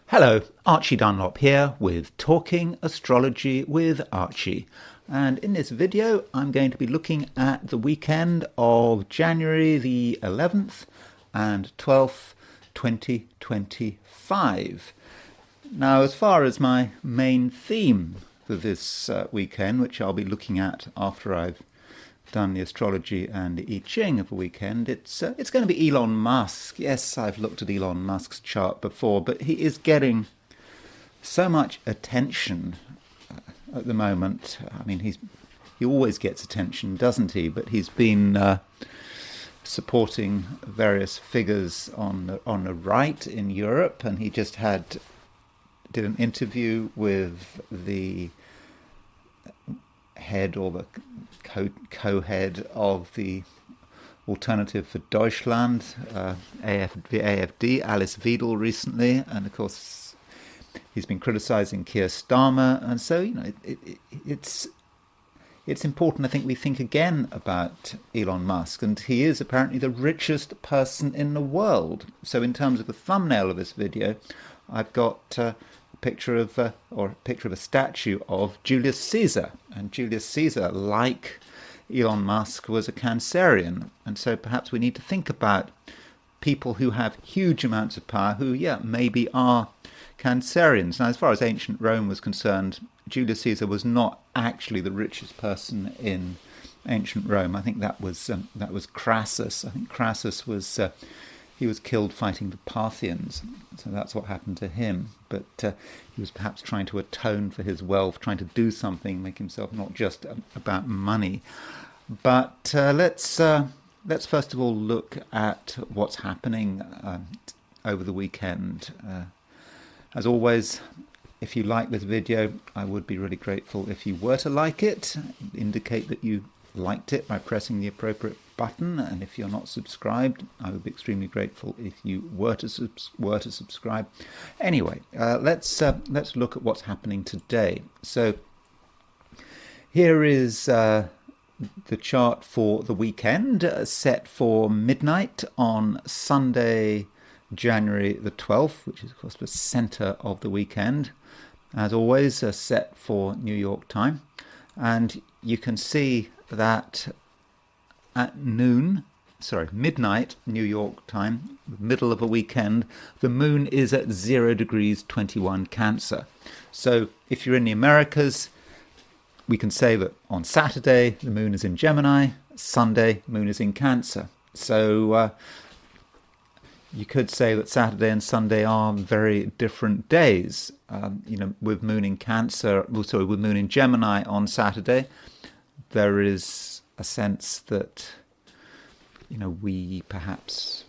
Hello, Archie Dunlop here with Talking Astrology with Archie. And in this video, I'm going to be looking at the weekend of January the 11th and 12th, 2025. Now, as far as my main theme for this weekend, which I'll be looking at after I've done the astrology and the I Ching of the weekend, it's going to be Elon Musk. Yes, I've looked at Elon Musk's chart before, but he is getting so much attention at the moment. I mean, he always gets attention, doesn't he? But he's been supporting various figures on the right in Europe, and he just did an interview with the head or the co-head of the Alternative for Deutschland, the AfD, Alice Weidel, recently, and of course he's been criticising Keir Starmer, and so it's important. I think we think again about Elon Musk, and he is apparently the richest person in the world. So in terms of the thumbnail of this video, I've got a picture of a statue of Julius Caesar, and Julius Caesar, like Elon Musk, was a Cancerian, and so perhaps we need to think about people who have huge amounts of power who, maybe are Cancerians. Now, as far as ancient Rome was concerned, Julius Caesar was not actually the richest person in ancient Rome. I think that was Crassus. I think Crassus was he was killed fighting the Parthians, so that's what happened to him. But he was perhaps trying to atone for his wealth, trying to do something, make himself not just about money. But let's first of all look at what's happening over the weekend. As always, if you like this video, I would be really grateful if you were to like it. Indicate that you liked it by pressing the appropriate button, and if you're not subscribed, I would be extremely grateful if you were to subscribe. Anyway, let's look at what's happening today. So here is the chart for the weekend, set for midnight on Sunday, January the 12th, which is of course the center of the weekend. As always, set for New York time, and you can see that at midnight New York time, middle of a weekend, the moon is at 0 degrees 21 Cancer. So if you're in the Americas, we can say that on Saturday the moon is in Gemini, Sunday moon is in Cancer. So you could say that Saturday and Sunday are very different days. With moon in Cancer, with moon in Gemini on Saturday, there is a sense that we perhaps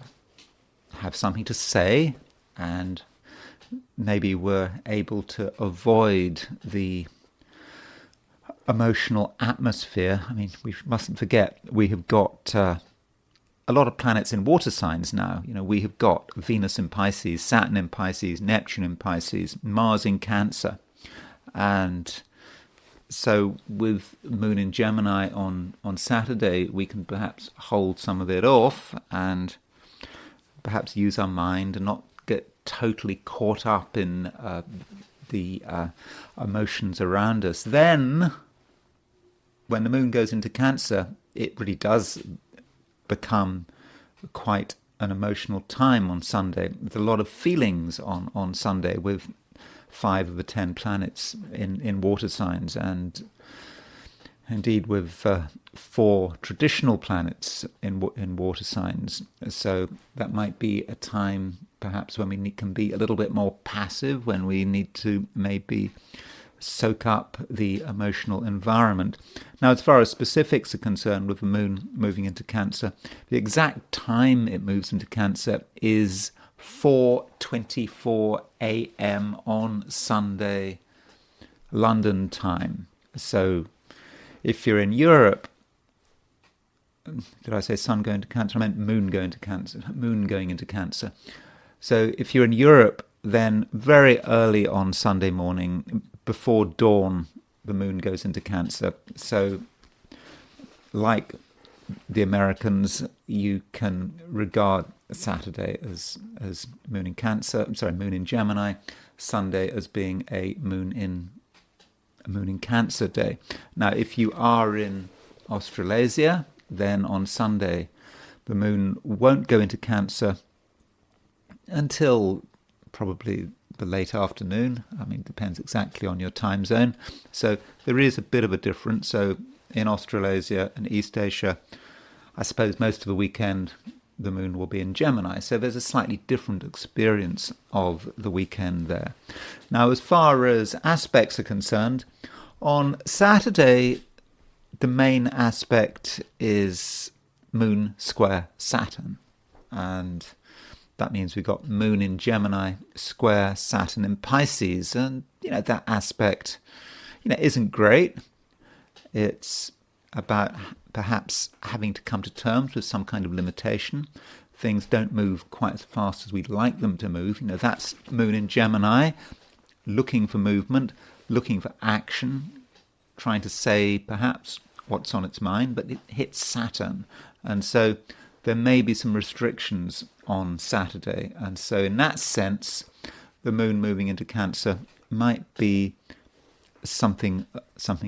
have something to say, and maybe we're able to avoid the emotional atmosphere. I mean, we mustn't forget we have got a lot of planets in water signs now. We have got Venus in Pisces, Saturn in Pisces, Neptune in Pisces, Mars in Cancer, and so with moon in Gemini on Saturday, we can perhaps hold some of it off and perhaps use our mind and not get totally caught up in the emotions around us. Then, when the moon goes into Cancer, it really does become quite an emotional time on Sunday. There's a lot of feelings on Sunday with 5 of the 10 planets in water signs, and indeed with 4 traditional planets in water signs. So that might be a time perhaps when we can be a little bit more passive, when we need to maybe soak up the emotional environment. Now, as far as specifics are concerned with the moon moving into Cancer, the exact time it moves into Cancer is 4:24 a.m. on Sunday, London time. So if you're in Europe, did I say sun going to Cancer? I meant moon going to Cancer. Moon going into Cancer. So if you're in Europe, then very early on Sunday morning, before dawn, the moon goes into Cancer. So like the Americans, you can regard Saturday as moon in Cancer, moon in Gemini, Sunday as being a moon in Cancer day. Now, if you are in Australasia, then on Sunday the moon won't go into Cancer until probably the late afternoon. I mean, it depends exactly on your time zone. So there is a bit of a difference. So in Australasia and East Asia, I suppose most of the weekend the moon will be in Gemini. So there's a slightly different experience of the weekend there. Now, as far as aspects are concerned, on Saturday, the main aspect is Moon square Saturn. And that means we've got Moon in Gemini square Saturn in Pisces. And, that aspect, isn't great. It's about perhaps having to come to terms with some kind of limitation. Things don't move quite as fast as we'd like them to move. That's Moon in Gemini, looking for movement, looking for action, trying to say perhaps what's on its mind, but it hits Saturn. And so there may be some restrictions on Saturday. And so in that sense, the moon moving into Cancer might be something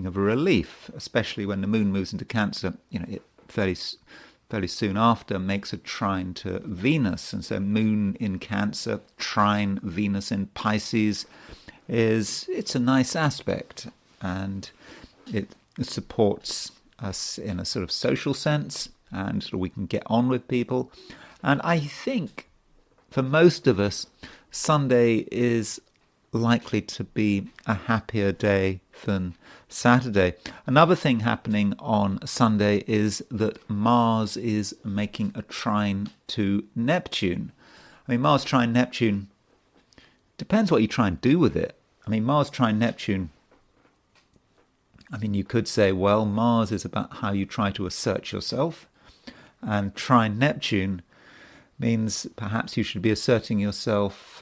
of a relief, especially when the moon moves into Cancer. It fairly soon after makes a trine to Venus, and so moon in Cancer, trine Venus in Pisces it's a nice aspect, and it supports us in a sort of social sense, and sort of we can get on with people. And I think for most of us, Sunday is likely to be a happier day than Saturday. Another thing happening on Sunday is that Mars is making a trine to Neptune. I mean, Mars trine Neptune, depends what you try and do with it. I mean, Mars trine Neptune, you could say, well, Mars is about how you try to assert yourself, and trine Neptune means perhaps you should be asserting yourself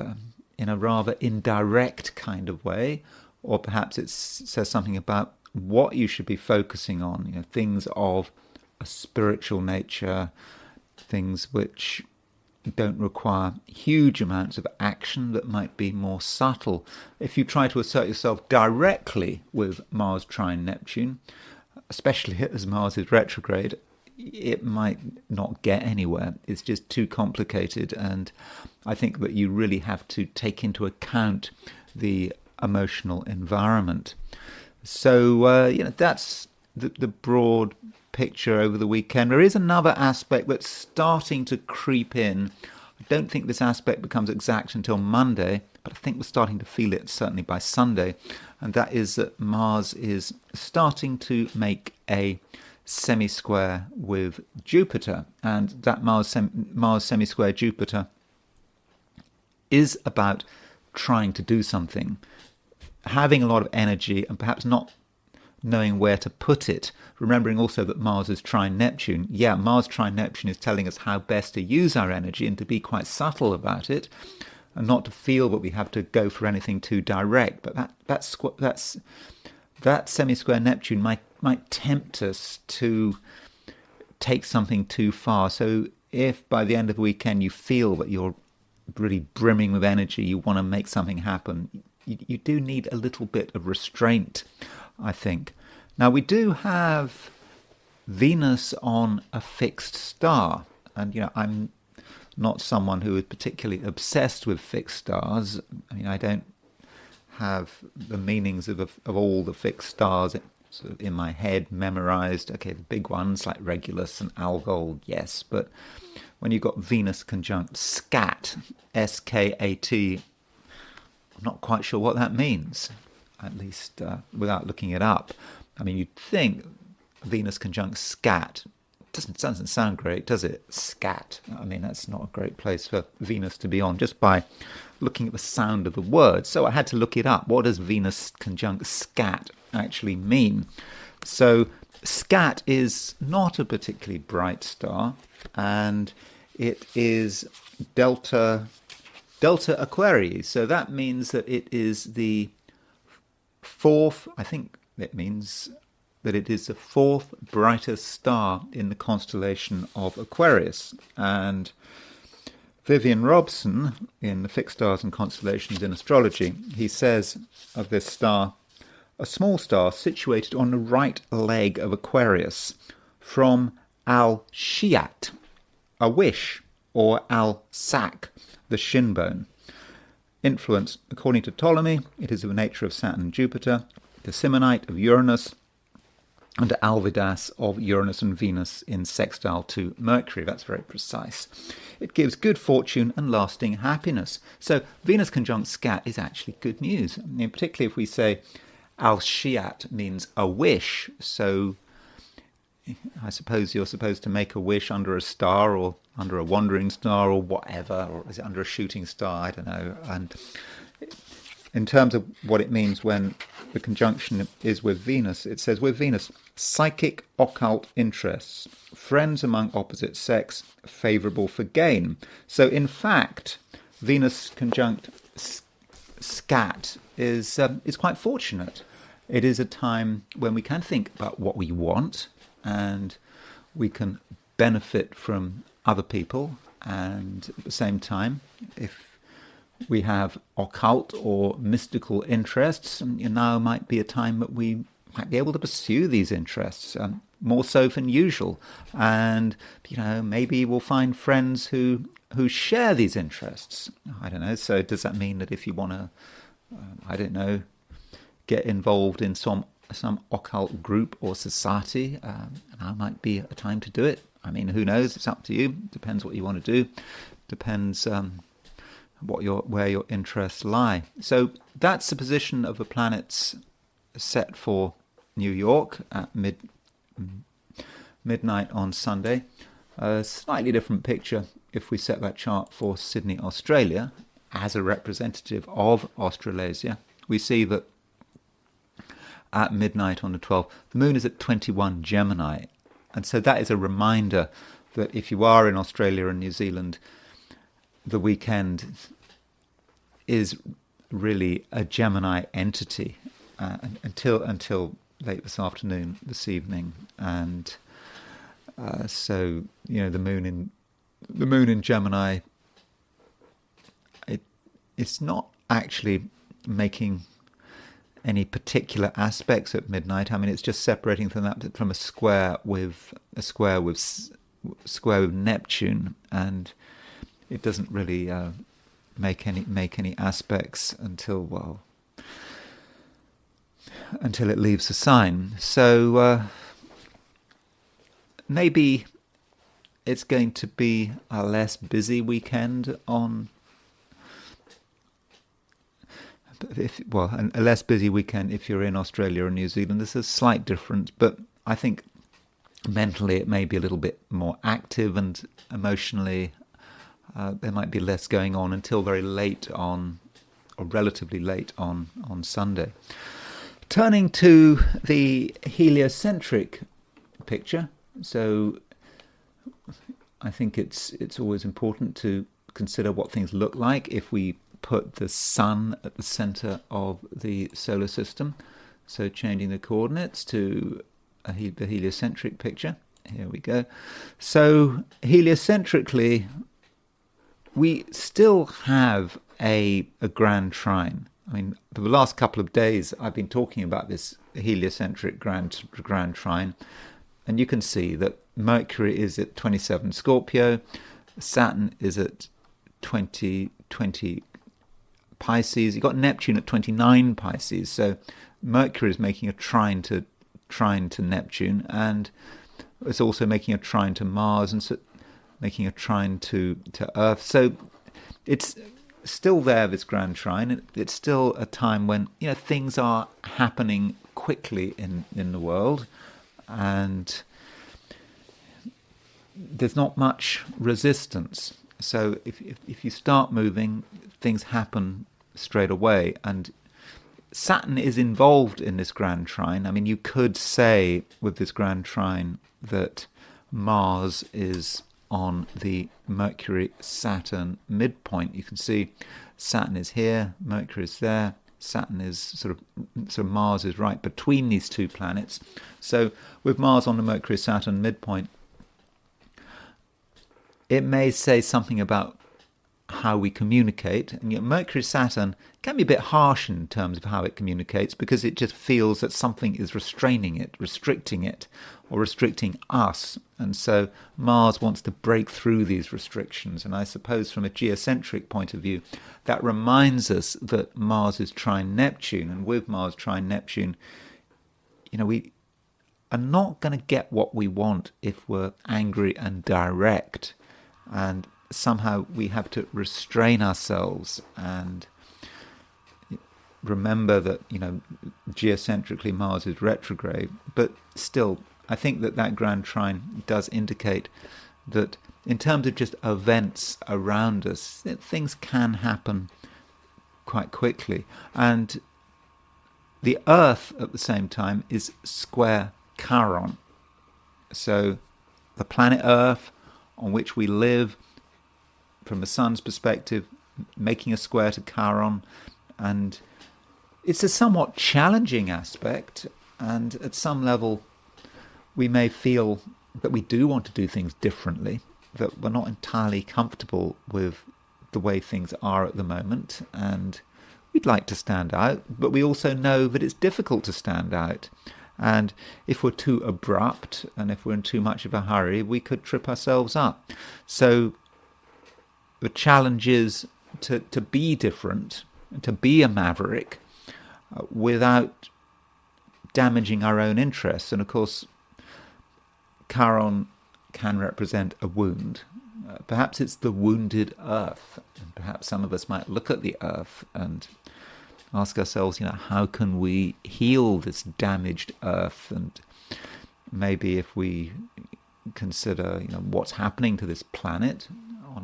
in a rather indirect kind of way, or perhaps it says something about what you should be focusing on, things of a spiritual nature, things which don't require huge amounts of action, that might be more subtle. If you try to assert yourself directly with Mars trine Neptune, especially as Mars is retrograde, it might not get anywhere. It's just too complicated, and I think that you really have to take into account the emotional environment. So, that's the broad picture over the weekend. There is another aspect that's starting to creep in. I don't think this aspect becomes exact until Monday, but I think we're starting to feel it certainly by Sunday, and that is that Mars is starting to make a semi-square with Jupiter, and that Mars semi-square Jupiter is about trying to do something, having a lot of energy and perhaps not knowing where to put it. Remembering also that Mars is trine Neptune. Yeah, Mars trine Neptune is telling us how best to use our energy and to be quite subtle about it, and not to feel that we have to go for anything too direct. But that semi-square Neptune might tempt us to take something too far. So if by the end of the weekend you feel that you're really brimming with energy, you want to make something happen, you do need a little bit of restraint, I think. Now, we do have Venus on a fixed star, and I'm not someone who is particularly obsessed with fixed stars. I don't have the meanings of all the fixed stars sort of in my head memorized. Okay, the big ones like Regulus and Algol, yes, but when you've got Venus conjunct Skat, S-K-A-T, I'm not quite sure what that means, at least without looking it up. You'd think Venus conjunct Skat doesn't sound great, does it? Skat. That's not a great place for Venus to be on, just by looking at the sound of the word. So I had to look it up. What does Venus conjunct Skat actually mean? So Skat is not a particularly bright star, and it is Delta Aquarius. So that means that it is the fourth, I think it means that it is the fourth brightest star in the constellation of Aquarius. And Vivian Robson, in the Fixed Stars and Constellations in Astrology, he says of this star, a small star situated on the right leg of Aquarius, from al-Shiat, a wish, or al-Sak, the shin bone. Influence, according to Ptolemy, it is of the nature of Saturn and Jupiter, the Simonite of Uranus, and Alvidas of Uranus and Venus in sextile to Mercury. That's very precise. It gives good fortune and lasting happiness. So Venus conjunct Skat is actually good news. I mean, particularly if we say al-Shiat means a wish. So I suppose you're supposed to make a wish under a star or under a wandering star or whatever, or is it under a shooting star? I don't know. And in terms of what it means when the conjunction is with Venus, it says, with Venus, psychic occult interests, friends among opposite sex, favourable for gain. So in fact, Venus conjunct Skat is quite fortunate. It is a time when we can think about what we want, and we can benefit from other people, and at the same time, if we have occult or mystical interests, now might be a time that we might be able to pursue these interests more so than usual, and maybe we'll find friends who share these interests. I don't know. So does that mean that if you want to, get involved in some occult group or society, now might be a time to do it? I mean, who knows? It's up to you. Depends what you want to do. Depends where your interests lie. So that's the position of the planets set for New York at midnight on Sunday. A slightly different picture if we set that chart for Sydney, Australia, as a representative of Australasia. We see that at midnight on the 12th, the moon is at 21 Gemini. And so that is a reminder that if you are in Australia and New Zealand, the weekend is really a Gemini entity until late this afternoon, this evening, and so the moon in Gemini, it's not actually making any particular aspects at midnight. I mean, it's just separating from a square with Neptune, and it doesn't really make any aspects until it leaves the sign. So maybe it's going to be a less busy weekend a less busy weekend if you're in Australia or New Zealand. There's a slight difference, but I think mentally it may be a little bit more active, and emotionally there might be less going on until very late on, or relatively late on Sunday. Turning to the heliocentric picture, so I think it's always important to consider what things look like if we put the sun at the center of the solar system. So changing the coordinates to the heliocentric picture. Here we go. So heliocentrically, we still have a grand trine. I mean, for the last couple of days, I've been talking about this heliocentric grand trine, and you can see that Mercury is at 27 Scorpio, Saturn is at 20 Pisces. You've got Neptune at 29 Pisces. So Mercury is making a trine to Neptune, and it's also making a trine to Mars, and so making a trine to Earth. So it's still there, this grand trine. It's still a time when things are happening quickly in the world, and there's not much resistance. So if you start moving, things happen straight away. And Saturn is involved in this grand trine. I mean, you could say with this grand trine that Mars is on the Mercury-Saturn midpoint. You can see Saturn is here, Mercury is there. Saturn is sort of Mars is right between these two planets. So with Mars on the Mercury-Saturn midpoint, it may say something about how we communicate. And yet Mercury-Saturn can be a bit harsh in terms of how it communicates, because it just feels that something is restraining it, or restricting us. And so Mars wants to break through these restrictions. And I suppose from a geocentric point of view, that reminds us that Mars is trine Neptune. And with Mars trine Neptune, we are not going to get what we want if we're angry and direct. And somehow we have to restrain ourselves and remember that, geocentrically Mars is retrograde. But still, I think that grand trine does indicate that in terms of just events around us, things can happen quite quickly. And the Earth at the same time is square Chiron. So the planet Earth, on which we live, from the sun's perspective, making a square to Chiron, and it's a somewhat challenging aspect, and at some level we may feel that we do want to do things differently, that we're not entirely comfortable with the way things are at the moment, and we'd like to stand out, but we also know that it's difficult to stand out. And if we're too abrupt, and if we're in too much of a hurry, we could trip ourselves up. So the challenge is to be different, to be a maverick, without damaging our own interests. And of course, Chiron can represent a wound. Perhaps it's the wounded Earth. And perhaps some of us might look at the Earth and ask ourselves, how can we heal this damaged Earth? And maybe if we consider, what's happening to this planet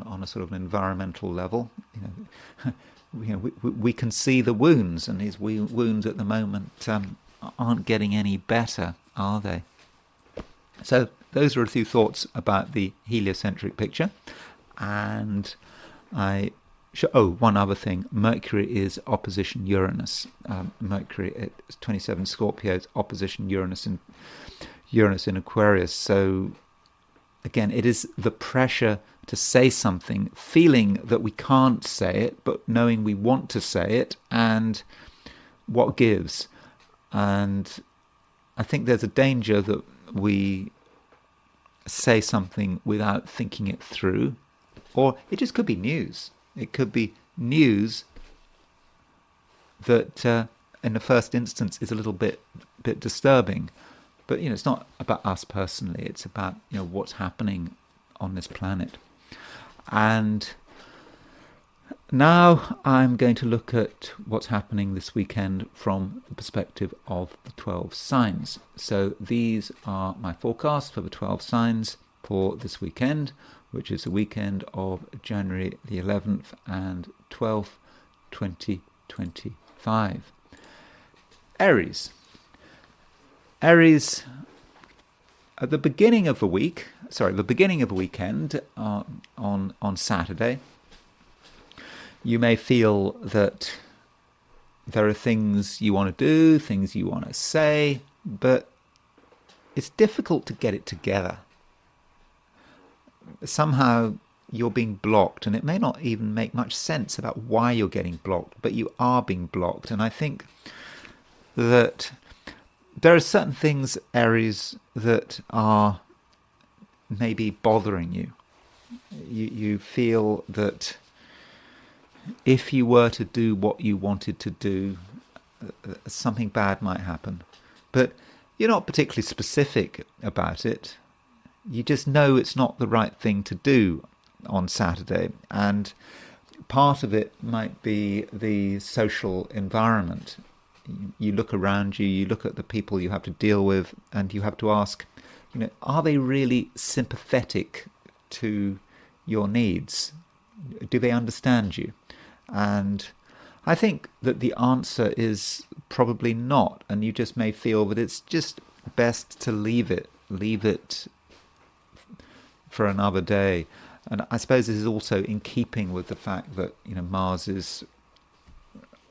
on a sort of an environmental level, we can see the wounds, and these wounds at the moment aren't getting any better, are they? So those are a few thoughts about the heliocentric picture. And one other thing. Mercury is opposition Uranus. Mercury at 27 Scorpio is opposition Uranus in Aquarius. So again, it is the pressure to say something, feeling that we can't say it, but knowing we want to say it, and what gives. And I think there's a danger that we say something without thinking it through, or it just could be news. It could be news that in the first instance is a little bit disturbing, but it's not about us personally. It's about what's happening on this planet. And now I'm going to look at what's happening this weekend from the perspective of the 12 signs. So these are my forecasts for the 12 signs for this weekend, which is the weekend of January the 11th and 12th, 2025. Aries. Aries, at the beginning of the weekend, on Saturday, you may feel that there are things you want to do, things you want to say, but it's difficult to get it together. Somehow you're being blocked, and it may not even make much sense about why you're getting blocked, but you are being blocked. And I think that there are certain things, Aries, that are maybe bothering you. You feel that if you were to do what you wanted to do, something bad might happen. But you're not particularly specific about it. You just know it's not the right thing to do on Saturday. And part of it might be the social environment. You look around you, you look at the people you have to deal with, and you have to ask, are they really sympathetic to your needs? Do they understand you? And I think that the answer is probably not, and you just may feel that it's just best to leave it for another day. And I suppose this is also in keeping with the fact that Mars is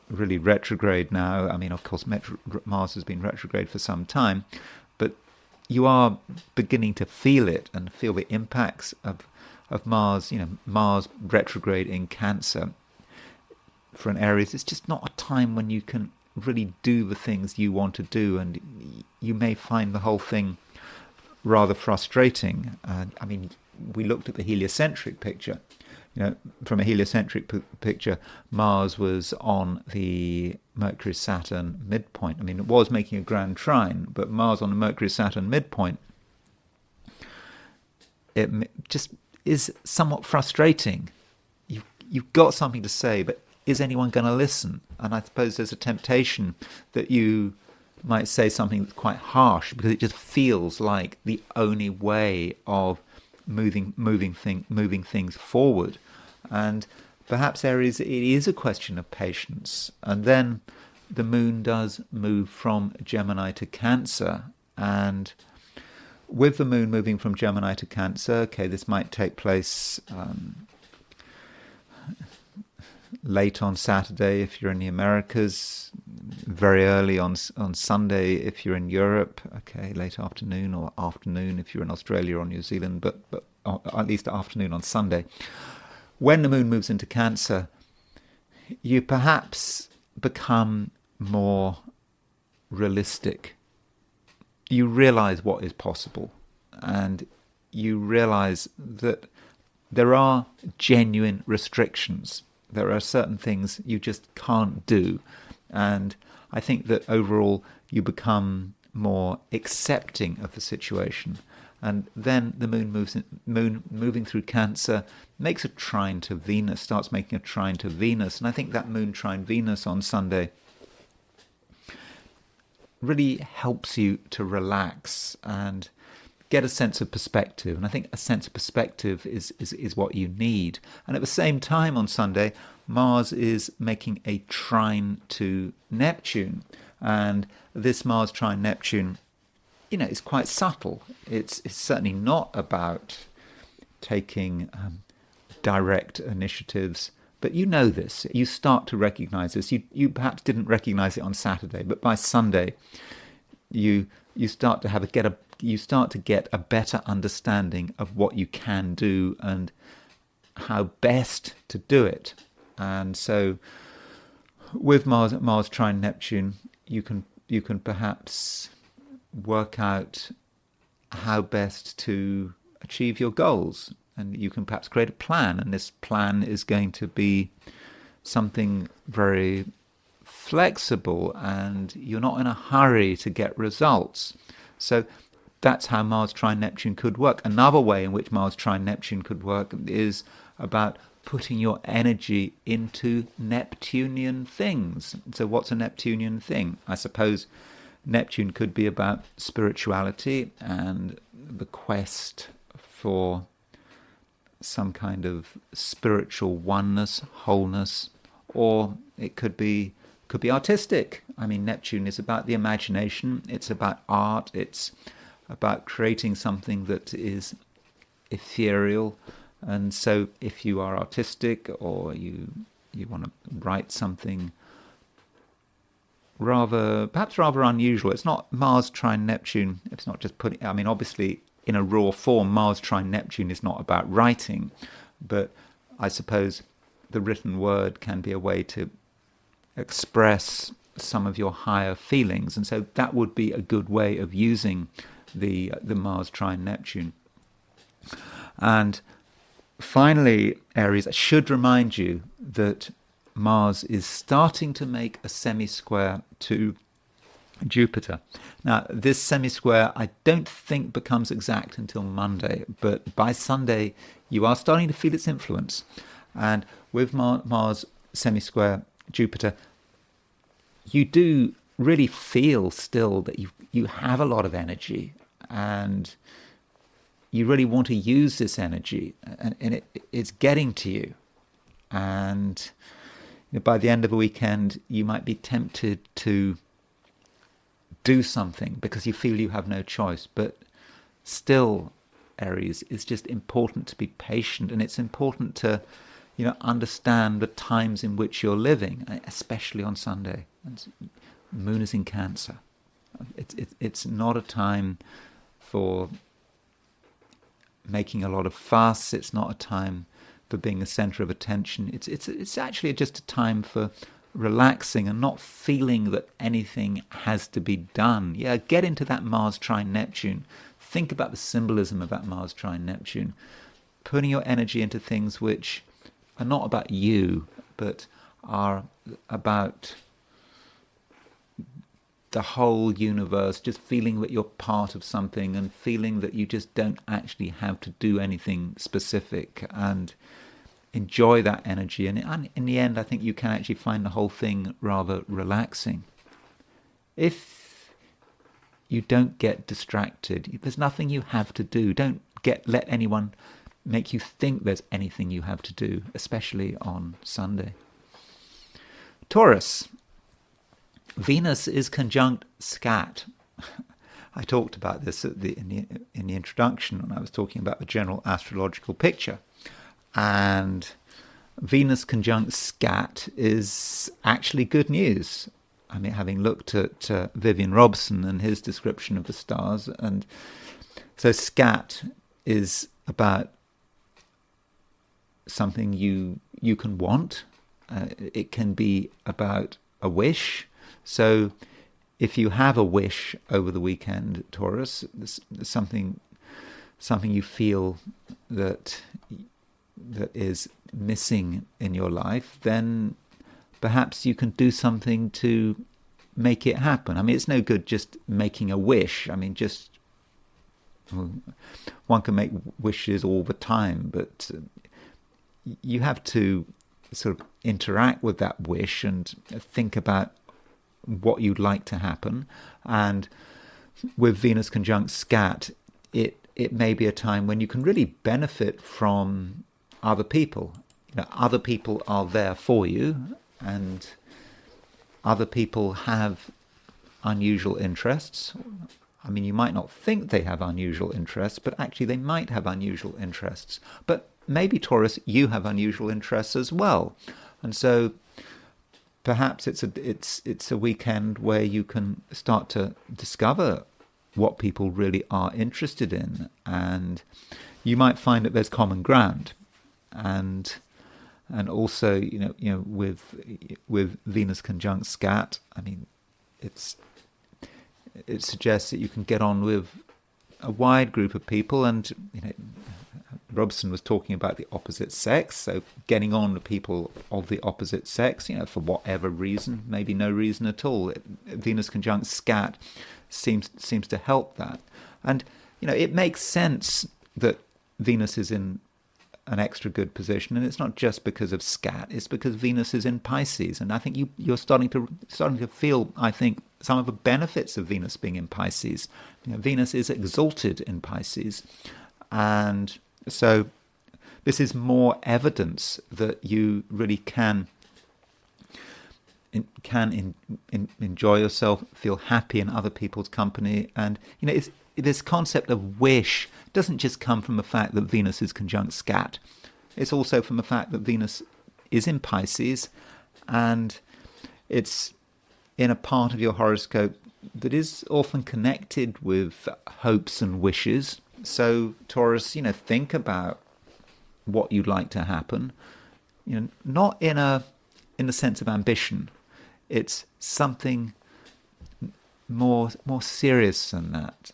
really retrograde now. I mean, of course, Mars has been retrograde for some time, but you are beginning to feel it and feel the impacts of of Mars, Mars retrograde in Cancer for an Aries, it's just not a time when you can really do the things you want to do, and you may find the whole thing rather frustrating. We looked at the heliocentric picture. From a heliocentric picture, Mars was on the Mercury-Saturn midpoint. It was making a grand trine, but Mars on the Mercury-Saturn midpoint, it just is somewhat frustrating. You've got something to say, but is anyone going to listen? And I suppose there's a temptation that you might say something that's quite harsh because it just feels like the only way of moving things forward. And perhaps Aries, it is a question of patience. And then the moon does move from Gemini to Cancer, and with the moon moving from Gemini to Cancer, this might take place late on Saturday if you're in the Americas, very early on Sunday if you're in Europe, late afternoon, or afternoon if you're in Australia or New Zealand, but at least afternoon on Sunday. When the moon moves into Cancer, you perhaps become more realistic. You realize what is possible, and you realize that there are genuine restrictions. There are certain things you just can't do. And I think that overall you become more accepting of the situation. And then the moon moving through Cancer makes a trine to Venus, starts making a trine to Venus. And I think that moon trine Venus on Sunday really helps you to relax and get a sense of perspective. And I think a sense of perspective is what you need. And at the same time on Sunday, Mars is making a trine to Neptune. And this Mars trine Neptune, is quite subtle. It's certainly not about taking direct initiatives. But you know this. You start to recognize this. You perhaps didn't recognize it on Saturday, but by Sunday, you start to get a better understanding of what you can do and how best to do it. And so, with Mars trine Neptune, you can perhaps work out how best to achieve your goals. And you can perhaps create a plan, and this plan is going to be something very flexible, and you're not in a hurry to get results. So that's how Mars trine Neptune could work. Another way in which Mars trine Neptune could work is about putting your energy into Neptunian things. So what's a Neptunian thing? I suppose Neptune could be about spirituality and the quest for some kind of spiritual oneness, wholeness, or it could be artistic. Neptune is about the imagination, it's about art, it's about creating something that is ethereal. And so if you are artistic, or you want to write something perhaps rather unusual, it's not Mars trine Neptune, it's not just putting, obviously in a raw form, Mars trine Neptune is not about writing, but I suppose the written word can be a way to express some of your higher feelings, and so that would be a good way of using the Mars trine Neptune. And finally, Aries, I should remind you that Mars is starting to make a semi-square to Jupiter. Now, this semi-square I don't think becomes exact until Monday, but by Sunday you are starting to feel its influence. And with Mars semi-square Jupiter, you do really feel still that you have a lot of energy, and you really want to use this energy, and it's getting to you. And by the end of the weekend, you might be tempted to do something because you feel you have no choice. But still, Aries, it's just important to be patient, and it's important to understand the times in which you're living, especially on Sunday. Moon is in Cancer. It's not a time for making a lot of fuss. It's not a time for being the center of attention. It's actually just a time for relaxing and not feeling that anything has to be done. Yeah, get into that Mars trine Neptune. Think about the symbolism of that Mars trine Neptune. Putting your energy into things which are not about you, but are about the whole universe, just feeling that you're part of something and feeling that you just don't actually have to do anything specific, and enjoy that energy. And in the end, I think you can actually find the whole thing rather relaxing. If you don't get distracted, there's nothing you have to do. Don't let anyone make you think there's anything you have to do, especially on Sunday. Taurus. Venus is conjunct Skat. I talked about this in the introduction when I was talking about the general astrological picture. And Venus conjunct Skat is actually good news. I mean, having looked at Vivian Robson and his description of the stars, and so Skat is about something you can want. It can be about a wish. So if you have a wish over the weekend, Taurus, there's something you feel that is missing in your life, then perhaps you can do something to make it happen. I mean, it's no good just making a wish. I mean, one can make wishes all the time, but you have to sort of interact with that wish and think about what you'd like to happen. And with Venus conjunct Skat, it may be a time when you can really benefit from other people. Other people are there for you, and other people have unusual interests. I mean, you might not think they have unusual interests, but actually they might have unusual interests. But maybe, Taurus, you have unusual interests as well. And so perhaps it's a weekend where you can start to discover what people really are interested in, and you might find that there's common ground. And also, with Venus conjunct Skat, I mean, it suggests that you can get on with a wide group of people. And Robson was talking about the opposite sex, so getting on with people of the opposite sex, for whatever reason, maybe no reason at all. Venus conjunct Skat seems to help that. And it makes sense that Venus is in an extra good position, and it's not just because of Skat, it's because Venus is in Pisces. And I think you're starting to feel, I think, some of the benefits of Venus being in Pisces. Venus is exalted in Pisces, and so this is more evidence that you really can enjoy yourself, feel happy in other people's company. And this concept of wish doesn't just come from the fact that Venus is conjunct Skat. It's also from the fact that Venus is in Pisces, and it's in a part of your horoscope that is often connected with hopes and wishes. So, Taurus, think about what you'd like to happen. Not in the sense of ambition. It's something more serious than that,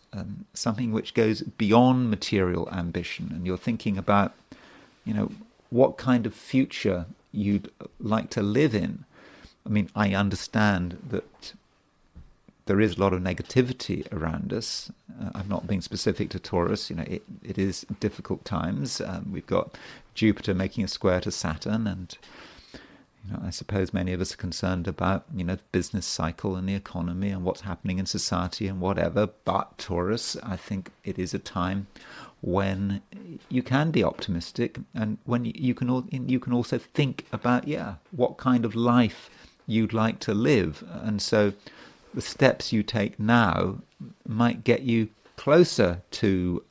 something which goes beyond material ambition. And you're thinking about, what kind of future you'd like to live in. I mean, I understand that there is a lot of negativity around us. I'm not being specific to Taurus. It is difficult times. We've got Jupiter making a square to Saturn, and I suppose many of us are concerned about the business cycle and the economy and what's happening in society and whatever. But Taurus, I think it is a time when you can be optimistic, and when you can also think about what kind of life you'd like to live. And so the steps you take now might get you closer to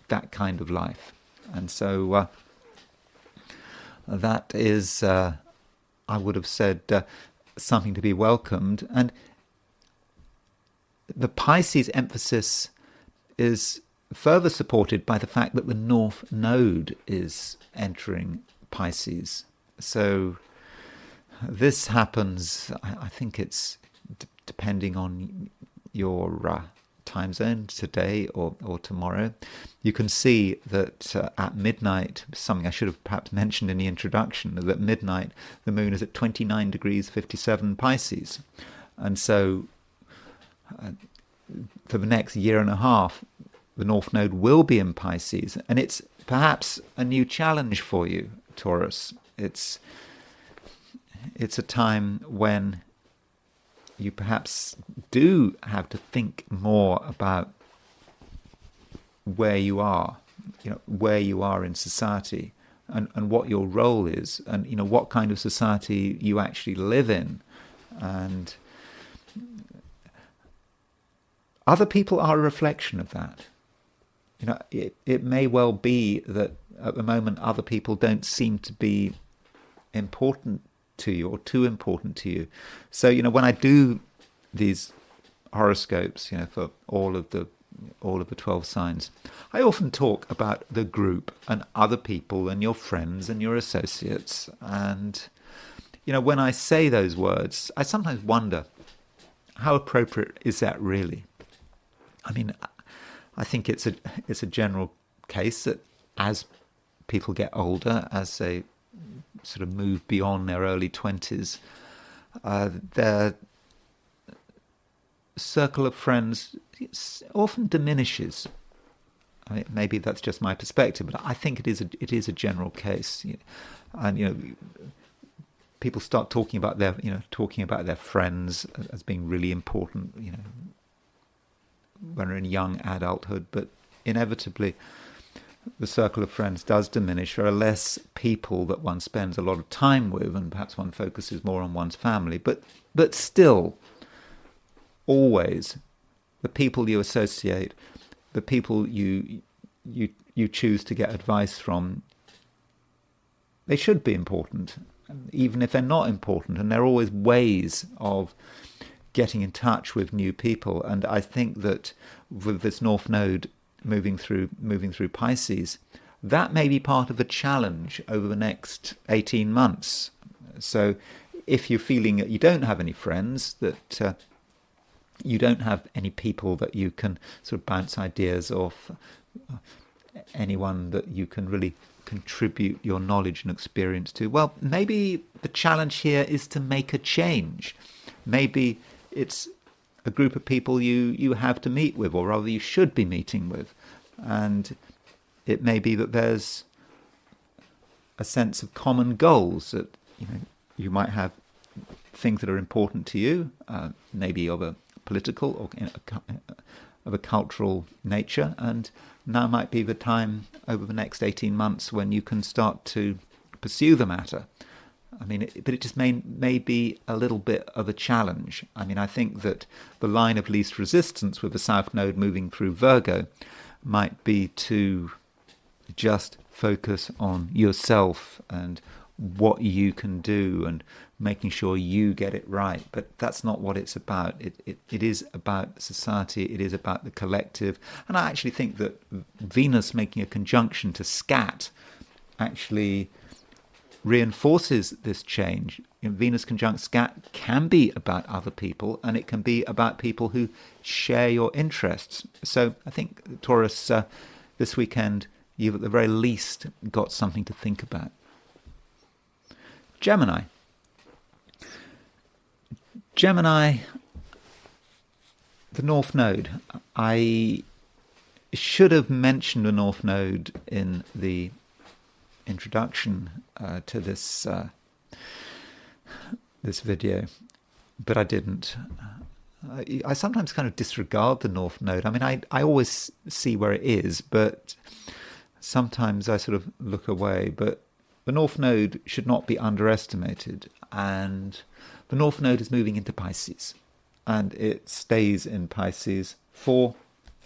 that kind of life. And so that is, I would have said, something to be welcomed. And the Pisces emphasis is further supported by the fact that the North Node is entering Pisces. So this happens, I think it's depending on your time zone today or tomorrow. You can see that at midnight, something I should have perhaps mentioned in the introduction, that at midnight the moon is at 29 degrees 57 Pisces. And so for the next year and a half, the North Node will be in Pisces, and it's perhaps a new challenge for you, Taurus. It's a time when you perhaps do have to think more about where you are, where you are in society, and what your role is, and what kind of society you actually live in. And other people are a reflection of that. It may well be that at the moment other people don't seem to be important to you or too important to you. So when I do these horoscopes, for all of the 12 signs, I often talk about the group and other people and your friends and your associates. And when I say those words, I sometimes wonder, how appropriate is that really? I mean, I think it's a general case that as people get older, as they sort of move beyond their early 20s, their circle of friends often diminishes. I mean, maybe that's just my perspective, but I think it is a general case. And people start talking about their friends as being really important. When they're in young adulthood, but inevitably the circle of friends does diminish. There are less people that one spends a lot of time with, and perhaps one focuses more on one's family. But still, always, the people you associate, the people you choose to get advice from, they should be important, even if they're not important. And there are always ways of getting in touch with new people. And I think that with this North Node moving through Pisces, that may be part of the challenge over the next 18 months. So if you're feeling that you don't have any friends, that you don't have any people that you can sort of bounce ideas off, anyone that you can really contribute your knowledge and experience to, well, maybe the challenge here is to make a change. Maybe it's a group of people you have to meet with, or rather you should be meeting with. And it may be that there's a sense of common goals, that you might have things that are important to you, maybe of a political or of a cultural nature, and now might be the time over the next 18 months when you can start to pursue the matter. I mean, but it just may be a little bit of a challenge. I mean, I think that the line of least resistance with the South Node moving through Virgo might be to just focus on yourself and what you can do and making sure you get it right. But that's not what it's about. It is about society. It is about the collective. And I actually think that Venus making a conjunction to Skat actually reinforces this change. Venus conjunct Skat can be about other people, and it can be about people who share your interests. So I think, Taurus, this weekend, you've at the very least got something to think about. Gemini, the North Node. I should have mentioned the North Node in the introduction to this video, but I didn't. I sometimes kind of disregard the North Node. I mean, I always see where it is, but sometimes I sort of look away. But the North Node should not be underestimated, and the North Node is moving into Pisces, and it stays in Pisces for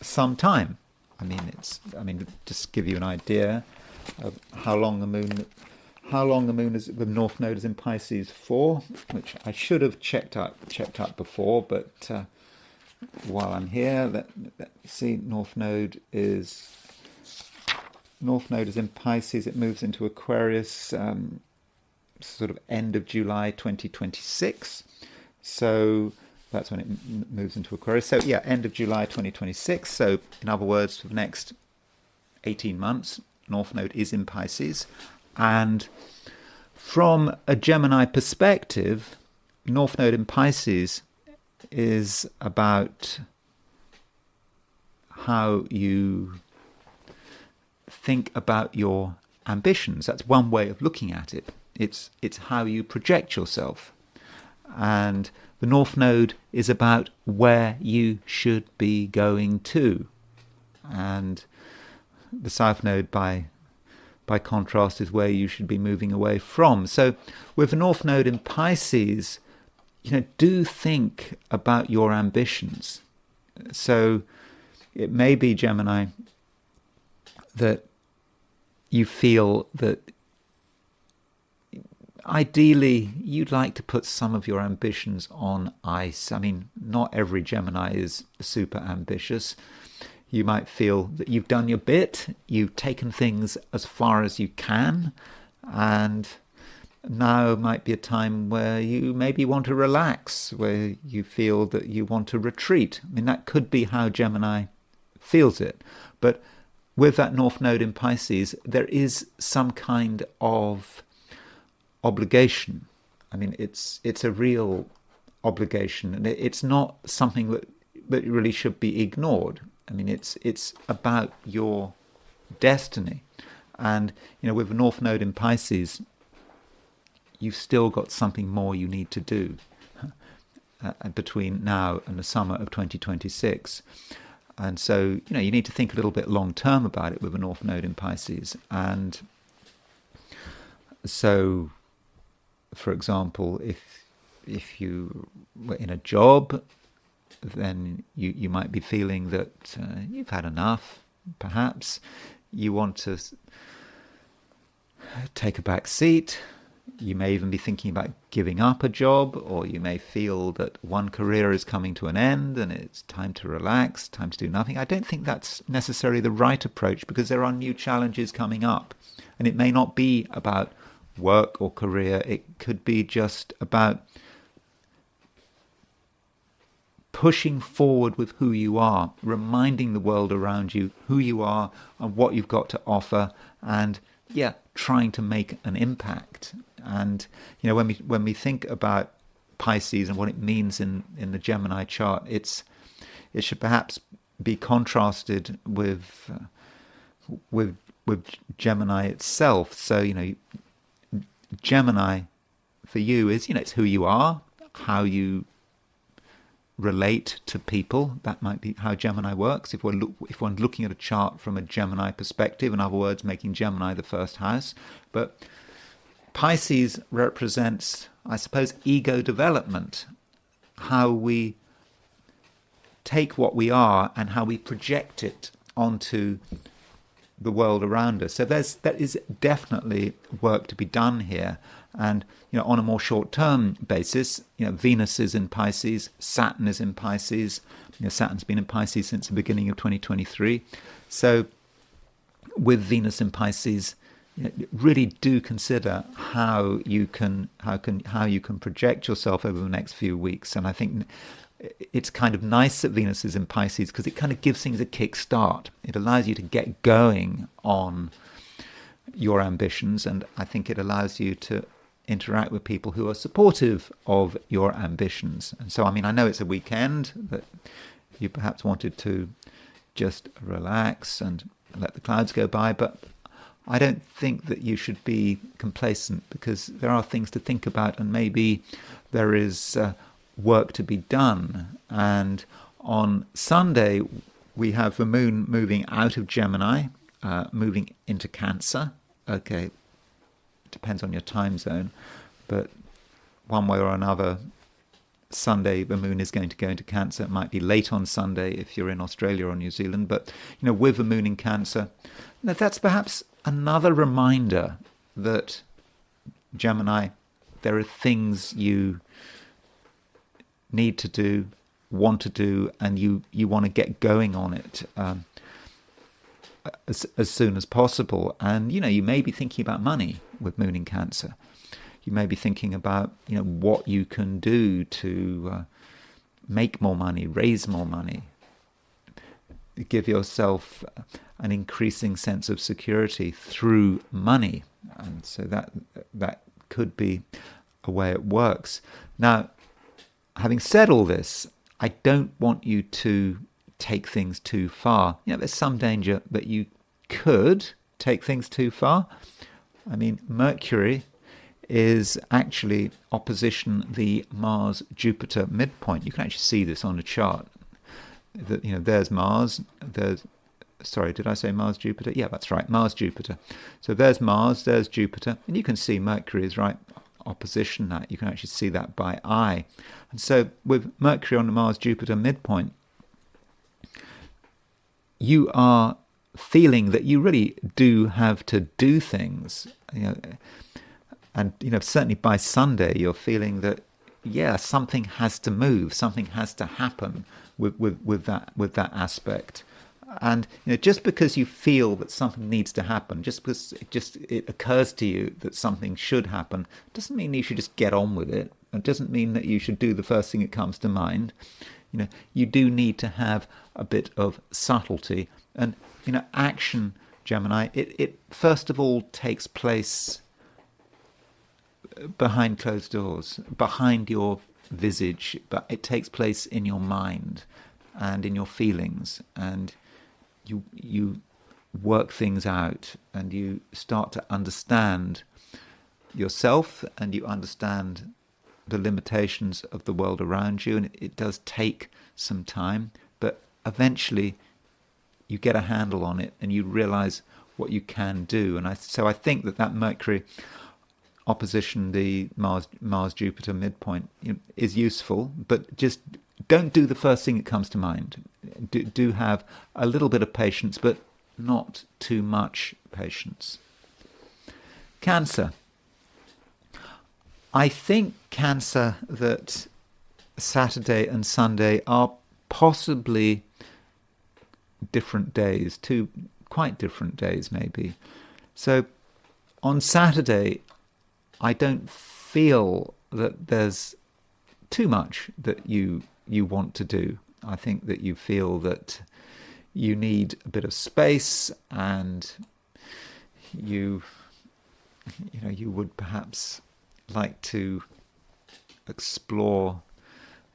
some time. I mean, just to give you an idea of how long the moon is, the North Node is in Pisces for, which I should have checked up before, but while I'm here, let me see, North Node is in Pisces. It moves into Aquarius sort of end of July 2026. So that's when it moves into Aquarius. So yeah, end of July 2026. So in other words, for the next 18 months, North Node is in Pisces. And from a Gemini perspective, North Node in Pisces is about how you think about your ambitions. That's one way of looking at it. It's how you project yourself. And the North Node is about where you should be going to. And the South Node, by contrast, is where you should be moving away from. So with the North Node in Pisces, do think about your ambitions. So it may be, Gemini, that you feel that ideally you'd like to put some of your ambitions on ice. I mean, not every Gemini is super ambitious. You might feel that you've done your bit, you've taken things as far as you can, and now might be a time where you maybe want to relax, where you feel that you want to retreat. I mean, that could be how Gemini feels it. But with that North Node in Pisces, there is some kind of obligation. I mean, it's a real obligation, and it's not something that really should be ignored. I mean, it's about your destiny. And, with the North Node in Pisces, you've still got something more you need to do between now and the summer of 2026. And so, you need to think a little bit long term about it with the North Node in Pisces. And so, for example, if you were in a job, then you might be feeling that you've had enough. Perhaps you want to take a back seat. You may even be thinking about giving up a job, or you may feel that one career is coming to an end and it's time to relax, time to do nothing. I don't think that's necessarily the right approach, because there are new challenges coming up. And it may not be about work or career. It could be just about pushing forward with who you are, reminding the world around you who you are and what you've got to offer, and trying to make an impact. And when we think about Pisces and what it means in the Gemini chart, it should perhaps be contrasted with Gemini itself. So Gemini for you is it's who you are, how you relate to people. That might be how Gemini works. If one's looking at a chart from a Gemini perspective, in other words, making Gemini the first house. But Pisces represents, I suppose, ego development, how we take what we are and how we project it onto the world around us. So there is definitely work to be done here. And on a more short-term basis, Venus is in Pisces, Saturn is in Pisces. Saturn's been in Pisces since the beginning of 2023. So with Venus in Pisces, really do consider how you can project yourself over the next few weeks. And I think it's kind of nice that Venus is in Pisces, because it kind of gives things a kick start. It allows you to get going on your ambitions, and I think it allows you to interact with people who are supportive of your ambitions. And so, I mean, I know it's a weekend, that you perhaps wanted to just relax and let the clouds go by, but I don't think that you should be complacent, because there are things to think about, and maybe there is work to be done. And on Sunday, we have the moon moving out of Gemini, moving into Cancer. Okay, depends on your time zone, but one way or another, Sunday the moon is going to go into Cancer. It might be late on Sunday if you're in Australia or New Zealand, but with the moon in Cancer, that's perhaps another reminder that, Gemini, there are things you need to do, want to do, and you want to get going on it as soon as possible. And you may be thinking about money with Moon in Cancer. You may be thinking about what you can do to make more money, raise more money, give yourself an increasing sense of security through money. And so that could be a way it works. Now, having said all this, I don't want you to take things too far. There's some danger that you could take things too far. I mean, Mercury is actually opposition the Mars-Jupiter midpoint. You can actually see this on a chart. There's Mars. Sorry, did I say Mars-Jupiter? Yeah, that's right, Mars-Jupiter. So there's Mars, there's Jupiter, and you can see Mercury is right opposition that. You can actually see that by eye. And so with Mercury on the Mars-Jupiter midpoint, you are feeling that you really do have to do things. And certainly by Sunday, you're feeling that something has to move, something has to happen with that aspect. And just because you feel that something needs to happen, just because it occurs to you that something should happen, doesn't mean you should just get on with it. It doesn't mean that you should do the first thing that comes to mind. You do need to have a bit of subtlety. And action, Gemini, it first of all takes place behind closed doors, behind your visage, but it takes place in your mind and in your feelings, and you work things out, and you start to understand yourself, and you understand the limitations of the world around you, and it does take some time, but eventually you get a handle on it and you realize what you can do. And so I think that Mercury opposition the Mars-Jupiter midpoint is useful, but just don't do the first thing that comes to mind. Do have a little bit of patience, but not too much patience. Cancer. I think Cancer that Saturday and Sunday are possibly different days, two quite different days maybe. So on Saturday, I don't feel that there's too much that you want to do. I think that you feel that you need a bit of space, and you would perhaps like to explore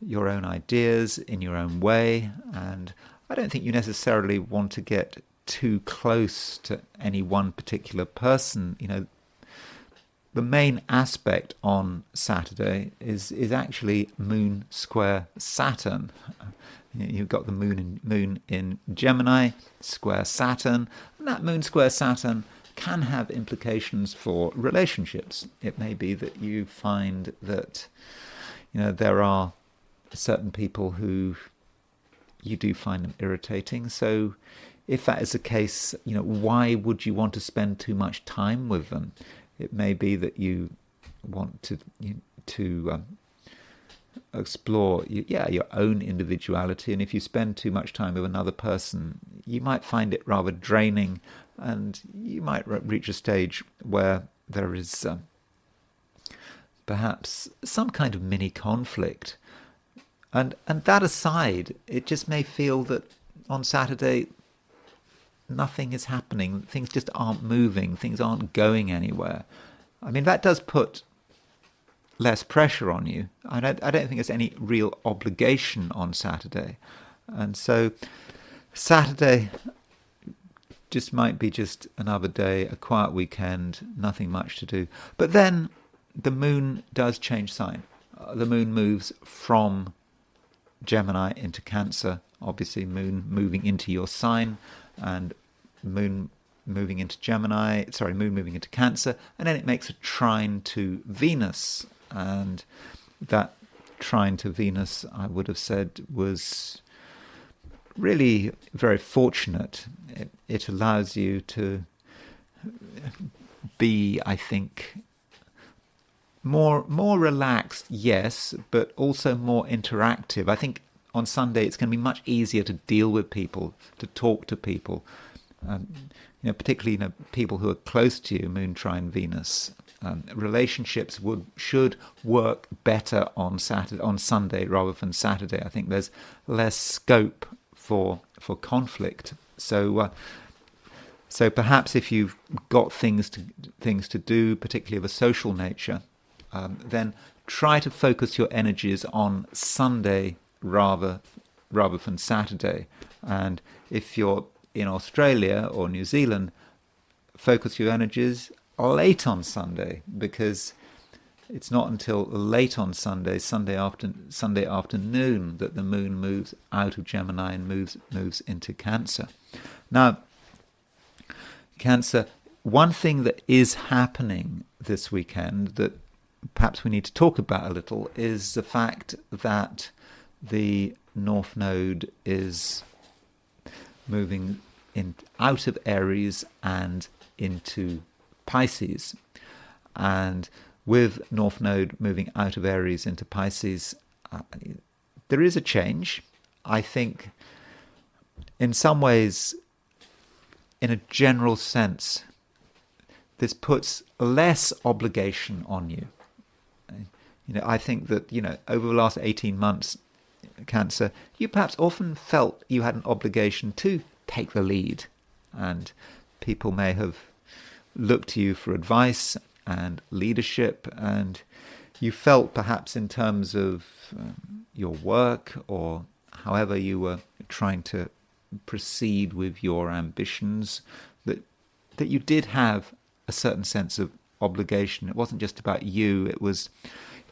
your own ideas in your own way, and I don't think you necessarily want to get too close to any one particular person. The main aspect on Saturday is actually Moon square Saturn. You've got the moon in Gemini, square Saturn, and that Moon square Saturn can have implications for relationships. It may be that you find that there are certain people who you do find them irritating. So if that is the case, why would you want to spend too much time with them? It may be that you want to explore your own individuality, and if you spend too much time with another person, you might find it rather draining, and you might reach a stage where there is perhaps some kind of mini conflict. And that aside, it just may feel that on Saturday nothing is happening, things just aren't moving, things aren't going anywhere. I mean, that does put less pressure on you. I don't think there's any real obligation on Saturday. And so Saturday just might be just another day, a quiet weekend, nothing much to do. But then the moon does change sign. The moon moves from Gemini into Cancer. Obviously, moon moving into your sign, and moon moving into moon moving into Cancer, and then it makes a trine to Venus. And that trine to Venus, I would have said, was really very fortunate. It allows you to be, I think, more relaxed, yes, but also more interactive. I think on Sunday it's going to be much easier to deal with people, to talk to people, particularly people who are close to you, Moon trine Venus. Relationships should work better on Sunday rather than Saturday. I think there's less scope for conflict. So perhaps if you've got things to do, particularly of a social nature, then try to focus your energies on Sunday rather than Saturday. And if you're in Australia or New Zealand, focus your energies late on Sunday, because it's not until late on Sunday afternoon, that the moon moves out of Gemini and moves into Cancer. Now, Cancer, one thing that is happening this weekend that perhaps we need to talk about a little is the fact that the North Node is moving out of Aries and into Pisces. And with North Node moving out of Aries into Pisces, there is a change. I think in some ways, in a general sense, this puts less obligation on you. I think that, over the last 18 months, Cancer, you perhaps often felt you had an obligation to take the lead, and people may have looked to you for advice and leadership, and you felt perhaps in terms of your work or however you were trying to proceed with your ambitions, that you did have a certain sense of obligation. It wasn't just about you, it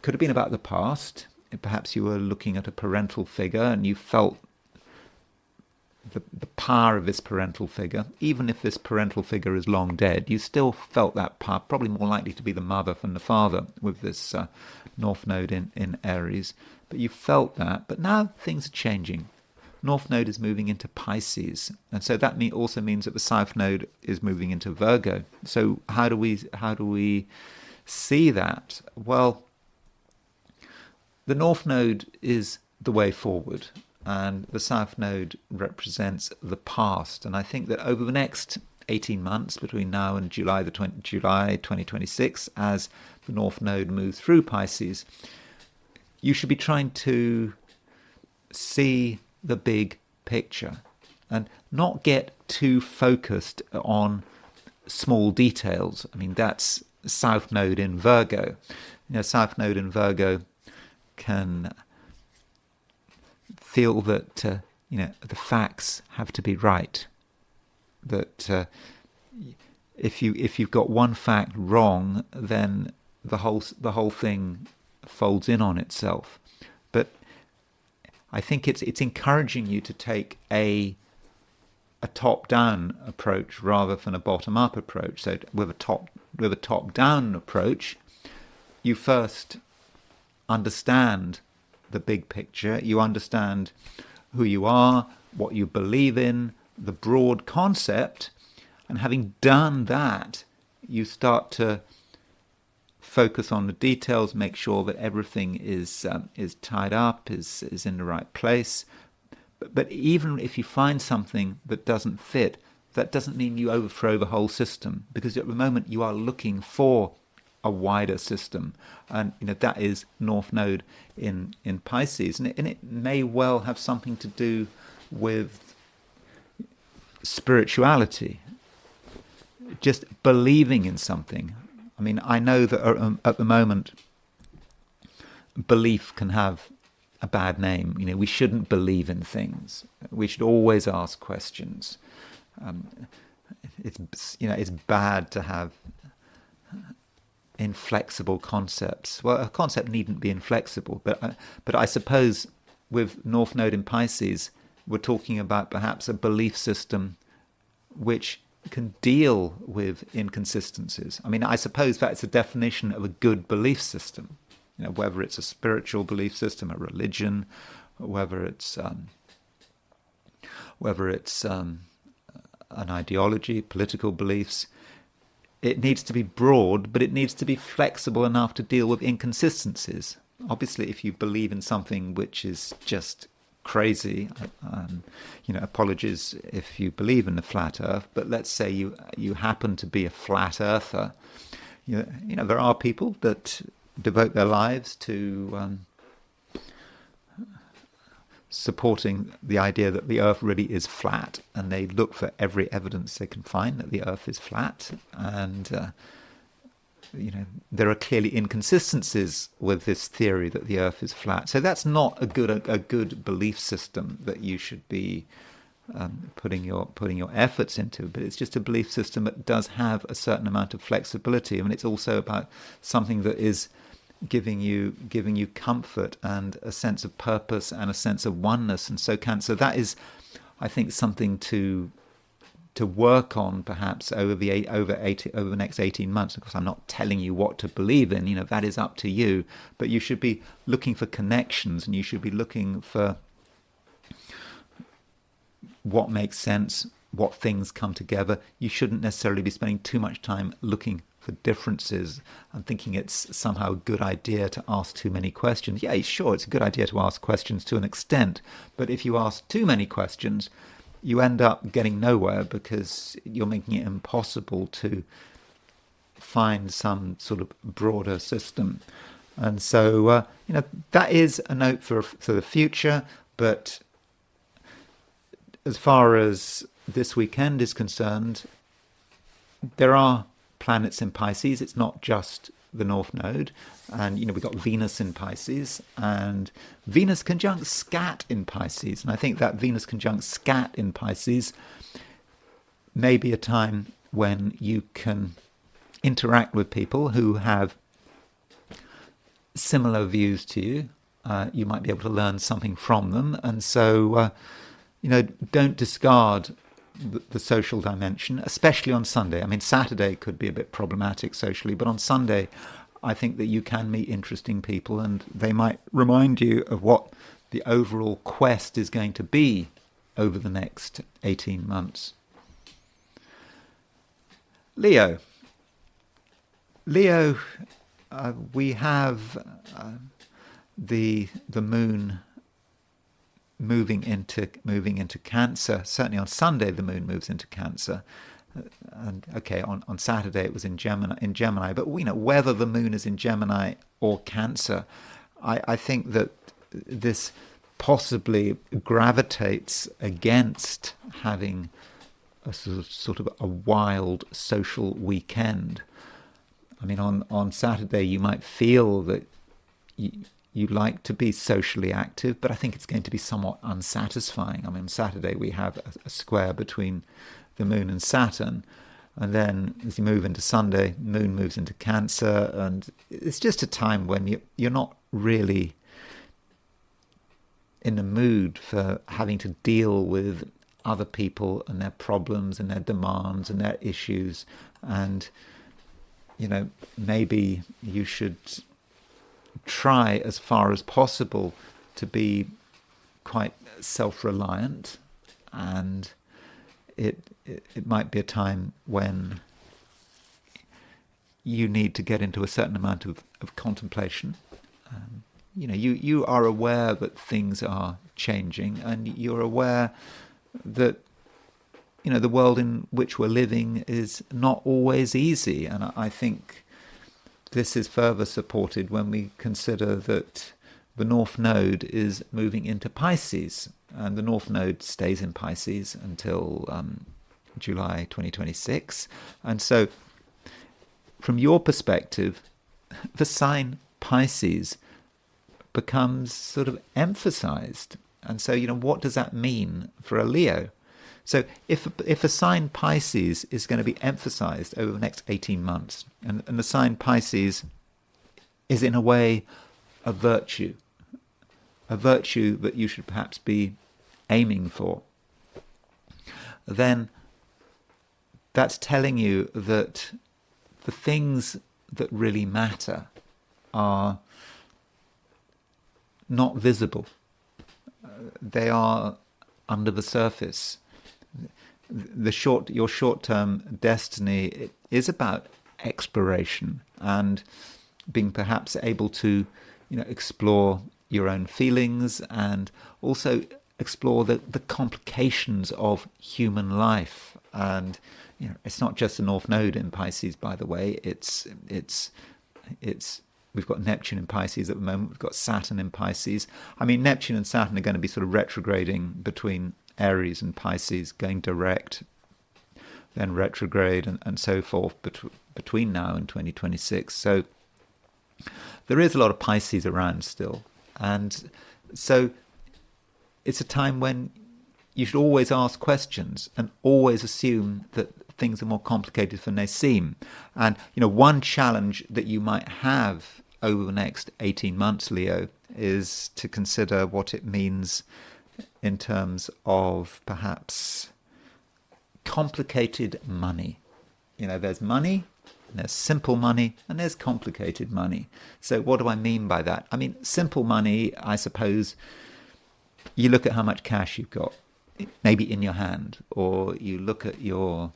could have been about the past. Perhaps you were looking at a parental figure and you felt the power of this parental figure. Even if this parental figure is long dead, you still felt that power, probably more likely to be the mother than the father with this North Node in Aries. But you felt that. But now things are changing. North Node is moving into Pisces, and so that also means that the South Node is moving into Virgo. So how do we see that? Well, the North Node is the way forward, and the South Node represents the past. And I think that over the next 18 months, between now and July 2026, as the North Node moves through Pisces, you should be trying to see the big picture and not get too focused on small details. I mean, that's South Node in Virgo. South Node in Virgo can feel that the facts have to be right. That if you've got one fact wrong, then the whole thing folds in on itself. But I think it's encouraging you to take a top-down approach rather than a bottom-up approach. So with a top-down approach, you first understand the big picture. You understand who you are, what you believe in, the broad concept, and having done that, you start to focus on the details, make sure that everything is tied up, is in the right place. But even if you find something that doesn't fit, that doesn't mean you overthrow the whole system, because at the moment you are looking for a wider system, and that is North Node in Pisces, and it may well have something to do with spirituality, just believing in something. I mean, I know that at the moment, belief can have a bad name. We shouldn't believe in things. We should always ask questions. It's bad to have inflexible concepts. Well, a concept needn't be inflexible, but I suppose with North Node in Pisces, we're talking about perhaps a belief system which can deal with inconsistencies. I mean, I suppose that's a definition of a good belief system. Whether it's a spiritual belief system, a religion, whether it's an ideology, political beliefs. It needs to be broad, but it needs to be flexible enough to deal with inconsistencies. Obviously, if you believe in something which is just crazy. Apologies if you believe in the flat Earth, but let's say you happen to be a flat earther. There are people that devote their lives to supporting the idea that the Earth really is flat, and they look for every evidence they can find that the Earth is flat. And there are clearly inconsistencies with this theory that the Earth is flat. So that's not a good belief system that you should be putting your efforts into. But it's just a belief system that does have a certain amount of flexibility. I mean, it's also about something that is giving you comfort and a sense of purpose and a sense of oneness. And so that is, I think, something to work on perhaps over the next 18 months. Of course, I'm not telling you what to believe in, that is up to you, but you should be looking for connections, and you should be looking for what makes sense, what things come together. You shouldn't necessarily be spending too much time looking for differences and thinking it's somehow a good idea to ask too many questions. Yeah, sure, it's a good idea to ask questions to an extent, but if you ask too many questions, you end up getting nowhere, because you're making it impossible to find some sort of broader system. And so, that is a note for the future. But as far as this weekend is concerned, there are planets in Pisces. It's not just the North Node. And, we've got Venus in Pisces, and Venus conjunct Skat in Pisces. And I think that Venus conjunct Skat in Pisces may be a time when you can interact with people who have similar views to you. You might be able to learn something from them. And so, don't discard the social dimension, especially on Sunday. I mean, Saturday could be a bit problematic socially, but on Sunday, I think that you can meet interesting people, and they might remind you of what the overall quest is going to be over the next 18 months. Leo, we have the moon moving into Cancer. Certainly on Sunday, the moon moves into Cancer. And on Saturday it was in Gemini. But whether the moon is in Gemini or Cancer, I think that this possibly gravitates against having a sort of a wild social weekend. I mean, on Saturday you might feel that you like to be socially active, but I think it's going to be somewhat unsatisfying. I mean, on Saturday we have a square between the moon and Saturn, and then as you move into Sunday, moon moves into Cancer, and it's just a time when you're not really in the mood for having to deal with other people and their problems and their demands and their issues. And maybe you should try as far as possible to be quite self-reliant, and it might be a time when you need to get into a certain amount of contemplation. You are aware that things are changing, and you're aware that the world in which we're living is not always easy. And I think this is further supported when we consider that the North Node is moving into Pisces, and the North Node stays in Pisces until July 2026. And so, from your perspective, the sign Pisces becomes sort of emphasized. And so, what does that mean for a Leo? So if a sign Pisces is going to be emphasized over the next 18 months, and the sign Pisces is in a way a virtue that you should perhaps be aiming for, then that's telling you that the things that really matter are not visible. They are under the surface. Your short-term destiny is about exploration and being perhaps able to, explore your own feelings and also explore the complications of human life. And it's not just the North Node in Pisces, by the way. It's we've got Neptune in Pisces at the moment. We've got Saturn in Pisces. I mean, Neptune and Saturn are going to be sort of retrograding between Aries and Pisces, going direct, then retrograde, and so forth between now and 2026. So there is a lot of Pisces around still. And so it's a time when you should always ask questions and always assume that things are more complicated than they seem. And, one challenge that you might have over the next 18 months, Leo, is to consider what it means in terms of perhaps complicated money. There's money, and there's simple money, and there's complicated money. So what do I mean by that? I mean, simple money, I suppose, you look at how much cash you've got, maybe in your hand, or you look at your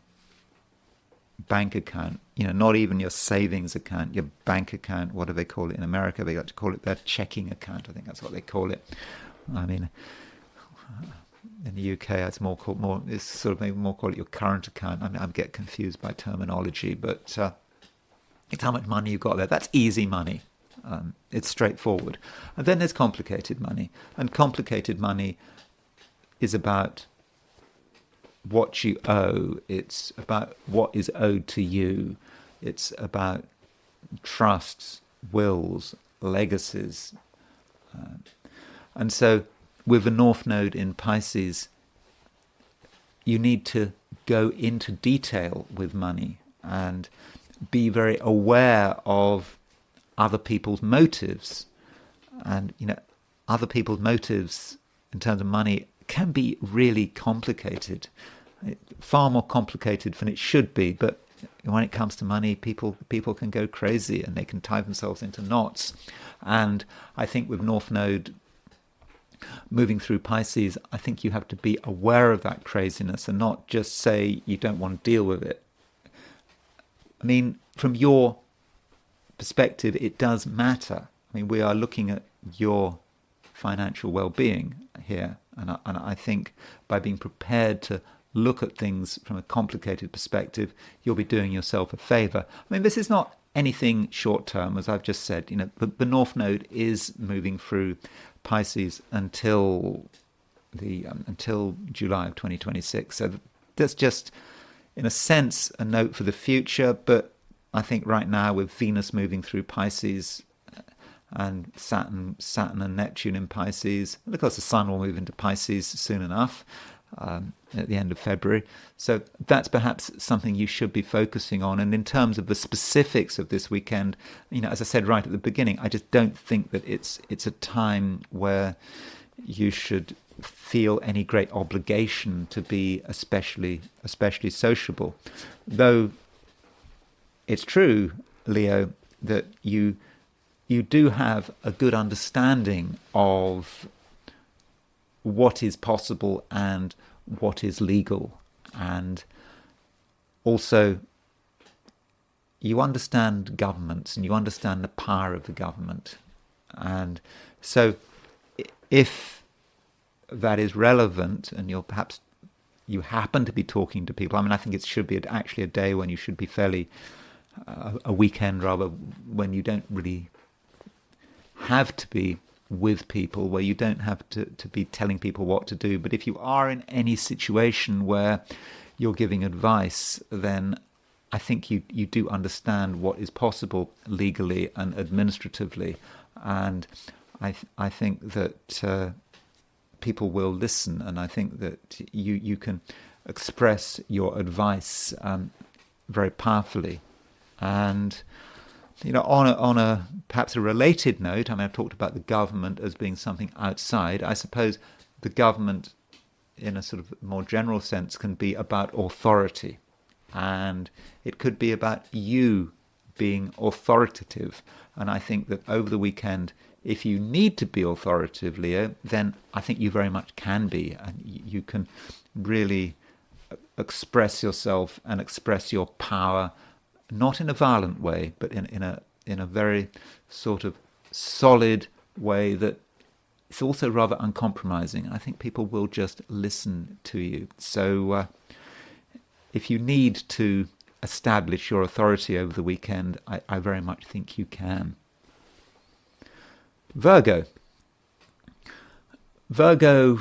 bank account, not even your savings account, your bank account. What do they call it in America? They like to call it their checking account. I think that's what they call it. I mean, in the UK, it's it's sort of maybe more call it your current account. I get confused by terminology, but it's how much money you've got there. That's easy money. It's straightforward. And then there's complicated money, and complicated money is about what you owe. It's about what is owed to you. It's about trusts, wills, legacies. And so with the North Node in Pisces, you need to go into detail with money and be very aware of other people's motives. And, other people's motives in terms of money can be really complicated, far more complicated than it should be. But when it comes to money, people can go crazy and they can tie themselves into knots. And I think with North Node moving through Pisces, I think you have to be aware of that craziness and not just say you don't want to deal with it. I mean, from your perspective, it does matter. I mean, we are looking at your financial well-being here. And I think by being prepared to look at things from a complicated perspective, you'll be doing yourself a favor. I mean, this is not anything short-term, as I've just said. The North Node is moving through Pisces until July of 2026. So that's just, in a sense, a note for the future. But I think right now, with Venus moving through Pisces and Saturn and Neptune in Pisces, and of course the Sun will move into Pisces soon enough, at the end of February. So that's perhaps something you should be focusing on. And in terms of the specifics of this weekend, as I said right at the beginning, I just don't think that it's a time where you should feel any great obligation to be especially sociable. Though it's true, Leo, that you do have a good understanding of what is possible and what is legal. And also, you understand governments and you understand the power of the government. And so if that is relevant and you happen to be talking to people, I mean, I think it should be actually a day when you should be fairly, a weekend rather, when you don't really have to be with people, where you don't have to be telling people what to do. But if you are in any situation where you're giving advice, then I think you do understand what is possible legally and administratively. And I think that people will listen, and I think that you can express your advice very powerfully. And on a perhaps a related note, I mean, I've talked about the government as being something outside. I suppose the government, in a sort of more general sense, can be about authority. And it could be about you being authoritative. And I think that over the weekend, if you need to be authoritative, Leo, then I think you very much can be. And you can really express yourself and express your power, not in a violent way, but in a very sort of solid way that it's also rather uncompromising. I think people will just listen to you. So if you need to establish your authority over the weekend, I very much think you can. Virgo. Virgo,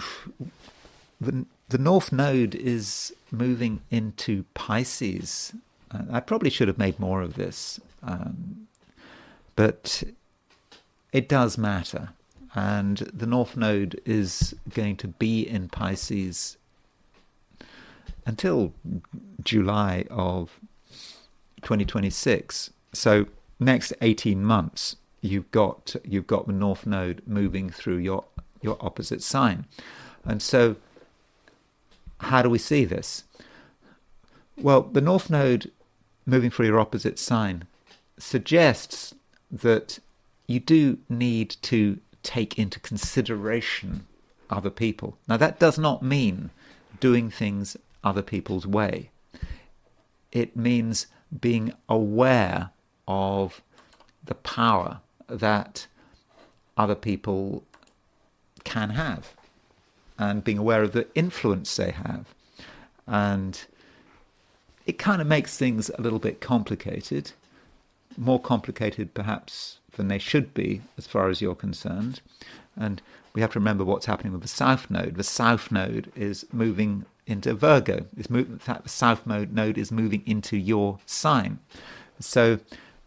the North Node is moving into Pisces. I probably should have made more of this, but it does matter. And the North Node is going to be in Pisces until July of 2026. So next 18 months, you've got the North Node moving through your opposite sign. And so how do we see this? Well, the North Node moving through your opposite sign suggests that you do need to take into consideration other people. Now, that does not mean doing things other people's way. It means being aware of the power that other people can have, and being aware of the influence they have. And it kind of makes things a little bit complicated, more complicated perhaps than they should be as far as you're concerned. And we have to remember what's happening with the South Node. The South Node is moving into Virgo. In fact, the South Node is moving into your sign. So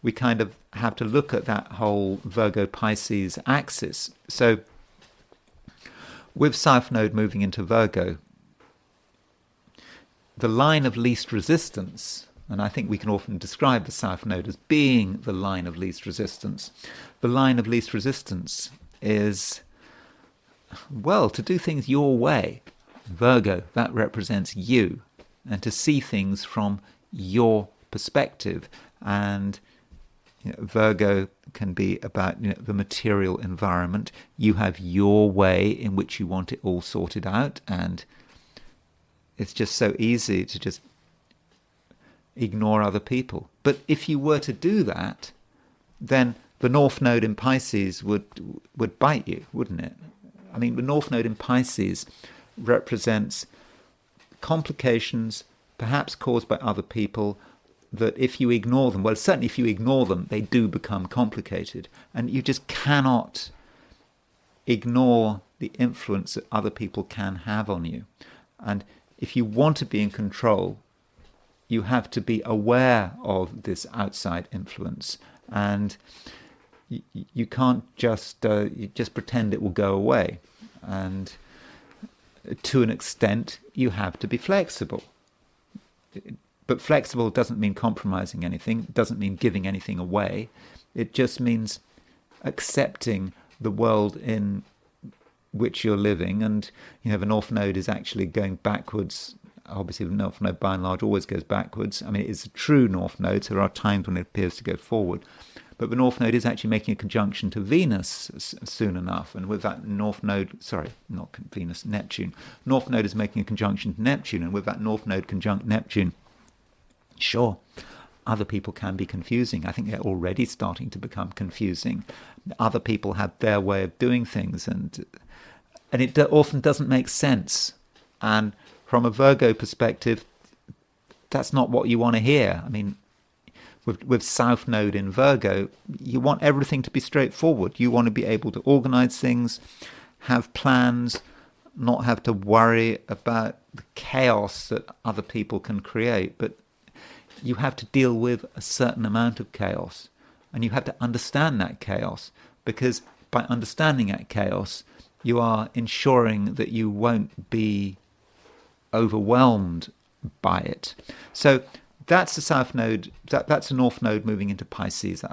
we kind of have to look at that whole Virgo-Pisces axis. So with South Node moving into Virgo, the line of least resistance, and I think we can often describe the South Node as being the line of least resistance. The line of least resistance is, well, to do things your way. Virgo, that represents you, and to see things from your perspective. And Virgo can be about the material environment. You have your way in which you want it all sorted out, and it's just so easy to just ignore other people. But if you were to do that, then the North Node in Pisces would bite you, wouldn't it? I mean, the North Node in Pisces represents complications, perhaps caused by other people, that if you ignore them, well, certainly if you ignore them, they do become complicated. And you just cannot ignore the influence that other people can have on you. And if you want to be in control, you have to be aware of this outside influence. And you can't just pretend it will go away. And to an extent, you have to be flexible. But flexible doesn't mean compromising anything, doesn't mean giving anything away. It just means accepting the world in which you're living. And, the North Node is actually going backwards. Obviously, the North Node, by and large, always goes backwards. I mean, it's a true North Node, so there are times when it appears to go forward. But the North Node is actually making a conjunction to Venus soon enough. And with that North Node, not Venus, Neptune. North Node is making a conjunction to Neptune. And with that North Node conjunct Neptune, sure, other people can be confusing. I think they're already starting to become confusing. Other people have their way of doing things, and it often doesn't make sense. And from a Virgo perspective, that's not what you want to hear. I mean, with South Node in Virgo, you want everything to be straightforward. You want to be able to organize things, have plans, not have to worry about the chaos that other people can create. But you have to deal with a certain amount of chaos, and you have to understand that chaos, because by understanding that chaos, you are ensuring that you won't be overwhelmed by it. So that's the South Node, that's the North Node moving into Pisces.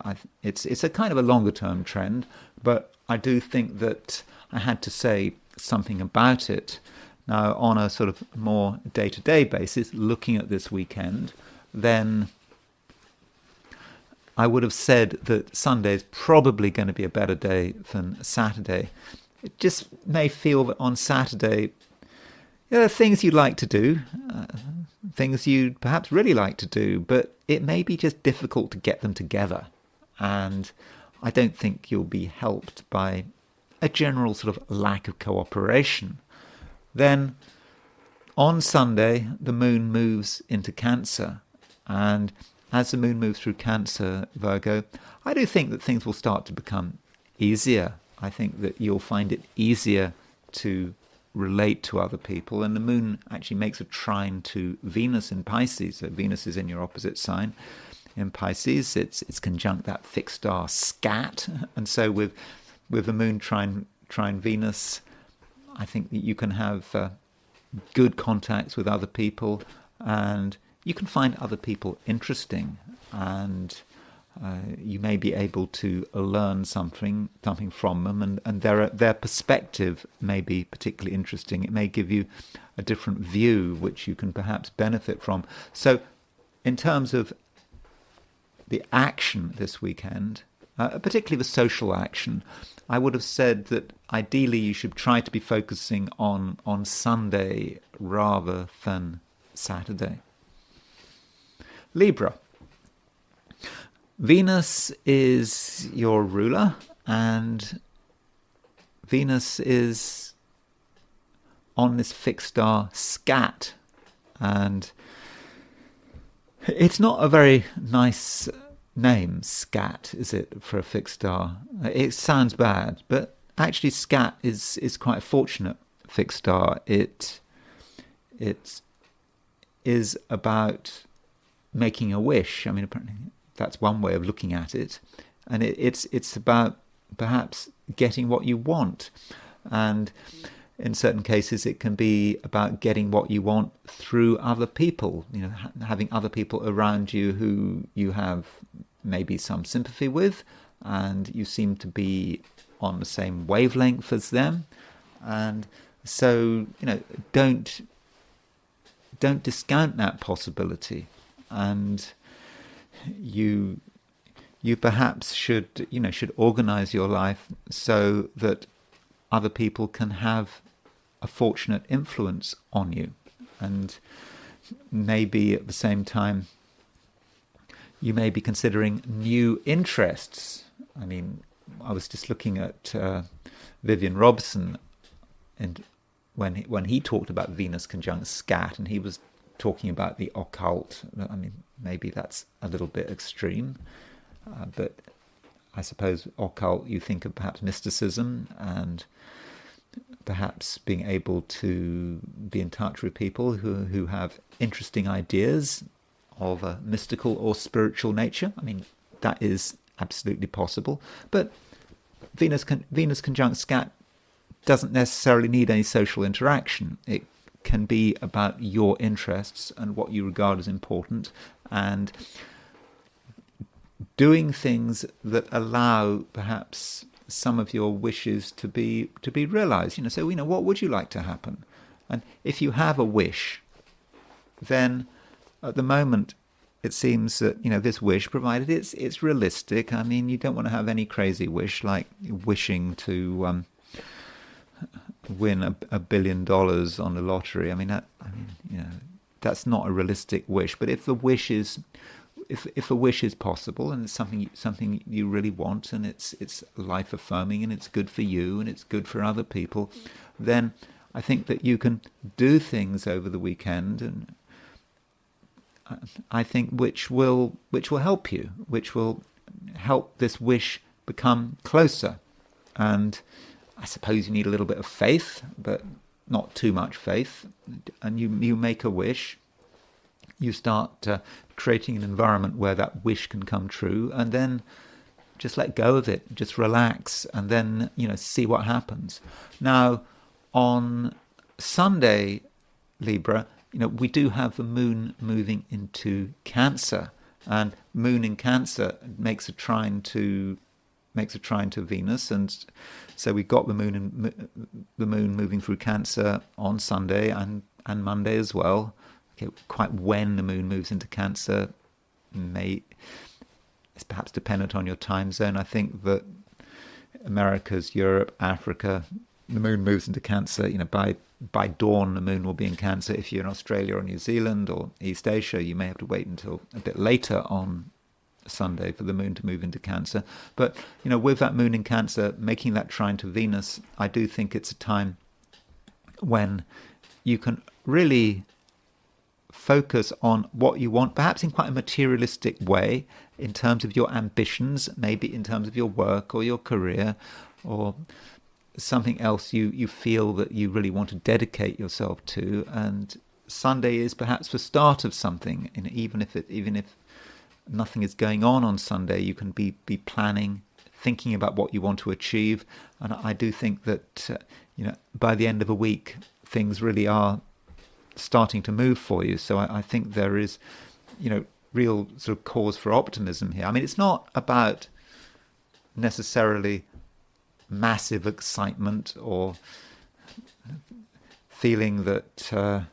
It's a kind of a longer term trend, but I do think that I had to say something about it. Now, on a sort of more day-to-day basis, looking at this weekend, then I would have said that Sunday is probably going to be a better day than Saturday. It just may feel that on Saturday, there are things you'd like to do, things you'd perhaps really like to do, but it may be just difficult to get them together. And I don't think you'll be helped by a general sort of lack of cooperation. Then on Sunday, the moon moves into Cancer. And as the moon moves through Cancer, Virgo, I do think that things will start to become easier. I think that you'll find it easier to relate to other people. And the moon actually makes a trine to Venus in Pisces. So Venus is in your opposite sign. In Pisces, it's conjunct that fixed star Skat. And so with the moon trine Venus, I think that you can have good contacts with other people, and you can find other people interesting, and you may be able to learn something from them, and their perspective may be particularly interesting. It may give you a different view which you can perhaps benefit from. So in terms of the action this weekend, particularly the social action, I would have said that ideally you should try to be focusing on Sunday rather than Saturday. Libra. Venus is your ruler, and Venus is on this fixed star Skat, and it's not a very nice name, Skat, is it, for a fixed star? It sounds bad, but actually Skat is quite a fortunate fixed star. It is about making a wish. I mean, apparently that's one way of looking at it, and it's about perhaps getting what you want, and in certain cases it can be about getting what you want through other people. You know, having other people around you who you have maybe some sympathy with, and you seem to be on the same wavelength as them, and so don't discount that possibility, and you perhaps should organize your life so that other people can have a fortunate influence on you, and maybe at the same time you may be considering new interests. I mean, I was just looking at Vivian Robson, and when he talked about Venus conjunct Skat, and he was talking about the occult. I mean, maybe that's a little bit extreme, but I suppose occult, you think of perhaps mysticism and perhaps being able to be in touch with people who have interesting ideas of a mystical or spiritual nature. I mean, that is absolutely possible. But Venus conjunct Skat doesn't necessarily need any social interaction. It can be about your interests and what you regard as important, and doing things that allow perhaps some of your wishes to be realized. So what would you like to happen? And if you have a wish, then at the moment it seems that this wish, provided it's realistic. I mean, you don't want to have any crazy wish like wishing to win $1 billion on the lottery. That's not a realistic wish. But if the wish is if a wish is possible, and it's something you really want, and it's life affirming, and it's good for you, and it's good for other people, then I think that you can do things over the weekend, and I think which will help you, which will help this wish become closer. And I suppose you need a little bit of faith, but not too much faith. And you make a wish, you start creating an environment where that wish can come true, and then just let go of it, just relax, and then see what happens. Now, on Sunday, Libra, we do have the moon moving into Cancer, and moon in Cancer makes a trine to Venus, and so we've got the moon moving through Cancer on Sunday and Monday as well. Okay, quite when the moon moves into Cancer it's perhaps dependent on your time zone. I think that Americas, Europe, Africa, the moon moves into Cancer. By dawn, the moon will be in Cancer. If you're in Australia or New Zealand or East Asia, you may have to wait until a bit later on Sunday for the moon to move into Cancer. But, with that moon in Cancer, making that trine to Venus, I do think it's a time when you can really focus on what you want, perhaps in quite a materialistic way, in terms of your ambitions, maybe in terms of your work or your career, or something else you feel that you really want to dedicate yourself to. And Sunday is perhaps the start of something, and even if nothing is going on Sunday, you can be planning, thinking about what you want to achieve. And I do think that by the end of a week, things really are starting to move for you. So I think there is, real sort of cause for optimism here. I mean, it's not about necessarily massive excitement or feeling that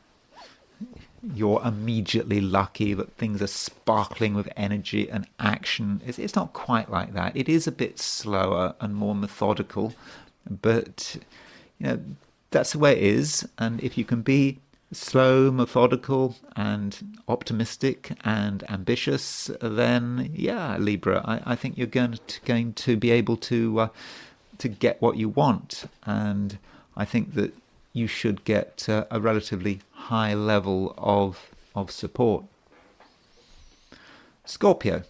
you're immediately lucky, that things are sparkling with energy and action. It's not quite like that. It is a bit slower and more methodical, but that's the way it is. And if you can be slow, methodical, and optimistic and ambitious, then Libra, I think you're going to be able to get what you want. And I think that you should get a relatively high level of support. Scorpio,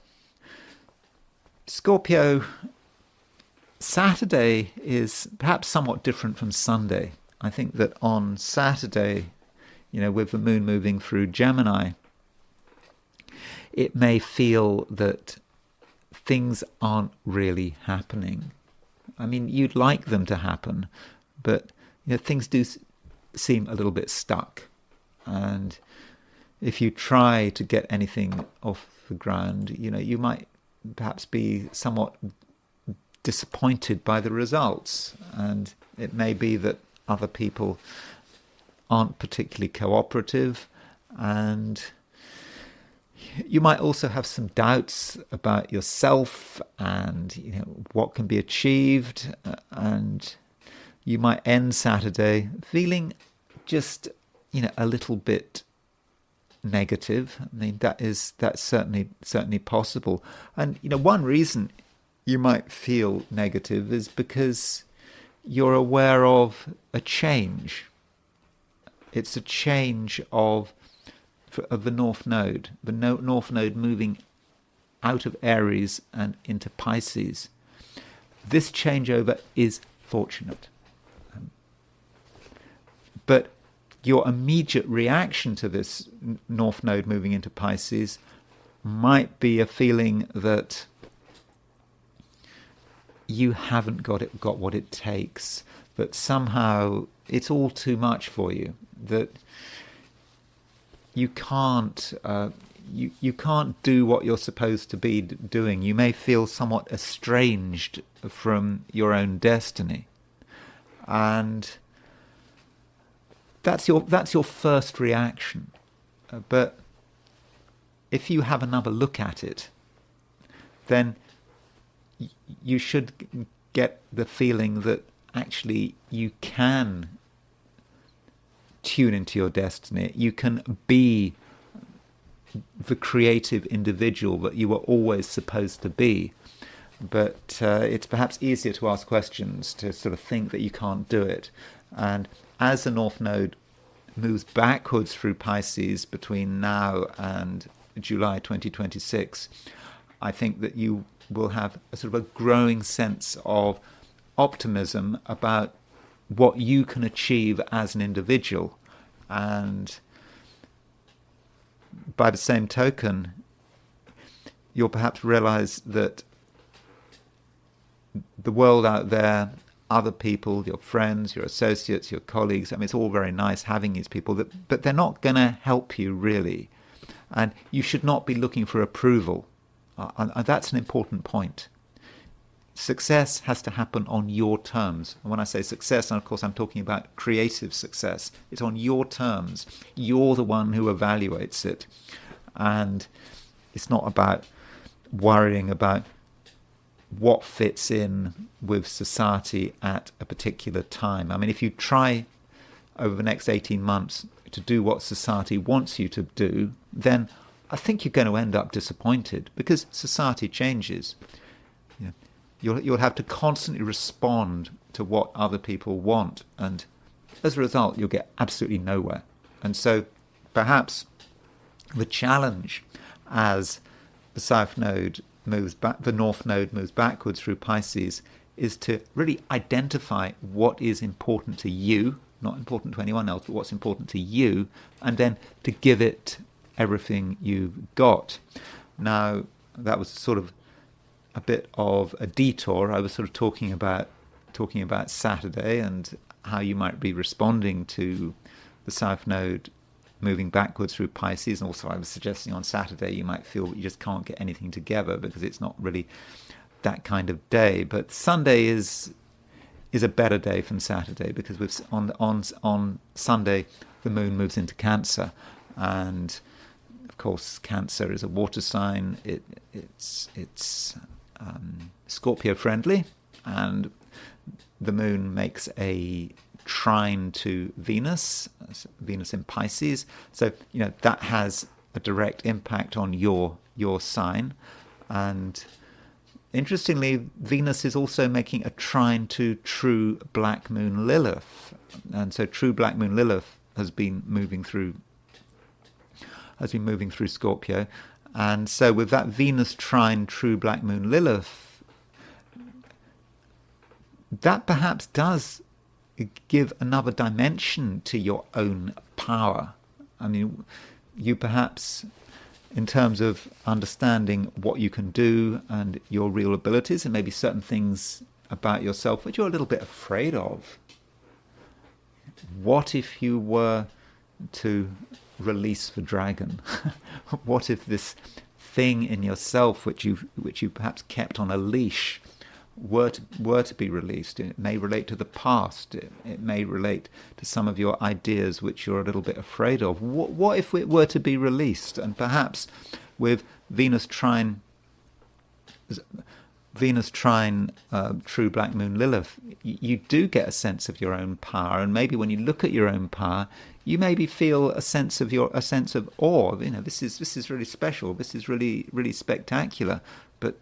Saturday is perhaps somewhat different from Sunday. I think that on Saturday, with the moon moving through Gemini, it may feel that things aren't really happening. I mean, you'd like them to happen, but things do seem a little bit stuck. And if you try to get anything off the ground, you might perhaps be somewhat disappointed by the results. And it may be that other people aren't particularly cooperative, and you might also have some doubts about yourself and what can be achieved, and you might end Saturday feeling just a little bit negative. I mean, that's certainly possible. And one reason you might feel negative is because you're aware of a change. It's a change of the North Node, the North Node moving out of Aries and into Pisces. This changeover is fortunate. But your immediate reaction to this North Node moving into Pisces might be a feeling that you haven't got what it takes, that somehow it's all too much for you, that you can't you can't do what you're supposed to be doing. You may feel somewhat estranged from your own destiny, and that's your first reaction. But if you have another look at it, then you should get the feeling that actually you can tune into your destiny. You can be the creative individual that you were always supposed to be. But it's perhaps easier to ask questions, to sort of think that you can't do it. And as the North Node moves backwards through Pisces between now and July 2026, I think that you will have a sort of a growing sense of optimism about what you can achieve as an individual. And by the same token, you'll perhaps realize that the world out there, other people, your friends, your associates, your colleagues, I mean, it's all very nice having these people, but they're not going to help you really. And you should not be looking for approval. And that's an important point. Success has to happen on your terms. And when I say success, and of course I'm talking about creative success, it's on your terms. You're the one who evaluates it. And it's not about worrying about what fits in with society at a particular time. I mean, if you try over the next 18 months to do what society wants you to do, then I think you're going to end up disappointed because society changes. You know, you'll have to constantly respond to what other people want, and as a result, you'll get absolutely nowhere. And so, perhaps the challenge as the South Node moves back, the North Node moves backwards through Pisces, is to really identify what is important to you, not important to anyone else, but what's important to you, and then to give it everything you've got. Now, that was sort of a bit of a detour. I was sort of talking about Saturday and how you might be responding to the South Node moving backwards through Pisces. And also I was suggesting on Saturday you might feel that you just can't get anything together because it's not really that kind of day. But Sunday is a better day than Saturday, because on Sunday the moon moves into Cancer, and of course Cancer is a water sign. It's Scorpio friendly, and the moon makes a trine to Venus in Pisces. So that has a direct impact on your sign. And interestingly, Venus is also making a trine to true black moon Lilith. And so true black moon Lilith has been moving through Scorpio. And so with that Venus trine true black moon Lilith, that perhaps does give another dimension to your own power. I mean, you perhaps, in terms of understanding what you can do and your real abilities, and maybe certain things about yourself which you're a little bit afraid of. What if you were to release the dragon? What if this thing in yourself which you perhaps kept on a leash were to be released? It may relate to the past. It may relate to some of your ideas which you're a little bit afraid of. What if it were to be released? And perhaps with Venus trine true black moon Lilith, you do get a sense of your own power. And maybe when you look at your own power, you maybe feel a sense of awe. This is really special. This is really, really spectacular. But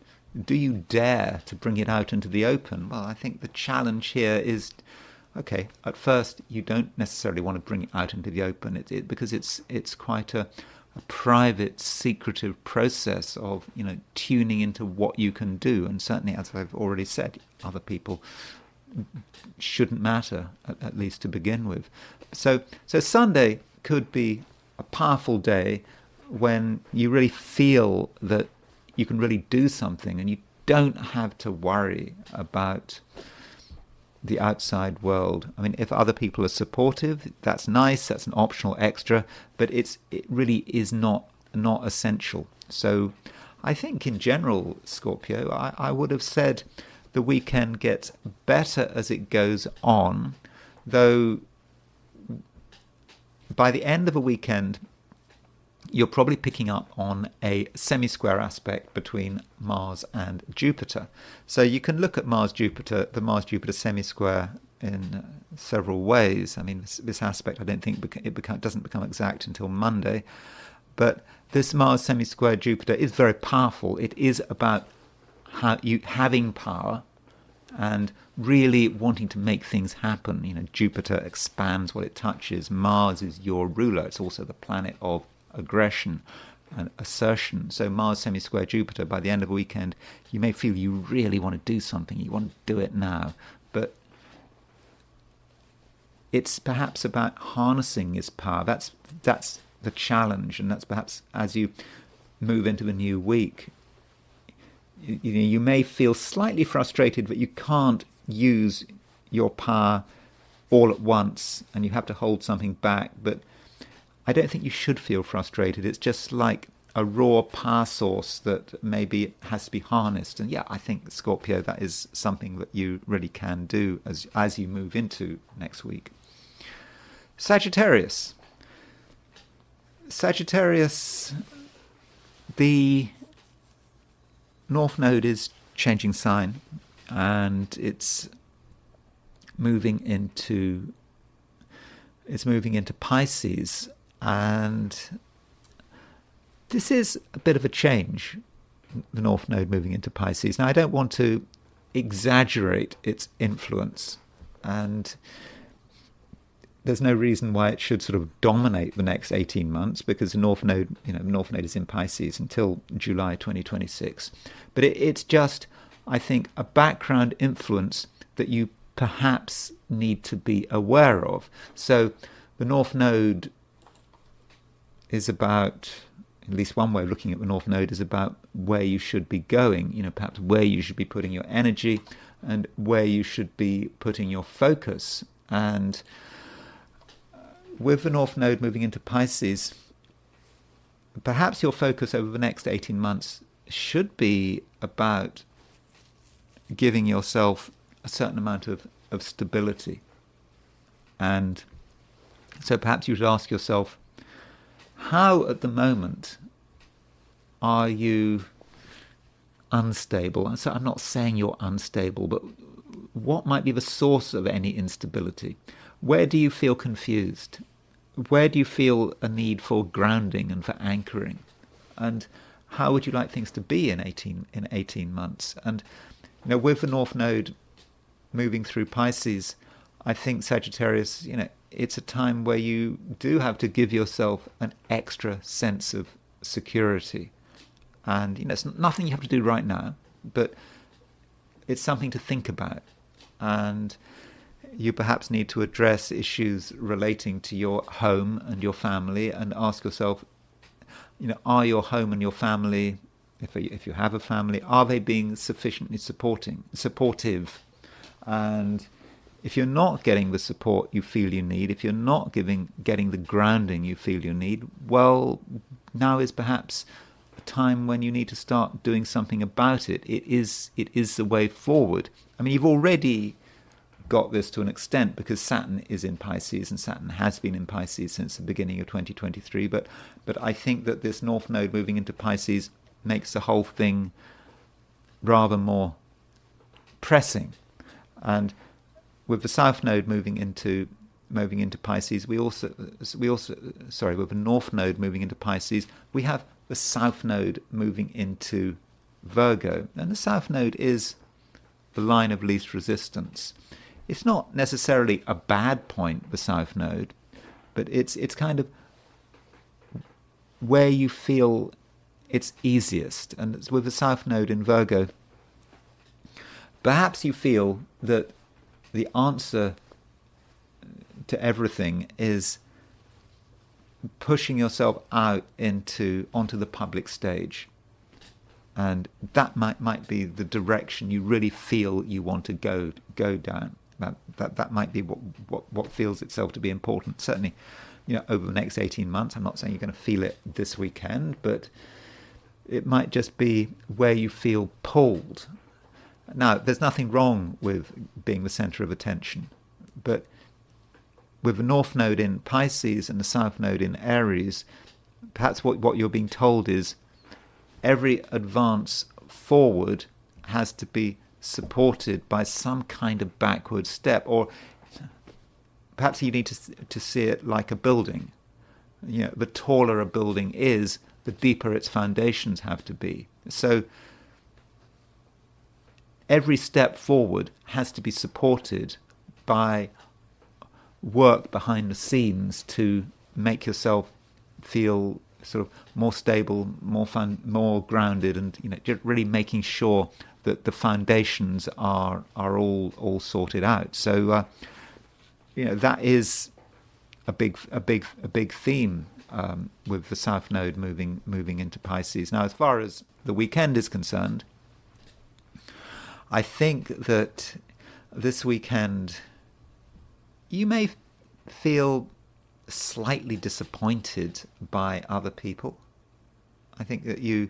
do you dare to bring it out into the open? Well, I think the challenge here is, okay, at first you don't necessarily want to bring it out into the open because it's quite a private, secretive process of tuning into what you can do. And certainly, as I've already said, other people shouldn't matter, at least to begin with. So Sunday could be a powerful day when you really feel that you can really do something and you don't have to worry about the outside world. I mean, if other people are supportive, that's nice, that's an optional extra, but it really is not essential. So I think in general, Scorpio, I would have said the weekend gets better as it goes on, though by the end of a weekend, you're probably picking up on a semi-square aspect between Mars and Jupiter. So you can look at the Mars-Jupiter semi-square in several ways. I mean, this aspect, I don't think doesn't become exact until Monday. But this Mars semi-square Jupiter is very powerful. It is about you having power and really wanting to make things happen. Jupiter expands what it touches. Mars is your ruler. It's also the planet of aggression and assertion. So Mars semi-square Jupiter, by the end of a weekend, you may feel you really want to do something. You want to do it now. But it's perhaps about harnessing its power. That's the challenge. And that's perhaps as you move into the new week, you may feel slightly frustrated that you can't use your power all at once and you have to hold something back. But I don't think you should feel frustrated. It's just like a raw power source that maybe has to be harnessed. And yeah, I think, Scorpio, that is something that you really can do as you move into next week. Sagittarius, the North Node is changing sign, and it's moving into Pisces. And this is a bit of a change, the North Node moving into Pisces. Now, I don't want to exaggerate its influence, and there's no reason why it should sort of dominate the next 18 months, because the North Node, the North Node is in Pisces until July 2026. But it's just, I think, a background influence that you perhaps need to be aware of. So the North Node is about, at least one way of looking at the North Node is about where you should be going, perhaps where you should be putting your energy and where you should be putting your focus. And with the North Node moving into Pisces, perhaps your focus over the next 18 months should be about giving yourself a certain amount of stability. And so perhaps you should ask yourself, how at the moment are you unstable? So I'm not saying you're unstable, but what might be the source of any instability? Where do you feel confused? Where do you feel a need for grounding and for anchoring? And how would you like things to be in 18 months? And with the North Node moving through Pisces, I think Sagittarius, it's a time where you do have to give yourself an extra sense of security. And it's nothing you have to do right now, but it's something to think about. And you perhaps need to address issues relating to your home and your family, and ask yourself, are your home and your family, if you have a family, are they being sufficiently supportive? And if you're not getting the support you feel you need, if you're not getting the grounding you feel you need, well, now is perhaps a time when you need to start doing something about it. It is the way forward. I mean, you've already got this to an extent because Saturn is in Pisces, and Saturn has been in Pisces since the beginning of 2023. But I think that this North Node moving into Pisces makes the whole thing rather more pressing. And with the South Node moving into Pisces, with the North Node moving into Pisces, we have the South Node moving into Virgo, and the South Node is the line of least resistance. It's not necessarily a bad point, the South Node, but it's kind of where you feel it's easiest. And with the South Node in Virgo, perhaps you feel that the answer to everything is pushing yourself out onto the public stage, and that might be the direction you really feel you want to go down. That might be what feels itself to be important. Certainly, over the next 18 months. I'm not saying you're going to feel it this weekend, but it might just be where you feel pulled. Now, there's nothing wrong with being the centre of attention, but with the North Node in Pisces and the South Node in Aries, perhaps what you're being told is every advance forward has to be supported by some kind of backward step, or perhaps you need to see it like a building. The taller a building is, the deeper its foundations have to be. So every step forward has to be supported by work behind the scenes to make yourself feel sort of more stable, more fun, more grounded, and just really making sure that the foundations are all sorted out. So that is a big theme with the South Node moving into Pisces. Now, as far as the weekend is concerned, I think that this weekend you may feel slightly disappointed by other people. I think that you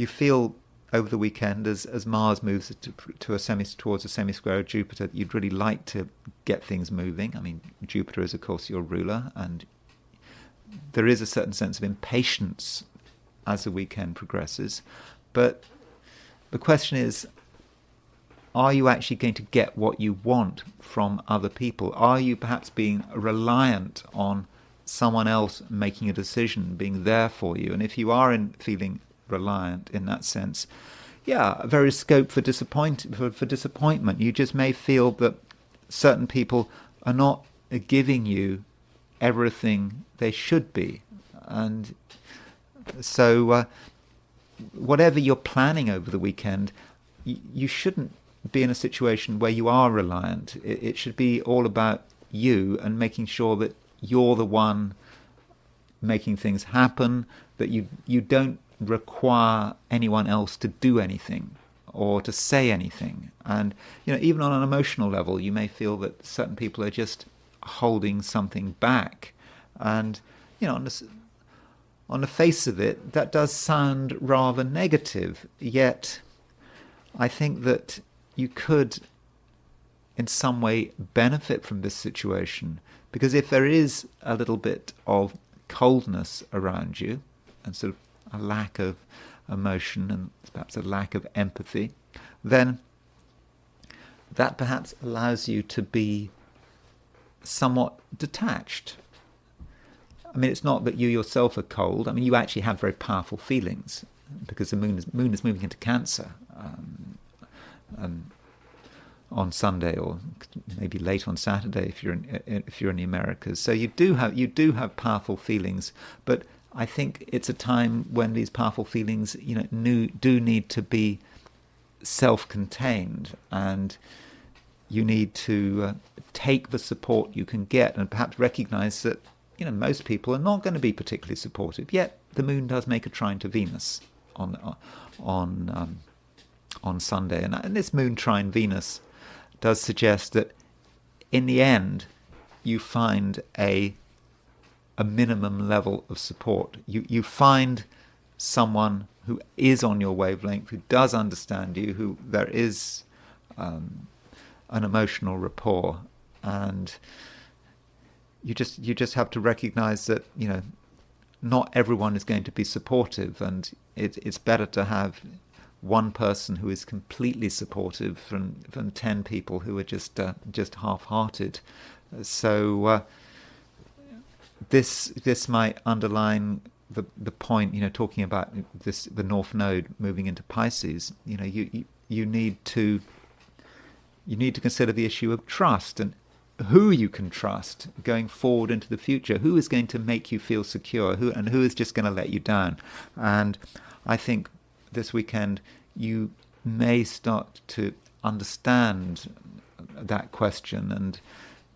feel over the weekend, as Mars moves towards a semi-square of Jupiter, you'd really like to get things moving. I mean, Jupiter is, of course, your ruler, and there is a certain sense of impatience as the weekend progresses. But the question is, are you actually going to get what you want from other people? Are you perhaps being reliant on someone else making a decision, being there for you. And if you are feeling reliant in that sense, there is scope for disappointment. You just may feel that certain people are not giving you everything they should be. And so whatever you're planning over the weekend, you shouldn't be in a situation where you are reliant. It should be all about you and making sure that you're the one making things happen, that you don't require anyone else to do anything or to say anything. And even on an emotional level, you may feel that certain people are just holding something back. And on the face of it, that does sound rather negative. Yet I think that you could in some way benefit from this situation, because if there is a little bit of coldness around you and sort of a lack of emotion and perhaps a lack of empathy, then that perhaps allows you to be somewhat detached. I mean, it's not that you yourself are cold. I mean, you actually have very powerful feelings because the moon is moving into Cancer on Sunday, or maybe late on Saturday if you're in the Americas. So you do have powerful feelings, but I think it's a time when these powerful feelings, do need to be self-contained, and you need to take the support you can get, and perhaps recognise that most people are not going to be particularly supportive. Yet the moon does make a trine to Venus on Sunday, and this moon trine Venus does suggest that in the end you find a minimum level of support. You find someone who is on your wavelength, who does understand you, who there is an emotional rapport, and you just have to recognize that not everyone is going to be supportive, and it's better to have one person who is completely supportive than 10 people who are just half-hearted. So this might underline the point, talking about the North Node moving into Pisces. You need to consider the issue of trust and who you can trust going forward into the future. Who is going to make you feel secure? Who is just going to let you down? And I think this weekend you may start to understand that question, and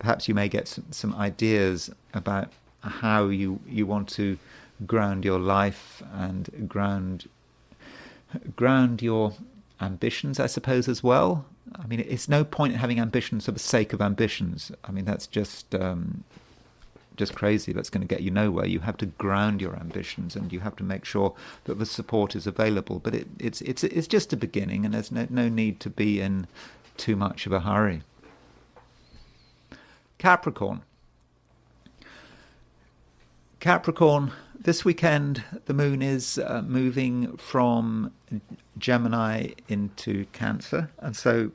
perhaps you may get some ideas about how you want to ground your life and ground your ambitions, I suppose, as well. I mean, it's no point in having ambitions for the sake of ambitions. I mean, that's just crazy. That's going to get you nowhere. You have to ground your ambitions, and you have to make sure that the support is available. But it's just a beginning, and there's no need to be in too much of a hurry. Capricorn, this weekend the moon is moving from Gemini into Cancer, and so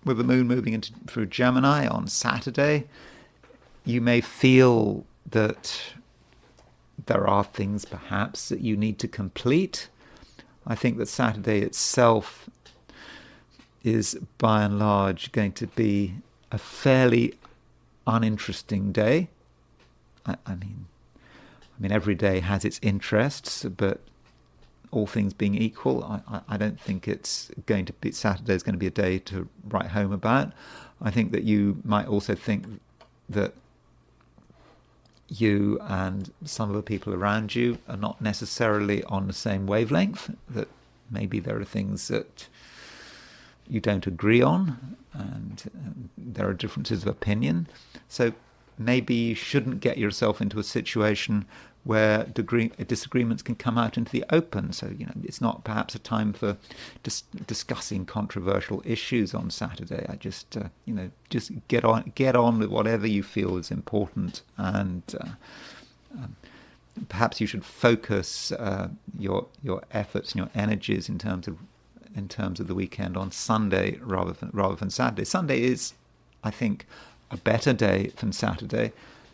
with the moon moving through Gemini on Saturday, you may feel that there are things perhaps that you need to complete. I think that Saturday itself is by and large going to be a fairly uninteresting day. I mean, every day has its interests, but all things being equal, I don't think Saturday is going to be a day to write home about. I think that you might also think that you and some of the people around you are not necessarily on the same wavelength, that maybe there are things that you don't agree on, and there are differences of opinion. So maybe you shouldn't get yourself into a situation where disagreements can come out into the open. So, it's not perhaps a time for discussing controversial issues on Saturday. I just get on with whatever you feel is important, and perhaps you should focus your efforts and your energies in terms of the weekend on Sunday rather than Saturday. Sunday is, I think, a better day than Saturday,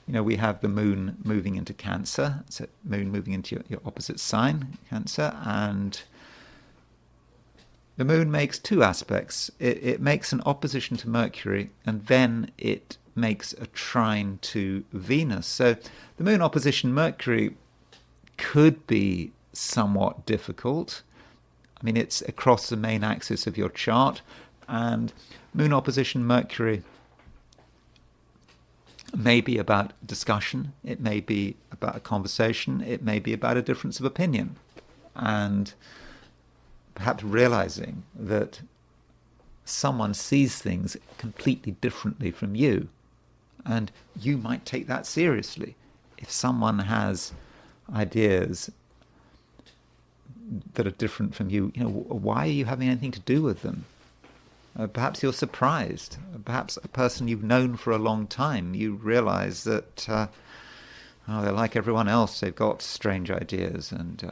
we have the moon moving into Cancer, so moon moving into your opposite sign, Cancer, and the moon makes two aspects. It makes an opposition to Mercury, and then it makes a trine to Venus. So the moon opposition Mercury could be somewhat difficult. I mean, it's across the main axis of your chart, and moon opposition Mercury may be about discussion, it may be about a conversation, it may be about a difference of opinion, and perhaps realizing that someone sees things completely differently from you, and you might take that seriously. If someone has ideas that are different from you, why are you having anything to do with them? Perhaps you're surprised. Perhaps a person you've known for a long time, you realize that they're like everyone else. They've got strange ideas, and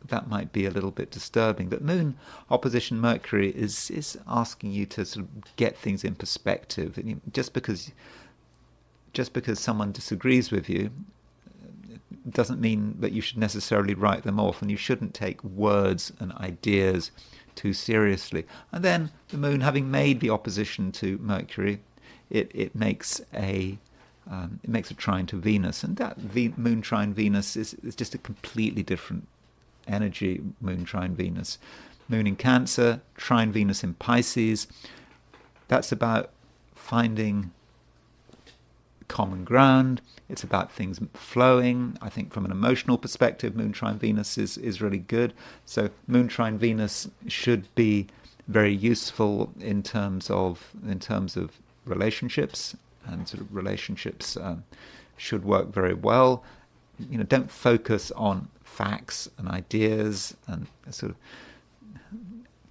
that might be a little bit disturbing. But moon opposition Mercury is asking you to sort of get things in perspective. And just because someone disagrees with you doesn't mean that you should necessarily write them off, and you shouldn't take words and ideas too seriously. And then the moon, having made the opposition to Mercury, it makes a trine to Venus, and that moon trine Venus is just a completely different energy. Moon trine Venus, moon in Cancer, trine Venus in Pisces. That's about finding common ground. It's about things flowing. I think from an emotional perspective, moon trine Venus is really good. So moon trine Venus should be very useful in terms of relationships, and sort of relationships should work very well. Don't focus on facts and ideas and sort of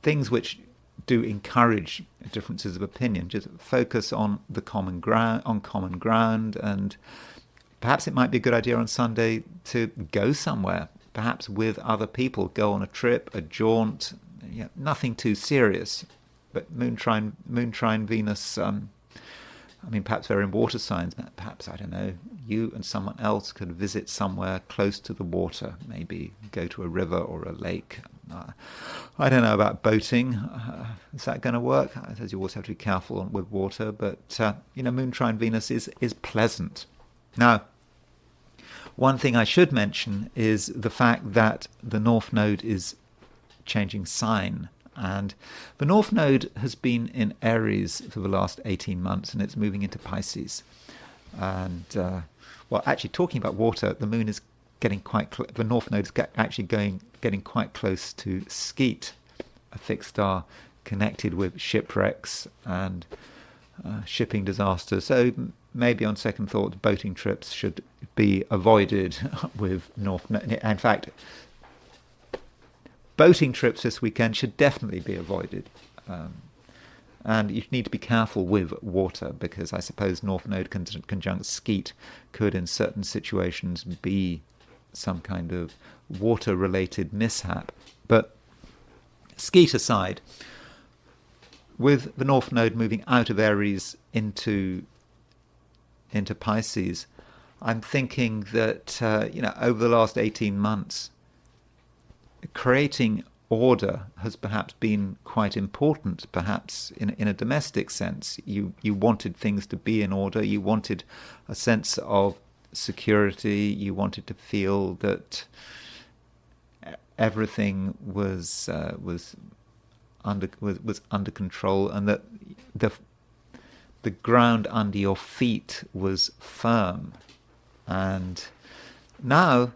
things which do encourage differences of opinion. Just focus on the common ground, and perhaps it might be a good idea on Sunday to go somewhere, perhaps with other people, go on a trip, a jaunt, nothing too serious. But moon trine Venus, perhaps they're in water signs. Perhaps, I don't know, you and someone else could visit somewhere close to the water, maybe go to a river or a lake. I don't know about boating. Is that going to work? I suppose you always have to be careful with water, but moon trine Venus is pleasant. Now, one thing I should mention is the fact that the North Node is changing sign, and the North Node has been in Aries for the last 18 months, and it's moving into Pisces. And actually, talking about water, the moon is getting quite the North Node is getting quite close to Skat, a fixed star connected with shipwrecks and shipping disasters. So maybe on second thought, boating trips should be avoided with North Node. In fact, boating trips this weekend should definitely be avoided. And you need to be careful with water, because I suppose North Node conjunct Skat could in certain situations be some kind of water-related mishap. But Skat aside, with the North Node moving out of Aries into Pisces, I'm thinking that over the last 18 months, creating order has perhaps been quite important. Perhaps in a domestic sense, you wanted things to be in order. You wanted a sense of security. You wanted to feel that everything was under control, and that the ground under your feet was firm. And now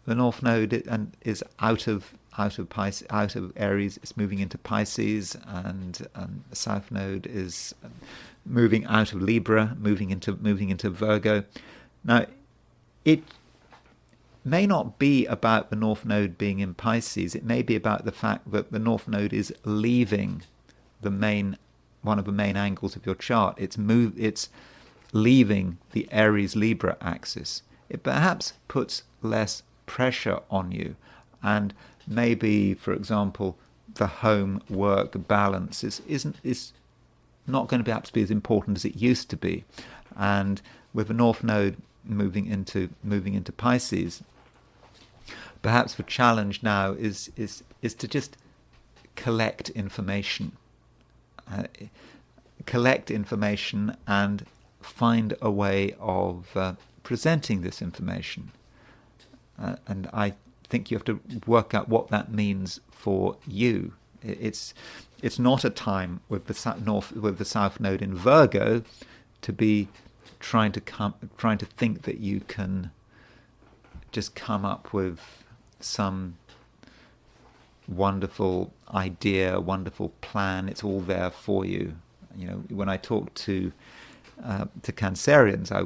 the North Node is out of Aries. It's moving into Pisces, and the South Node is moving out of Libra, moving into Virgo. Now, it may not be about the North Node being in Pisces. It may be about the fact that the North Node is leaving one of the main angles of your chart. It's leaving the Aries-Libra axis. It perhaps puts less pressure on you, and maybe, for example, the home-work balance is not going to perhaps be as important as it used to be. And with the North Node moving into Pisces. Perhaps the challenge now is to just collect information. Collect information and find a way of presenting this information. And I think you have to work out what that means for you. It's not a time with the South Node in Virgo to be trying to think that you can just come up with some wonderful idea, wonderful plan. It's all there for you. When I talked to Cancerians, I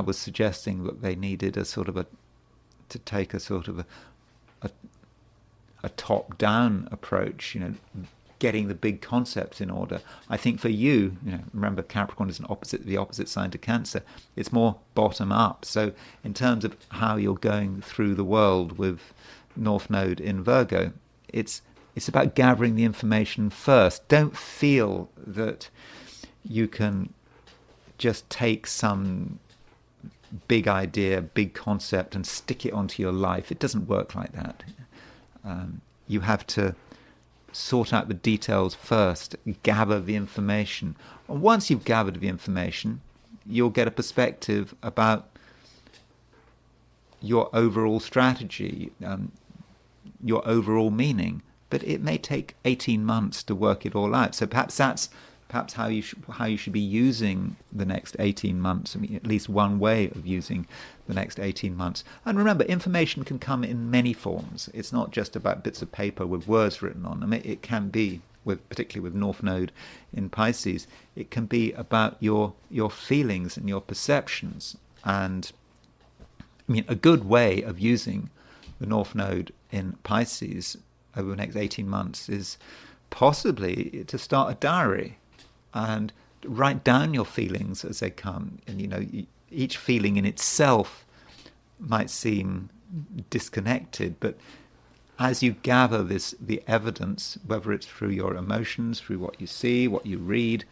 was suggesting that they needed to take a top-down approach, getting the big concepts in order. I think for you, remember Capricorn is the opposite sign to Cancer. It's more bottom-up. So in terms of how you're going through the world with North Node in Virgo, it's about gathering the information first. Don't feel that you can just take some big idea, big concept and stick it onto your life. It doesn't work like that. You have to sort out the details first, gather the information. And once you've gathered the information, you'll get a perspective about your overall strategy, your overall meaning. But it may take 18 months to work it all out. So perhaps that's how you should be using the next 18 months. I mean, at least one way of using the next 18 months. And remember, information can come in many forms. It's not just about bits of paper with words written on them. It can be, particularly with North Node in Pisces, it can be about your feelings and your perceptions. And I mean, a good way of using the North Node in Pisces over the next 18 months is possibly to start a diary and write down your feelings as they come. And each feeling in itself might seem disconnected, but as you gather the evidence, whether it's through your emotions, through what you see, what you read,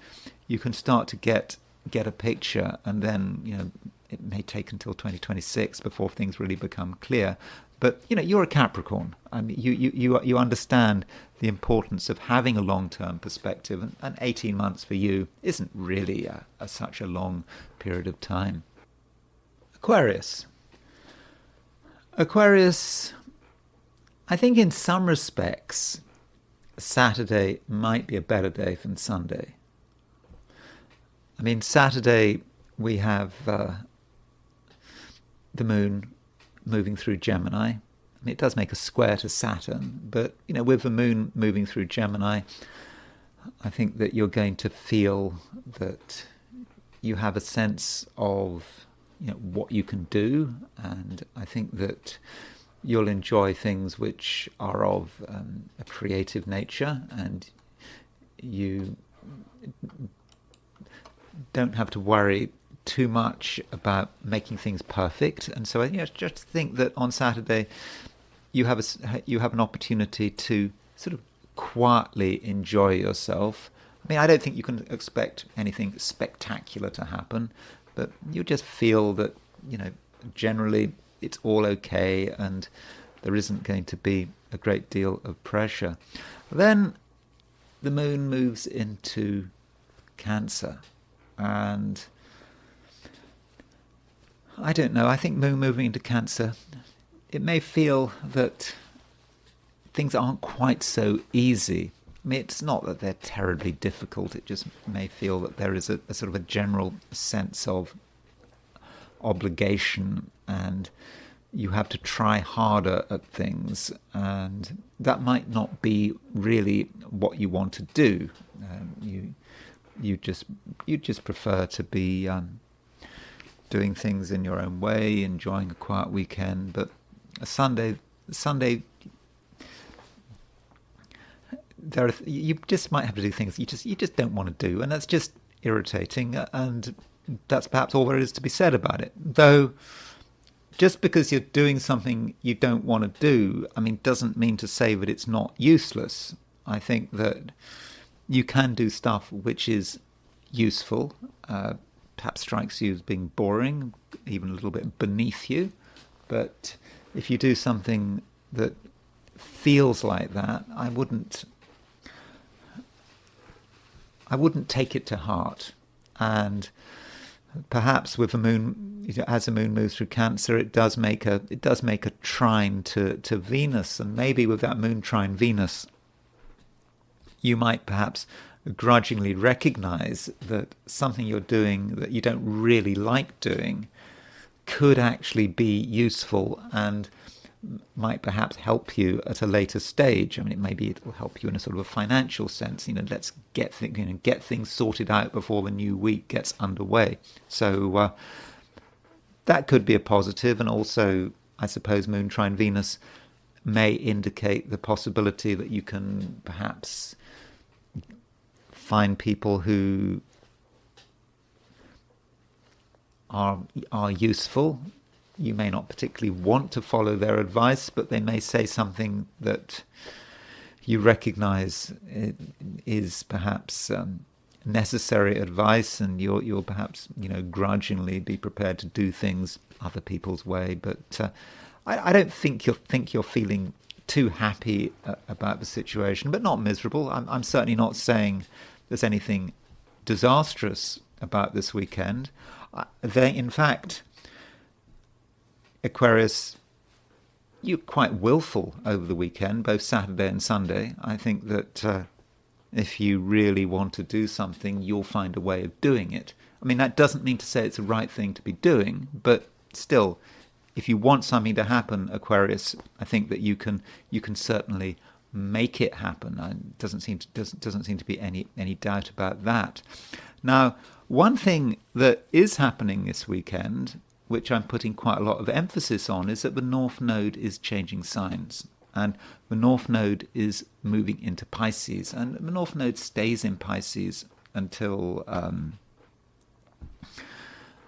you can start to get a picture. And then it may take until 2026 before things really become clear. But you're a Capricorn. I mean, you understand the importance of having a long-term perspective, and 18 months for you isn't really such a long period of time. Aquarius, I think in some respects, Saturday might be a better day than Sunday. I mean, Saturday we have the moon moving through Gemini. I mean, it does make a square to Saturn, but with the moon moving through Gemini, I think that you're going to feel that you have a sense of what you can do, and I think that you'll enjoy things which are of a creative nature, and you don't have to worry too much about making things perfect. And so I just think that on Saturday you have an opportunity to sort of quietly enjoy yourself. I mean, I don't think you can expect anything spectacular to happen, but you just feel that generally it's all okay and there isn't going to be a great deal of pressure. Then the moon moves into Cancer, and I don't know, I think moon moving into Cancer, it may feel that things aren't quite so easy. I mean, it's not that they're terribly difficult, it just may feel that there is a sort of a general sense of obligation, and you have to try harder at things, and that might not be really what you want to do. You just prefer to be doing things in your own way, enjoying a quiet weekend. But a Sunday, you just might have to do things you just don't want to do, and that's just irritating. And that's perhaps all there is to be said about it. Though, just because you're doing something you don't want to do, I mean, doesn't mean to say that it's not useless. I think that you can do stuff which is useful, perhaps strikes you as being boring, even a little bit beneath you. But if you do something that feels like that, I wouldn't take it to heart. And perhaps with the moon, as the moon moves through Cancer, it does make a trine to Venus, and maybe with that moon trine Venus, you might perhaps grudgingly recognize that something you're doing that you don't really like doing could actually be useful and might perhaps help you at a later stage. I mean, maybe it will help you in a sort of a financial sense. Let's get things sorted out before the new week gets underway. So that could be a positive, and also, I suppose, moon trine Venus may indicate the possibility that you can perhaps find people who are useful. You may not particularly want to follow their advice, but they may say something that you recognize is perhaps necessary advice, and you'll perhaps grudgingly be prepared to do things other people's way. But I don't think you're feeling too happy about the situation, but not miserable. I'm certainly not saying there's anything disastrous about this weekend. In fact, Aquarius, you're quite willful over the weekend, both Saturday and Sunday. I think that if you really want to do something, you'll find a way of doing it. I mean, that doesn't mean to say it's the right thing to be doing, but still, if you want something to happen, Aquarius, I think that you can certainly make it happen. Doesn't seem to be any doubt about that. Now, one thing that is happening this weekend, which I'm putting quite a lot of emphasis on, is that the North Node is changing signs. And the North Node is moving into Pisces. And the North Node stays in Pisces until, I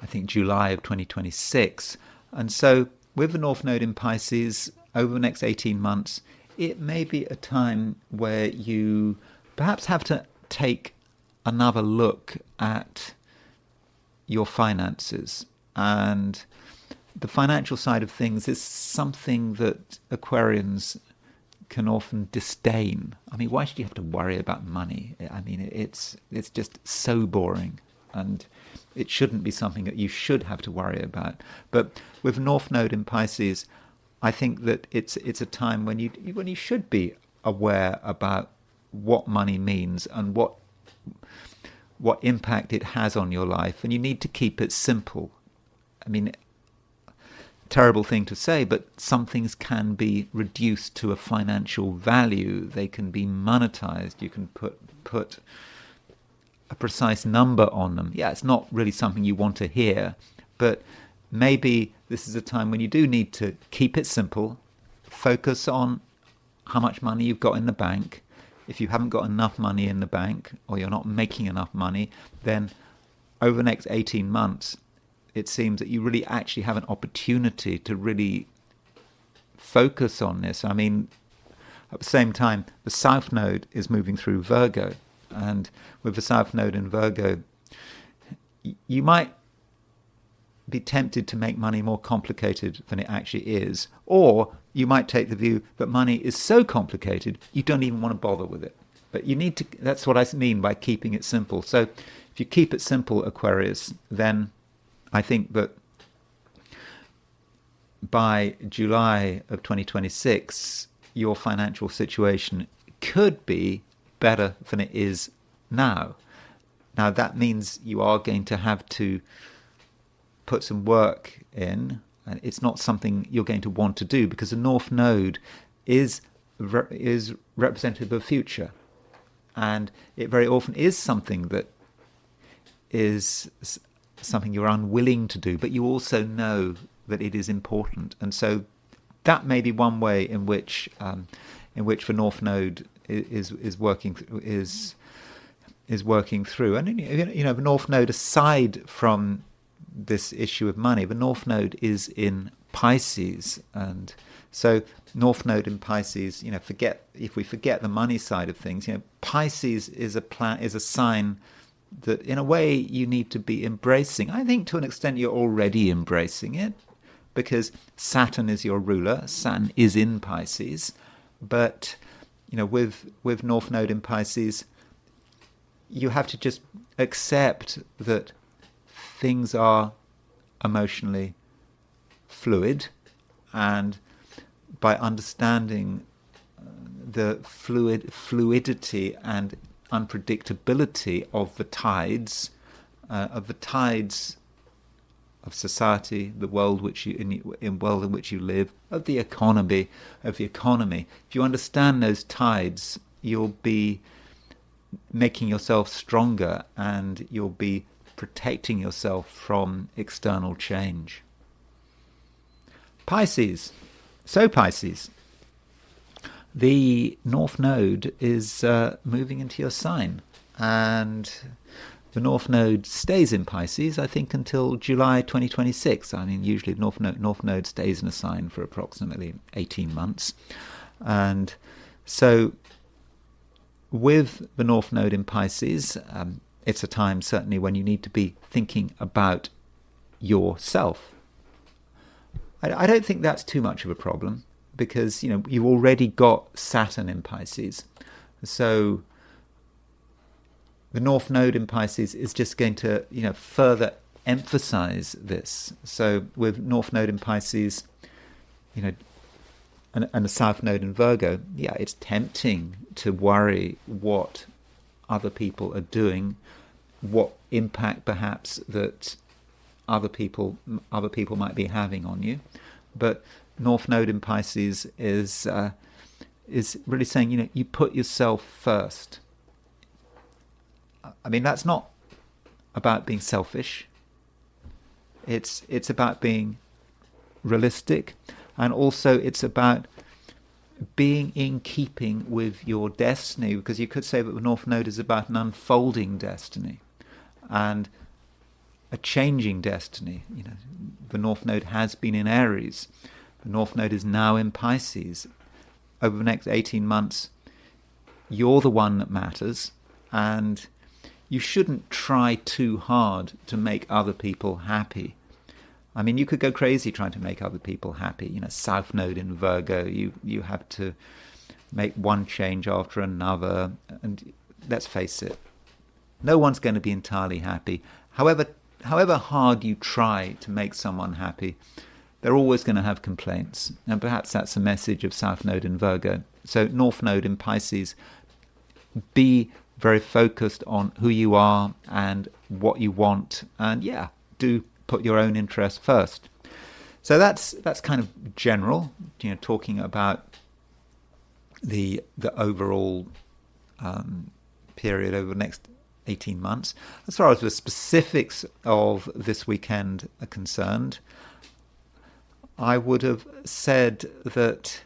think, July of 2026. And so with the North Node in Pisces, over the next 18 months, it may be a time where you perhaps have to take another look at your finances. And the financial side of things is something that Aquarians can often disdain. I mean, why should you have to worry about money? I mean, it's just so boring, and it shouldn't be something that you should have to worry about. But with North Node in Pisces, I think that it's a time when you should be aware about what money means and what impact it has on your life, and you need to keep it simple. I mean, terrible thing to say, but some things can be reduced to a financial value. They can be monetized. You can put a precise number on them. Yeah, it's not really something you want to hear, but maybe this is a time when you do need to keep it simple, focus on how much money you've got in the bank. If you haven't got enough money in the bank, or you're not making enough money, then over the next 18 months, it seems that you really actually have an opportunity to really focus on this. I mean, at the same time, the South Node is moving through Virgo, and with the South Node in Virgo, you might be tempted to make money more complicated than it actually is, or you might take the view that money is so complicated you don't even want to bother with it. But you need to, that's what I mean by keeping it simple. So if you keep it simple, Aquarius, then I think that by July of 2026, your financial situation could be better than it is now. Now, that means you are going to have to put some work in, and it's not something you're going to want to do, because the North Node is representative of future, and it very often is something that is something you're unwilling to do, but you also know that it is important. And so that may be one way in which the North Node is working through. And the North Node, aside from this issue of money, the North Node is in Pisces, and so North Node in Pisces, if we forget the money side of things, Pisces is a sign that in a way you need to be embracing. I think to an extent you're already embracing it, because Saturn is your ruler. Saturn is in Pisces, but with North Node in Pisces, you have to just accept that things are emotionally fluid, and by understanding the fluidity and unpredictability of the tides of society, the world world in which you live, of the economy. If you understand those tides, you'll be making yourself stronger, and you'll be protecting yourself from external change. Pisces. So Pisces, the North Node is moving into your sign, and the North Node stays in Pisces, I think, until July 2026. I mean, usually North Node stays in a sign for approximately 18 months. And so with the North Node in Pisces, it's a time certainly when you need to be thinking about yourself. I don't think that's too much of a problem, because you've already got Saturn in Pisces. So the North Node in Pisces is just going to further emphasize this. So with North Node in Pisces, and a South Node in Virgo, it's tempting to worry what other people are doing, what impact perhaps that other people might be having on you. But North Node in Pisces is really saying, you put yourself first. I mean, that's not about being selfish. It's about being realistic, and also it's about being in keeping with your destiny, because you could say that the North Node is about an unfolding destiny and a changing destiny. The North Node has been in Aries. The North Node is now in Pisces. Over the next 18 months, you're the one that matters, and you shouldn't try too hard to make other people happy. I mean, you could go crazy trying to make other people happy. South Node in Virgo, you have to make one change after another, and let's face it, no one's going to be entirely happy. However hard you try to make someone happy, they're always going to have complaints. And perhaps that's a message of South Node in Virgo. So North Node in Pisces, be very focused on who you are and what you want, and do put your own interest first. So that's kind of general, talking about the overall period over the next 18 months. As far as the specifics of this weekend are concerned, I would have said that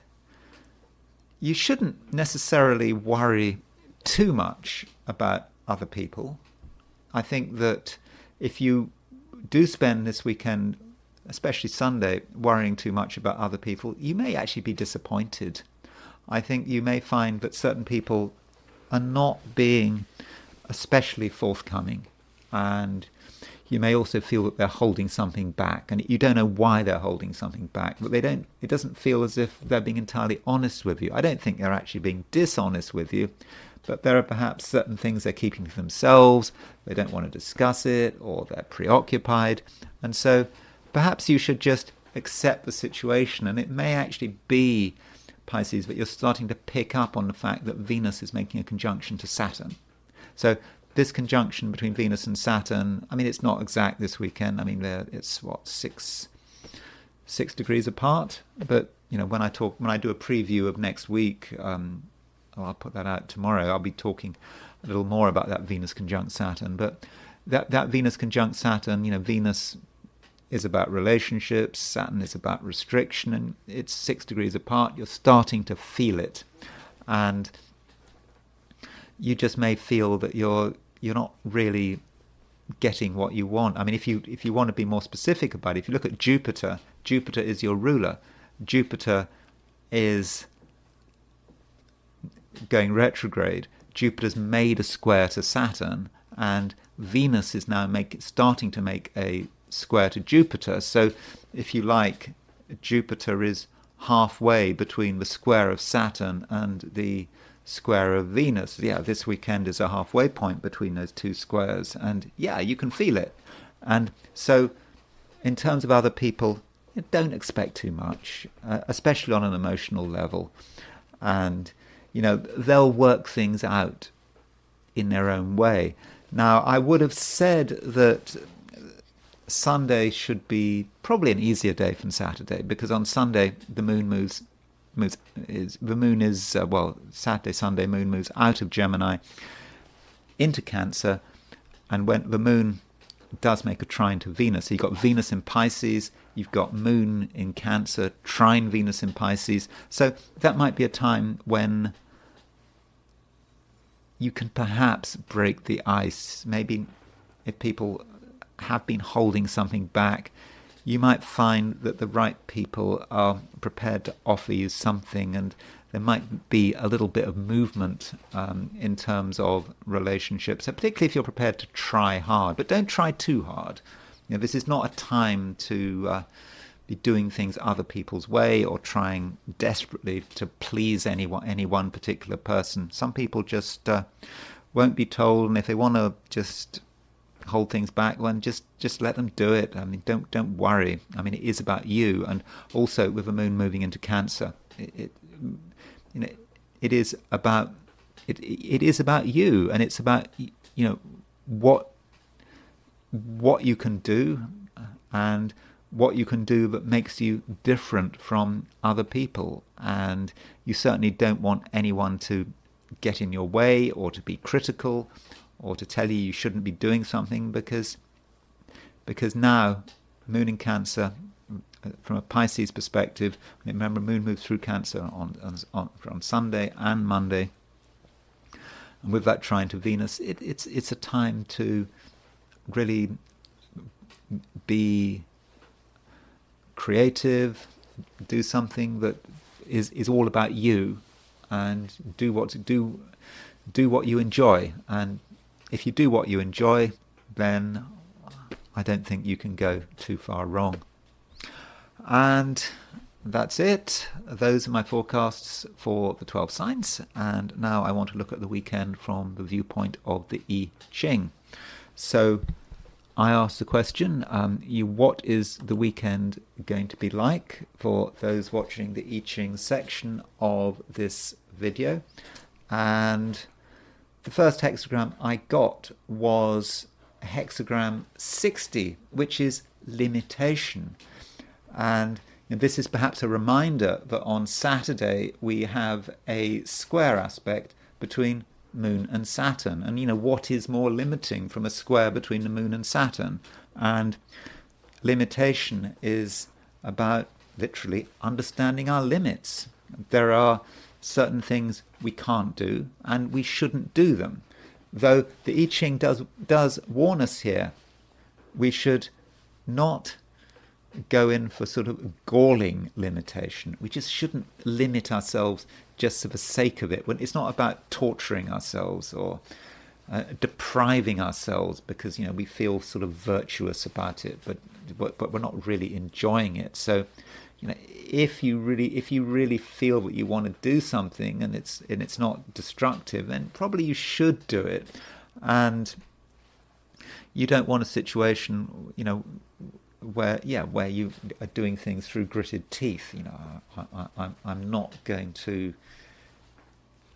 you shouldn't necessarily worry too much about other people. I think that if you do spend this weekend, especially Sunday, worrying too much about other people, you may actually be disappointed. I think you may find that certain people are not being especially forthcoming, and you may also feel that they're holding something back, and you don't know why they're holding something back, but it doesn't feel as if they're being entirely honest with you. I don't think they're actually being dishonest with you, but there are perhaps certain things they're keeping to themselves, they don't want to discuss it, or they're preoccupied, and so perhaps you should just accept the situation. And it may actually be, Pisces, that you're starting to pick up on the fact that Venus is making a conjunction to Saturn. So this conjunction between Venus and Saturn, I mean, it's not exact this weekend. I mean, it's what, six degrees apart. But when I do a preview of next week, I'll put that out tomorrow. I'll be talking a little more about that Venus conjunct Saturn. But that Venus conjunct Saturn, Venus is about relationships, Saturn is about restriction, and it's 6 degrees apart. You're starting to feel it, and you just may feel that you're not really getting what you want. I mean, if you want to be more specific about it, if you look at Jupiter is your ruler. Jupiter is going retrograde. Jupiter's made a square to Saturn, and Venus is now starting to make a square to Jupiter. So if you like, Jupiter is halfway between the square of Saturn and the square of Venus. Yeah, this weekend is a halfway point between those two squares, and yeah, you can feel it. And so in terms of other people, don't expect too much, especially on an emotional level. And they'll work things out in their own way. Now, I would have said that Sunday should be probably an easier day than Saturday, because on Sunday the moon Saturday, Sunday moon moves out of Gemini into Cancer, and when the moon does make a trine to Venus, so you've got Venus in Pisces, you've got moon in Cancer, trine Venus in Pisces, so that might be a time when you can perhaps break the ice. Maybe if people have been holding something back, you might find that the right people are prepared to offer you something, and there might be a little bit of movement in terms of relationships, so particularly if you're prepared to try hard. But don't try too hard. This is not a time to be doing things other people's way or trying desperately to please any one particular person. Some people just won't be told, and if they want to just hold things back, well, just let them do it. I mean, don't worry. I mean, it is about you, and also with the moon moving into Cancer, it is about you, and it's about what you can do, and what you can do that makes you different from other people. And you certainly don't want anyone to get in your way or to be critical or to tell you shouldn't be doing something, because now moon in Cancer, from a Pisces perspective, remember moon moves through Cancer on Sunday and Monday, and with that trine to Venus, it's a time to really be creative, do something that is all about you, and do what you enjoy. And if you do what you enjoy, then I don't think you can go too far wrong. And that's it. Those are my forecasts for the 12 signs. And now I want to look at the weekend from the viewpoint of the I Ching. So I asked the question, what is the weekend going to be like for those watching the I Ching section of this video? And the first hexagram I got was hexagram 60, which is limitation. And this is perhaps a reminder that on Saturday we have a square aspect between Moon and Saturn. And what is more limiting from a square between the Moon and Saturn? And limitation is about literally understanding our limits. There are certain things we can't do, and we shouldn't do them. Though the I Ching does warn us here, we should not go in for sort of galling limitation. We just shouldn't limit ourselves just for the sake of it. It's not about torturing ourselves or depriving ourselves because we feel sort of virtuous about it, but we're not really enjoying it. So if you really feel that you want to do something and it's not destructive, then probably you should do it. And you don't want a situation where you are doing things through gritted teeth. I'm not going to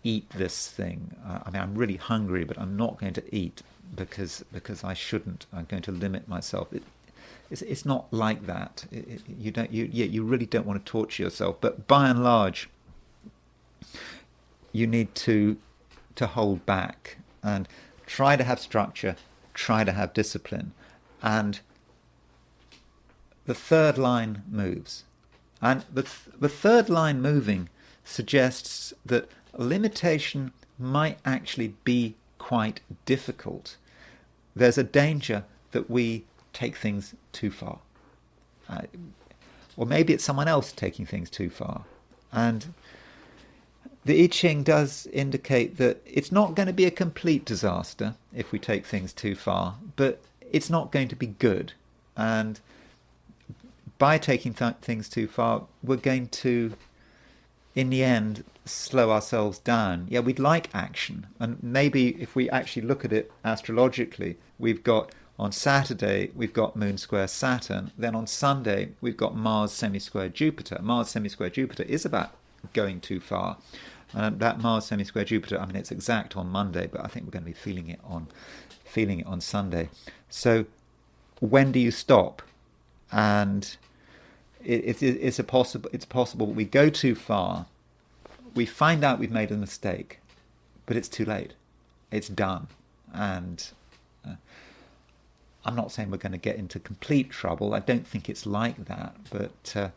eat this thing. I'm really hungry, but I'm not going to eat because I shouldn't. I'm going to limit myself. It's not like that. You really don't want to torture yourself. But by and large, you need to hold back and try to have structure, try to have discipline. And the third line moves. And the third line moving suggests that limitation might actually be quite difficult. There's a danger that we take things too far. Or maybe it's someone else taking things too far. And the I Ching does indicate that it's not going to be a complete disaster if we take things too far, but it's not going to be good. And by taking things too far, we're going to, in the end, slow ourselves down. Yeah, we'd like action. And maybe if we actually look at it astrologically, we've got on Saturday, we've got Moon square Saturn. Then on Sunday, we've got Mars semi-square Jupiter. Mars semi-square Jupiter is about going too far. That Mars semi-square Jupiter, I mean, it's exact on Monday, but I think we're going to be feeling it on Sunday. So when do you stop? And it's possible we go too far, we find out we've made a mistake, but it's too late. It's done. And I'm not saying we're going to get into complete trouble. I don't think it's like that. But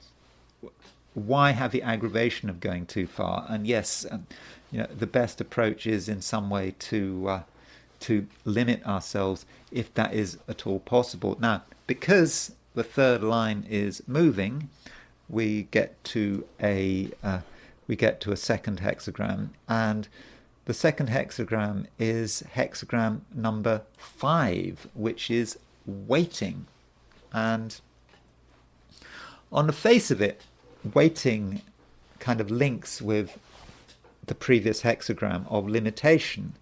why have the aggravation of going too far? And yes, the best approach is in some way to limit ourselves if that is at all possible. Now, because the third line is moving, we get to a second hexagram, and the second hexagram is hexagram number 5, which is waiting. And on the face of it, waiting kind of links with the previous hexagram of limitation.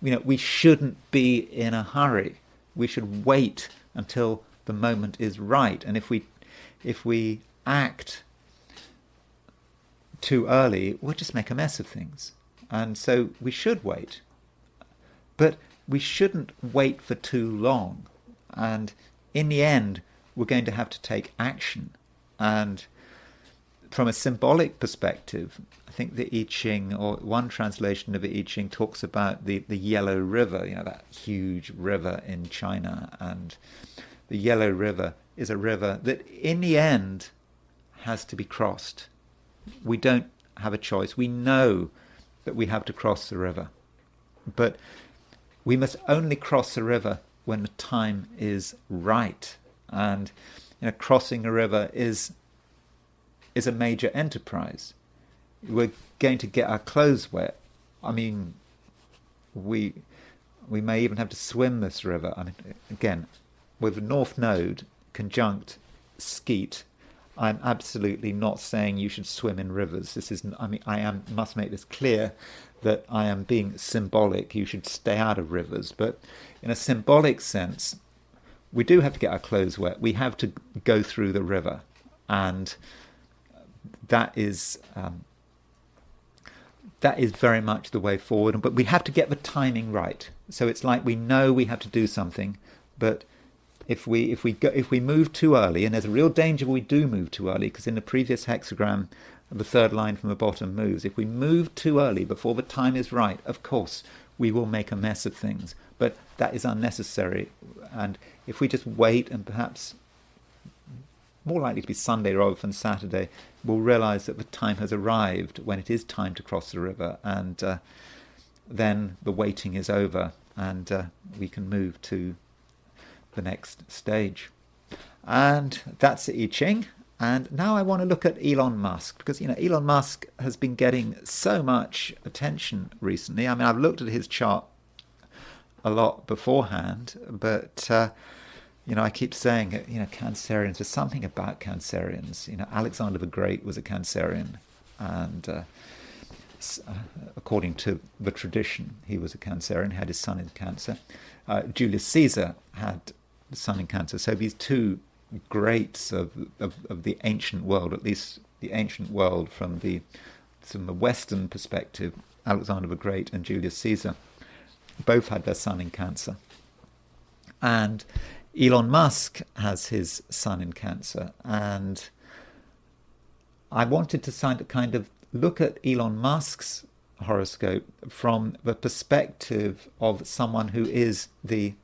We shouldn't be in a hurry. We should wait until the moment is right. And if we act too early, we'll just make a mess of things. And so we should wait. But we shouldn't wait for too long. And in the end, we're going to have to take action. And from a symbolic perspective, I think the I Ching, or one translation of the I Ching, talks about the Yellow River, that huge river in China. And the Yellow River is a river that in the end has to be crossed. We don't have a choice. We know that we have to cross the river. But we must only cross the river when the time is right. And crossing a river is a major enterprise. We're going to get our clothes wet. I mean, we may even have to swim this river. I mean, again, with the North Node, conjunct, Skat, I'm absolutely not saying you should swim in rivers. Must make this clear that I am being symbolic. You should stay out of rivers. But in a symbolic sense, we do have to get our clothes wet. We have to go through the river. And that is very much the way forward. But we have to get the timing right. So it's like we know we have to do something, but if we move too early, and there's a real danger we do move too early, because in the previous hexagram, the third line from the bottom moves. If we move too early before the time is right, of course, we will make a mess of things. But that is unnecessary. And if we just wait, and perhaps more likely to be Sunday rather than Saturday, we'll realize that the time has arrived when it is time to cross the river, and then the waiting is over, and we can move to the next stage. And that's the I Ching. And now I want to look at Elon Musk, because Elon Musk has been getting so much attention recently. I mean, I've looked at his chart a lot beforehand, but I keep saying Cancerians, there's something about Cancerians. Alexander the Great was a Cancerian, and according to the tradition, he was a Cancerian, had his sun in Cancer. Julius Caesar had the sun in Cancer. So these two greats of the ancient world, at least the ancient world from the Western perspective, Alexander the Great and Julius Caesar, both had their sun in Cancer. And Elon Musk has his sun in Cancer. And I wanted to kind of look at Elon Musk's horoscope from the perspective of someone who is the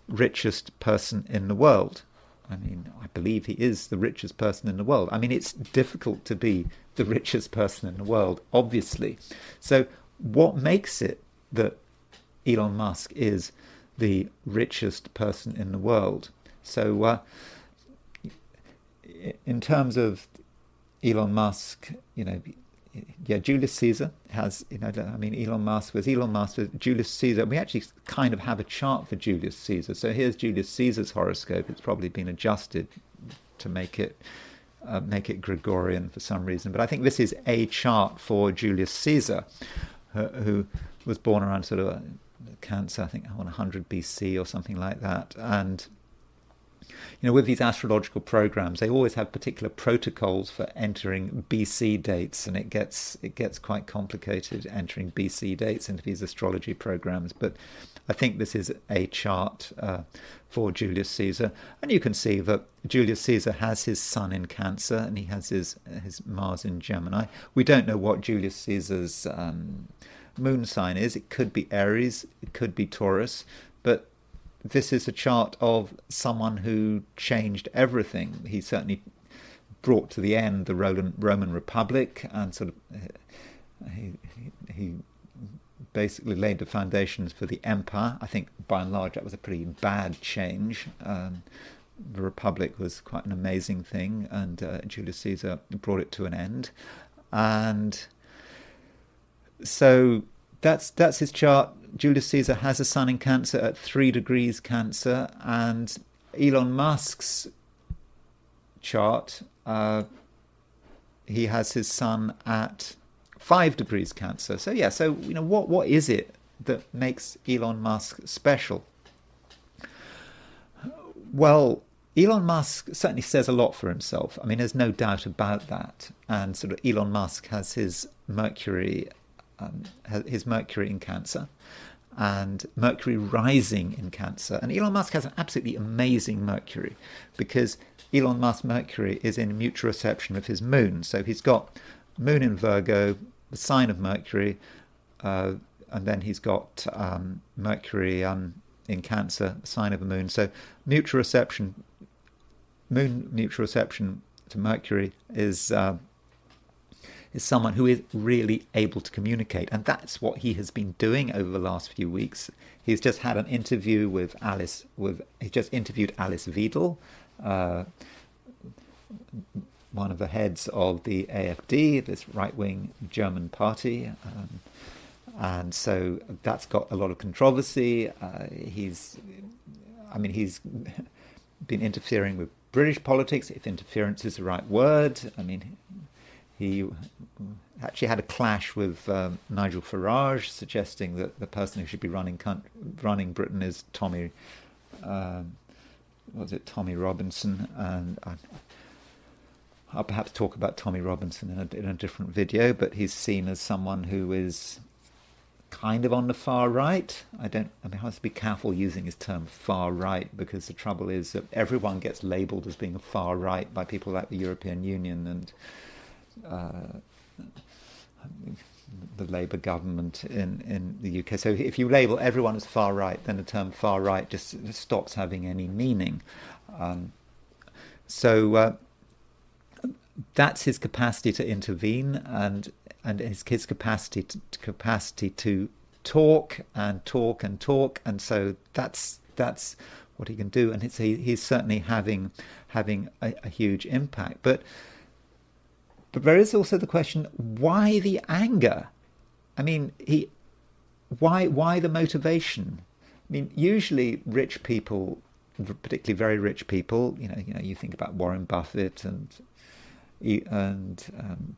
richest person in the world. I mean, I believe he is the richest person in the world. I mean, it's difficult to be the richest person in the world, obviously. So what makes it that Elon Musk is the richest person in the world? So in terms of Elon Musk, yeah, Julius Caesar has, I mean, Elon Musk with Julius Caesar. We actually kind of have a chart for Julius Caesar. So here's Julius Caesar's horoscope. It's probably been adjusted to make it Gregorian for some reason. But I think this is a chart for Julius Caesar, who was born around sort of Cancer, I think, on 100 BC or something like that. And with these astrological programs, they always have particular protocols for entering BC dates, and it gets quite complicated entering BC dates into these astrology programs. But I think this is a chart for Julius Caesar, and you can see that Julius Caesar has his Sun in Cancer, and he has his Mars in Gemini. We don't know what Julius Caesar's moon sign is. It could be Aries, it could be Taurus, but this is a chart of someone who changed everything. He certainly brought to the end the Roman Republic, and sort of he basically laid the foundations for the empire. I think by and large that was a pretty bad change. The Republic was quite an amazing thing, and Julius Caesar brought it to an end. And so that's his chart. Julius Caesar has a Sun in Cancer at 3 degrees Cancer, and Elon Musk's chart, he has his Sun at 5 degrees Cancer. So yeah, so what is it that makes Elon Musk special? Well, Elon Musk certainly says a lot for himself. I mean, there's no doubt about that. And sort of Elon Musk has his Mercury in Cancer, and Mercury rising in Cancer. And Elon Musk has an absolutely amazing Mercury, because Elon Musk's Mercury is in mutual reception with his moon. So he's got moon in Virgo, the sign of Mercury, and then he's got Mercury in Cancer, the sign of the moon. So mutual reception, moon mutual reception to Mercury is someone who is really able to communicate, and that's what he has been doing over the last few weeks. He's just had an interview he just interviewed Alice Weidel, one of the heads of the AfD, this right-wing German party, and so that's got a lot of controversy. He's been interfering with British politics, if interference is the right word. I mean, he actually had a clash with Nigel Farage, suggesting that the person who should be running Britain is Tommy Robinson, and I'll perhaps talk about Tommy Robinson in a different video. But he's seen as someone who is kind of on the far right. I have to be careful using his term far right, because the trouble is that everyone gets labelled as being a far right by people like the European Union and the Labour government in the UK. So if you label everyone as far right, then the term far right just stops having any meaning. So that's his capacity to intervene, and his capacity to talk and talk and talk, and so that's what he can do, and he's certainly having a huge impact. But there is also the question: why the anger? I mean, why the motivation? I mean, usually rich people, particularly very rich people, you think about Warren Buffett and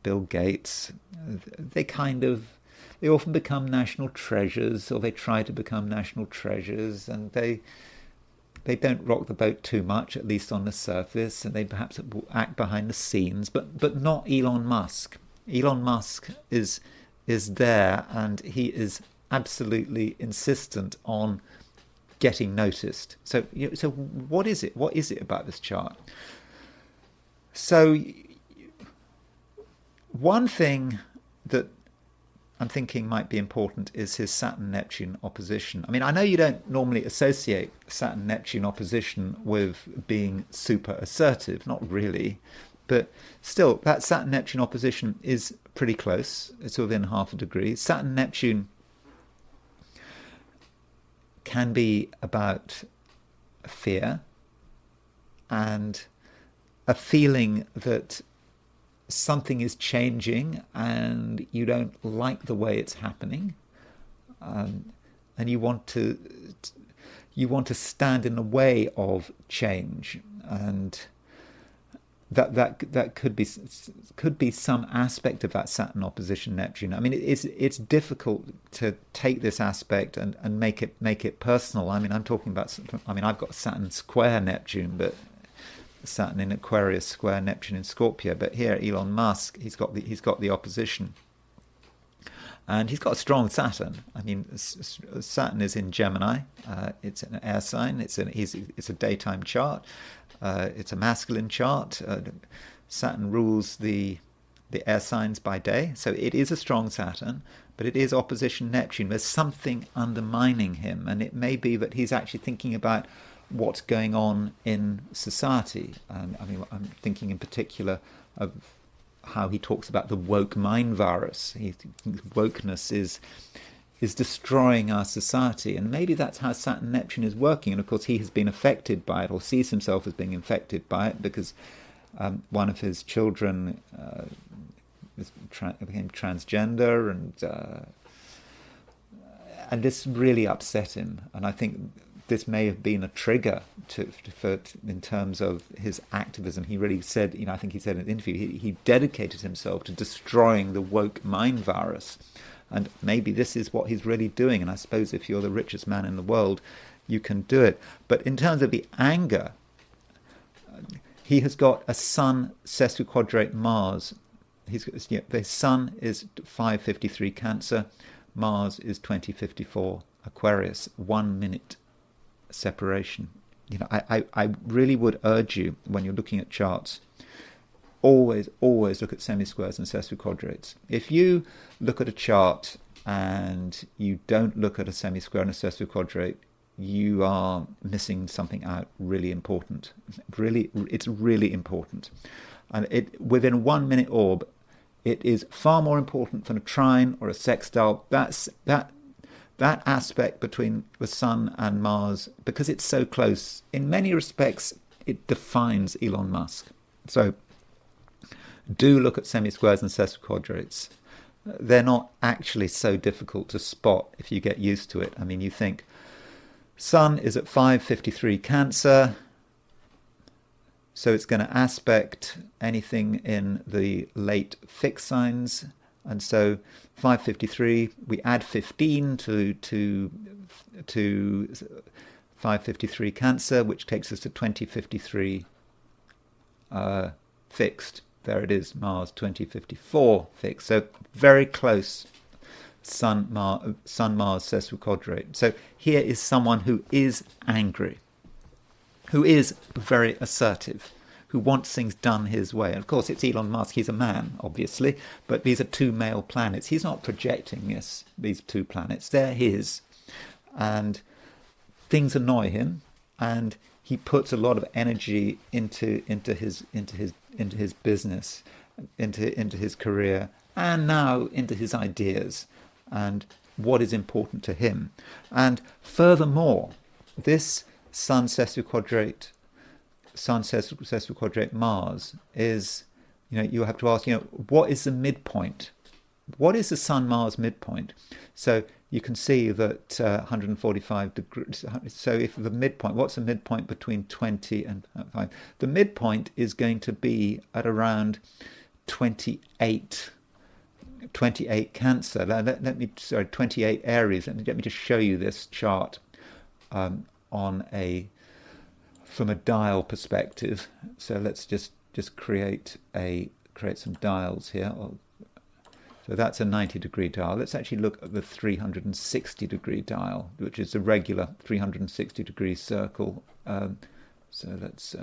Bill Gates, they often become national treasures, or they try to become national treasures, and they don't rock the boat too much, at least on the surface, and they perhaps act behind the scenes, but not Elon Musk. Elon Musk is there, and he is absolutely insistent on getting noticed. So what is it? What is it about this chart? So one thing that I'm thinking might be important is his Saturn-Neptune opposition. I mean, I know you don't normally associate Saturn-Neptune opposition with being super assertive, not really, but still, that Saturn-Neptune opposition is pretty close. It's within half a degree. Saturn-Neptune can be about fear and a feeling that something is changing and you don't like the way it's happening, and you want to stand in the way of change, and that could be some aspect of that Saturn opposition Neptune. I mean, it's difficult to take this aspect and make it personal. I mean, I'm talking about. I mean, I've got Saturn square Neptune, but Saturn in Aquarius square Neptune in Scorpio. But here, Elon Musk, he's got the opposition, and he's got a strong Saturn. I mean, Saturn is in Gemini. It's an air sign. It's a daytime chart. It's a masculine chart. Saturn rules the air signs by day, so it is a strong Saturn, but it is opposition Neptune. There's something undermining him, and it may be that he's actually thinking about what's going on in society. I mean, I'm thinking in particular of how he talks about the woke mind virus. He thinks wokeness is destroying our society, and maybe that's how Saturn Neptune is working. And of course, he has been affected by it, or sees himself as being infected by it, because one of his children became transgender, and this really upset him. And I think this may have been a trigger in terms of his activism. He really said, I think he said in an interview, he dedicated himself to destroying the woke mind virus. And maybe this is what he's really doing. And I suppose if you're the richest man in the world, you can do it. But in terms of the anger, he has got a Sun sesquiquadrate Mars. The Sun is 553 Cancer, Mars is 2054 Aquarius, 1 minute separation. I really would urge you, when you're looking at charts, always look at semi-squares and sesquiquadrates. If you look at a chart and you don't look at a semi-square and a sesquiquadrate, you are missing something out really important. It's really important. And within 1 minute orb, it is far more important than a trine or a sextile. That aspect between the Sun and Mars, because it's so close, in many respects, it defines Elon Musk. So do look at semi-squares and sesquiquadrates. They're not actually so difficult to spot if you get used to it. I mean, you think Sun is at 553 Cancer, so it's going to aspect anything in the late fixed signs. And so 553, we add 15 to 553 Cancer, which takes us to 2053 fixed. There it is, Mars 2054 fixed. So very close Sun-Mars sesquiquadrate. So here is someone who is angry, who is very assertive, who wants things done his way. And of course, it's Elon Musk. He's a man, obviously, but these are two male planets. He's not projecting these two planets. They're his. And things annoy him, and he puts a lot of energy into his business, into his career, and now into his ideas and what is important to him. And furthermore, this Sun sesquiquadrate Mars is, you have to ask, what is the midpoint? What is the Sun-Mars midpoint? So you can see that 145 degrees. So if the midpoint, what's the midpoint between 20 and 5? The midpoint is going to be at around 28 Cancer. 28 Aries. Let me just show you this chart from a dial perspective. So let's just create some dials here. So that's a 90-degree dial. Let's actually look at the 360-degree dial, which is a regular 360-degree circle. So let's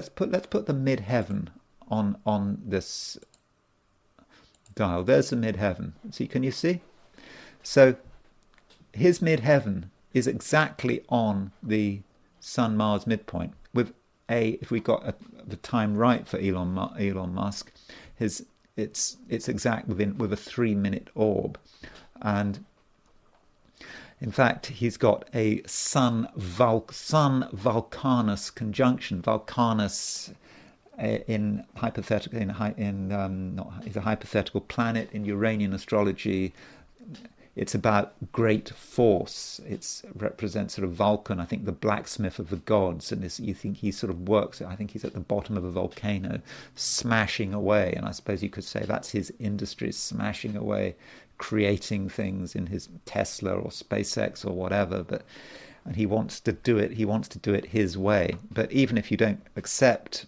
put the midheaven on this dial. There's the midheaven. See, can you see? So his midheaven is exactly on the Sun-Mars midpoint. If we got the time right for Elon Musk, it's exact with a 3-minute orb, and in fact he's got a Sun Vulcanus conjunction. Vulcanus in hypothetical is a hypothetical planet in Uranian astrology. It's about great force. It represents sort of Vulcan, I think the blacksmith of the gods, and you think he sort of works. I think he's at the bottom of a volcano, smashing away. And I suppose you could say that's his industry, smashing away, creating things in his Tesla or SpaceX or whatever. And he wants to do it. He wants to do it his way. But even if you don't accept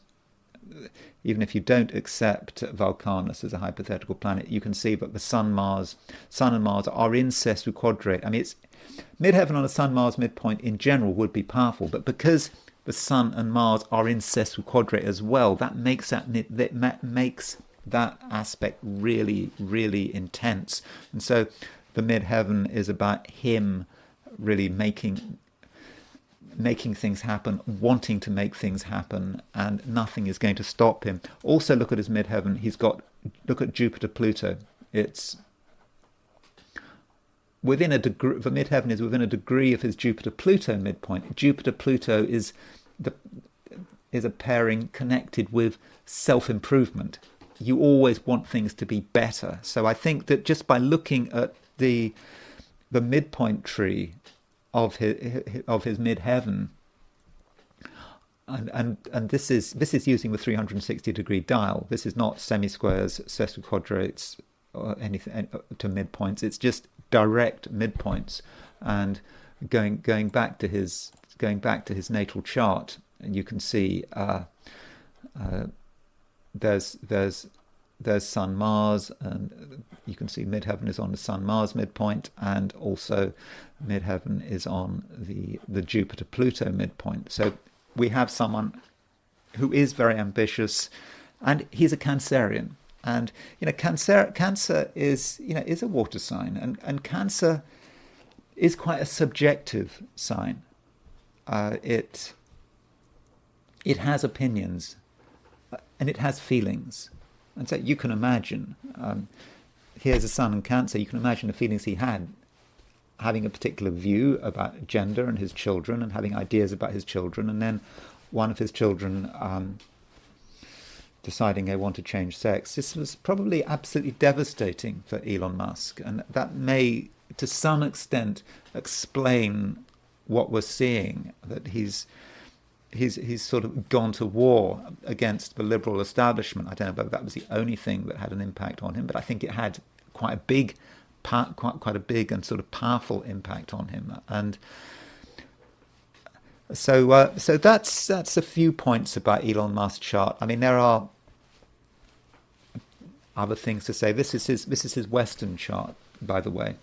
Vulcanus as a hypothetical planet, you can see that the Sun and Mars are in sessu quadrate. I mean, it's midheaven on a Sun-Mars midpoint in general would be powerful, but because the Sun and Mars are in sessu quadrate as well, that makes that aspect really, really intense. And so the midheaven is about him really making things happen, wanting to make things happen, and nothing is going to stop him. Also, look at his midheaven. Look at Jupiter Pluto. It's within a degree. The midheaven is within a degree of his Jupiter Pluto midpoint. Jupiter Pluto is a pairing connected with self-improvement. You always want things to be better. So I think that just by looking at the midpoint tree of his midheaven, and this is using the 360-degree dial. This is not semi-squares, sesquiquadrates, or anything to midpoints. It's just direct midpoints, and going back to his natal chart, and you can see there's Sun Mars, and you can see midheaven is on the Sun Mars midpoint, and also midheaven is on the Jupiter Pluto midpoint. So we have someone who is very ambitious, and he's a Cancerian. And Cancer is a water sign, and Cancer is quite a subjective sign. It has opinions, and it has feelings. And so you can imagine, here's a Sun in Cancer, you can imagine the feelings he had, having a particular view about gender and his children, and having ideas about his children, and then one of his children deciding they want to change sex. This was probably absolutely devastating for Elon Musk, and that may, to some extent, explain what we're seeing, that he's sort of gone to war against the liberal establishment. I don't know whether that was the only thing that had an impact on him, but I think it had quite a big and sort of powerful impact on him. And so that's a few points about Elon Musk's chart. I mean, there are other things to say. This is his Western chart, by the way.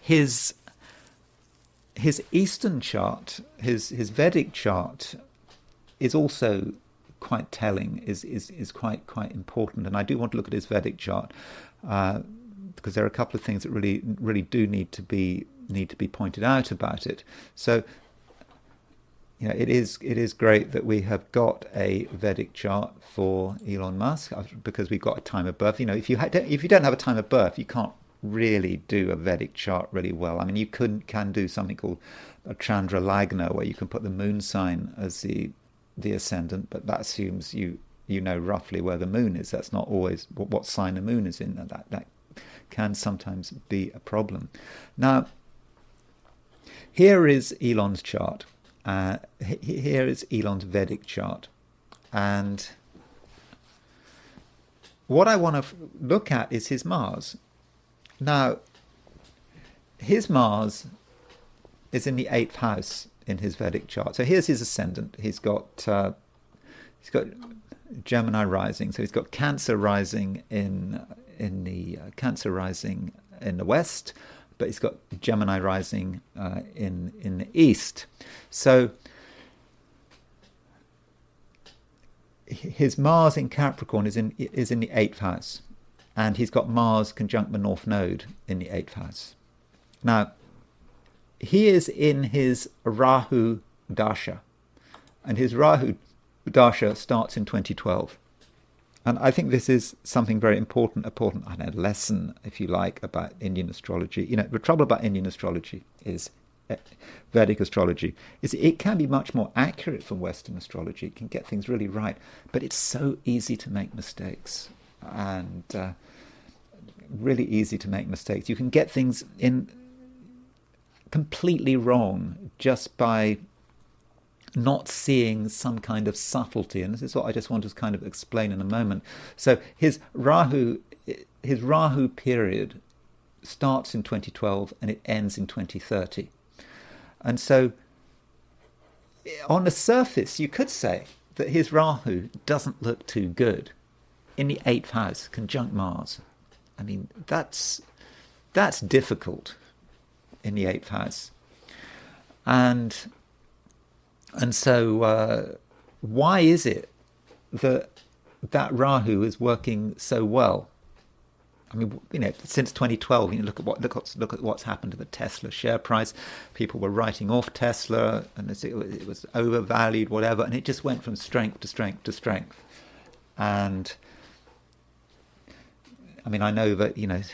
His Eastern chart, his Vedic chart, is also quite telling, is quite important. And I do want to look at his Vedic chart because there are a couple of things that really do need to be pointed out about it. So it is great that we have got a Vedic chart for Elon Musk, because we've got a time of birth. If you don't have a time of birth, you can't really do a Vedic chart really well. I mean, you can do something called a Chandra Lagna, where you can put the moon sign as the ascendant, but that assumes you know roughly where the moon is. That's not always what sign the moon is in, and that can sometimes be a problem. Now, here is Elon's chart. Here is Elon's Vedic chart, and what I want to look at is his Mars. Now, his Mars is in the 8th house in his Vedic chart. So here's his ascendant. He's got Gemini rising. So he's got Cancer rising in the west, but he's got Gemini rising in the east. So his Mars in Capricorn is in the 8th house. And he's got Mars conjunct the North Node in the 8th house. Now, he is in his Rahu Dasha. And his Rahu Dasha starts in 2012. And I think this is something very important, lesson, if you like, about Indian astrology. The trouble about Indian astrology is Vedic astrology is it can be much more accurate from Western astrology. It can get things really right, but it's so easy to make mistakes, and really easy to make mistakes. You can get things in completely wrong just by not seeing some kind of subtlety, and this is what I just want to kind of explain in a moment. So his Rahu period starts in 2012 and it ends in 2030. And so, on the surface, you could say that his Rahu doesn't look too good in the 8th house, conjunct Mars. I mean, that's difficult in the 8th house. And so, why is it that Rahu is working so well? I mean, since 2012, look at what's happened to the Tesla share price. People were writing off Tesla, and it was overvalued, whatever, and it just went from strength to strength to strength. And I mean, I know that it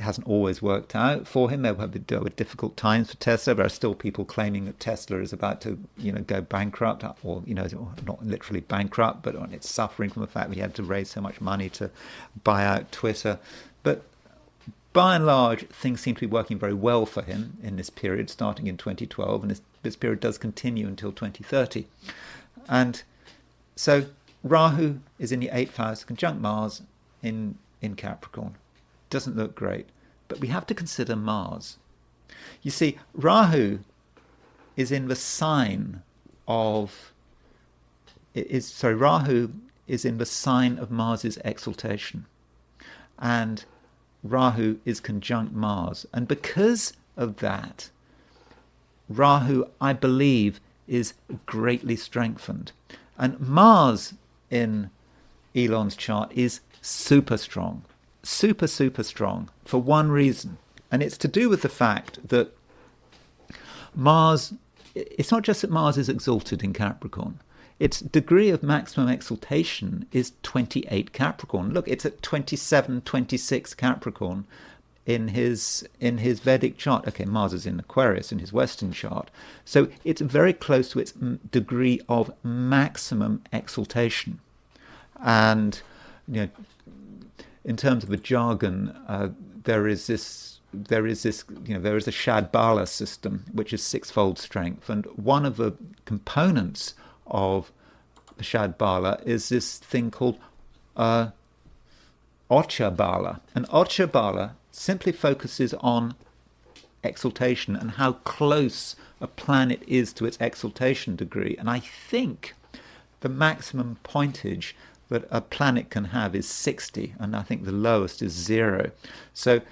hasn't always worked out for him. There were difficult times for Tesla. There are still people claiming that Tesla is about to go bankrupt, or not literally bankrupt, but it's suffering from the fact that he had to raise so much money to buy out Twitter. But by and large, things seem to be working very well for him in this period, starting in 2012, and this period does continue until 2030. And so Rahu is in the 8th house, conjunct Mars in Capricorn. Doesn't look great, but we have to consider Mars. You see, Rahu is in the sign of Rahu is in the sign of Mars's exaltation, and Rahu is conjunct Mars, and because of that, Rahu, I believe, is greatly strengthened. And Mars in Elon's chart is super strong, super strong, for one reason, and it's to do with the fact that Mars, it's not just that Mars is exalted in Capricorn, its degree of maximum exaltation is 28 Capricorn. Look, it's at 27, 26 Capricorn in his Vedic chart. Okay, Mars is in Aquarius in his Western chart, so it's very close to its degree of maximum exaltation. And in terms of the jargon, there is a Shadbala system, which is sixfold strength, and one of the components of the Shadbala is this thing called Ochabala, and Ochabala simply focuses on exaltation and how close a planet is to its exaltation degree. And I think the maximum pointage that a planet can have is 60, and I think the lowest is 0. So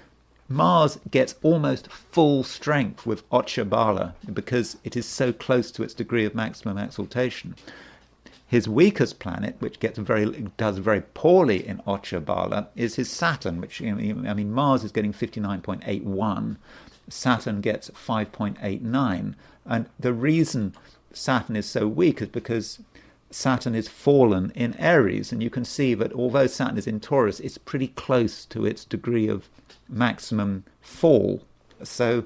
Mars gets almost full strength with Ochabala because it is so close to its degree of maximum exaltation. His weakest planet, which does very poorly in Ochabala, is his Saturn, which, Mars is getting 59.81, Saturn gets 5.89, and the reason Saturn is so weak is because Saturn is fallen in Aries, and you can see that although Saturn is in Taurus, it's pretty close to its degree of maximum fall. So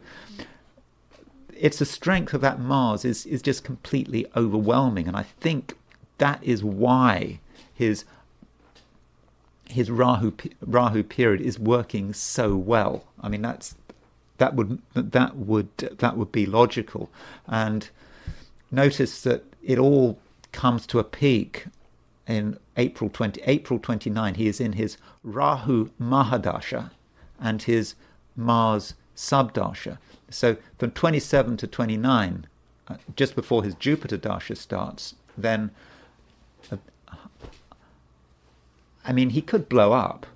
it's the strength of that Mars is just completely overwhelming, and I think that is why his Rahu period is working so well. I mean, that would be logical. And notice that it all comes to a peak in April 29. He is in his Rahu Mahadasha and his Mars Subdasha. So from 27 to 29, just before his Jupiter Dasha starts, then he could blow up.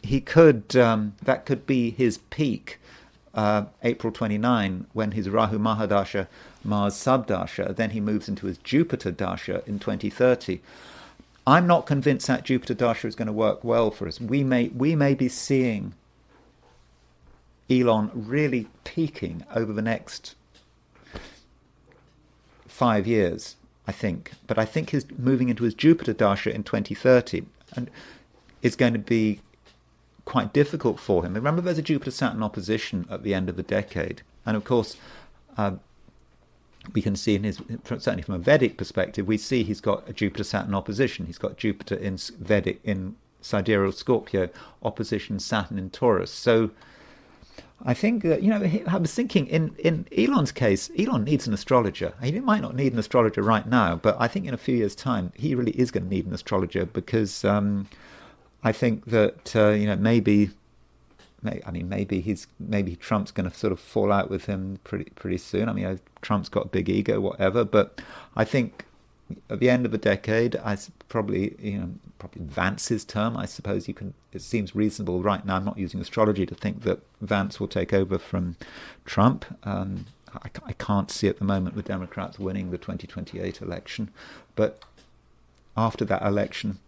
He could, that could be his peak, April 29, when his Rahu Mahadasha, Mars Subdasha, then he moves into his Jupiter Dasha in 2030. I'm not convinced that Jupiter Dasha is going to work well for us. We may be seeing Elon really peaking over the next 5 years, I think. But I think his moving into his Jupiter Dasha in 2030 and is going to be quite difficult for him. Remember, there's a Jupiter-Saturn opposition at the end of the decade. And of course, we can see certainly from a Vedic perspective, we see he's got a Jupiter-Saturn opposition. He's got Jupiter in Vedic in sidereal Scorpio, opposition Saturn in Taurus. So I think that, I was thinking in Elon's case, Elon needs an astrologer. He might not need an astrologer right now, but I think in a few years' time, he really is going to need an astrologer, because I think that, maybe Trump's going to sort of fall out with him pretty soon. I mean, Trump's got a big ego, whatever, but I think at the end of the decade, probably Vance's term, I suppose it seems reasonable right now. I'm not using astrology to think that Vance will take over from Trump. I can't see at the moment the Democrats winning the 2028 election, but after that election,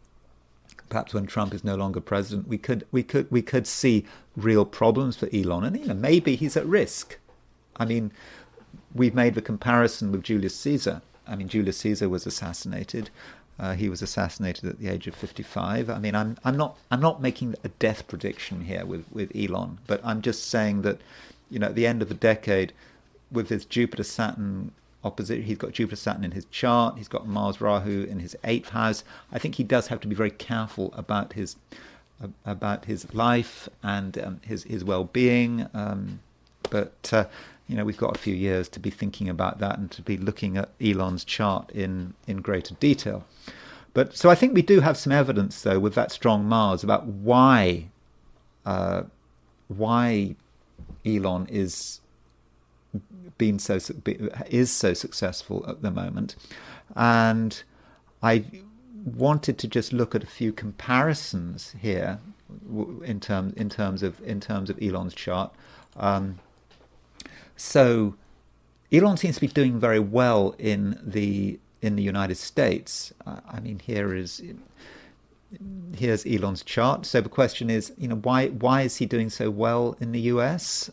perhaps when Trump is no longer president, we could see real problems for Elon, and maybe he's at risk. I mean, we've made the comparison with Julius Caesar. I mean, Julius Caesar was assassinated. He was assassinated at the age of 55. I mean, I'm not making a death prediction here with Elon, but I'm just saying that, at the end of the decade, with his Jupiter-Saturn opposite, he's got Jupiter-Saturn in his chart. He's got Mars-Rahu in his 8th house. I think he does have to be very careful about his life and his well-being. But we've got a few years to be thinking about that and to be looking at Elon's chart in greater detail. But so I think we do have some evidence, though, with that strong Mars about why Elon is so successful at the moment. And I wanted to just look at a few comparisons here in terms of Elon's chart. So Elon seems to be doing very well in the United States. I mean, here's Elon's chart. So the question is, why is he doing so well in the US?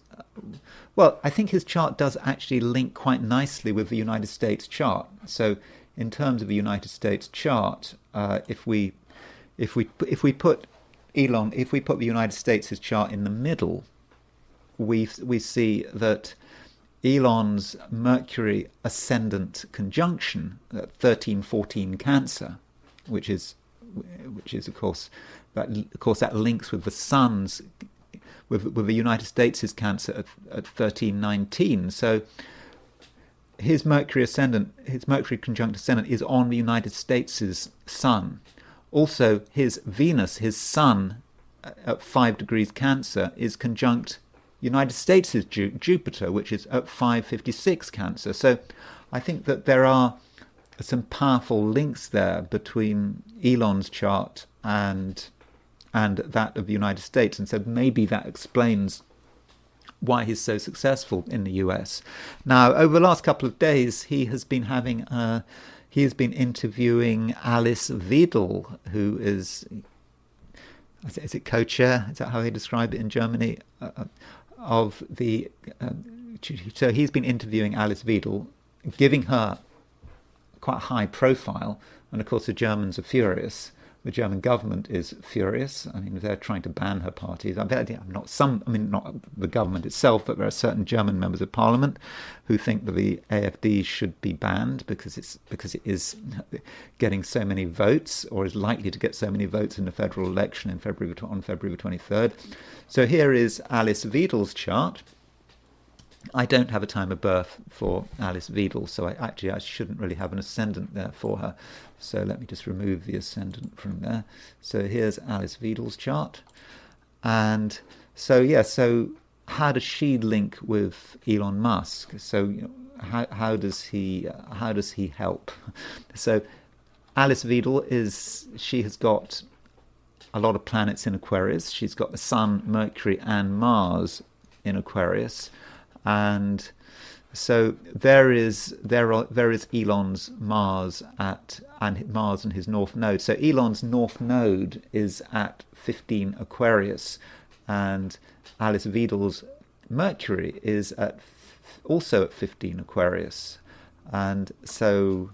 Well, I think his chart does actually link quite nicely with the United States chart. So in terms of the United States chart, if we put the United States' chart in the middle, we see that Elon's Mercury ascendant conjunction at 1314 Cancer, which is of course that links with the Sun's with the United States' Cancer at 1319. So his Mercury conjunct ascendant is on the United States' Sun. Also, his Venus, his Sun at 5 degrees Cancer, is conjunct United States' Jupiter, which is at 556 Cancer. So I think that there are some powerful links there between Elon's chart and that of the United States. And so maybe that explains why he's so successful in the US. Now, over the last couple of days, he has been interviewing Alice Weidel, who is it co-chair? Is that how they describe it in Germany? So he's been interviewing Alice Weidel, giving her quite a high profile, and of course the Germans are furious. The German government is furious. I mean, they're trying to ban her parties. Not the government itself, but there are certain German members of parliament who think that the AfD should be banned because it is getting so many votes, or is likely to get so many votes in the federal election on February 23rd. So here is Alice Weidel's chart. I don't have a time of birth for Alice Weidel, so I shouldn't really have an ascendant there for her. So let me just remove the ascendant from there. So here's Alice Weidel's chart. And so how does she link with Elon Musk? So how does he help? So Alice Weidel she has got a lot of planets in Aquarius. She's got the Sun, Mercury, and Mars in Aquarius. And so there is Elon's Mars and his North Node. So Elon's North Node is at 15 Aquarius, and Alice Weidel's Mercury is also at 15 Aquarius, and so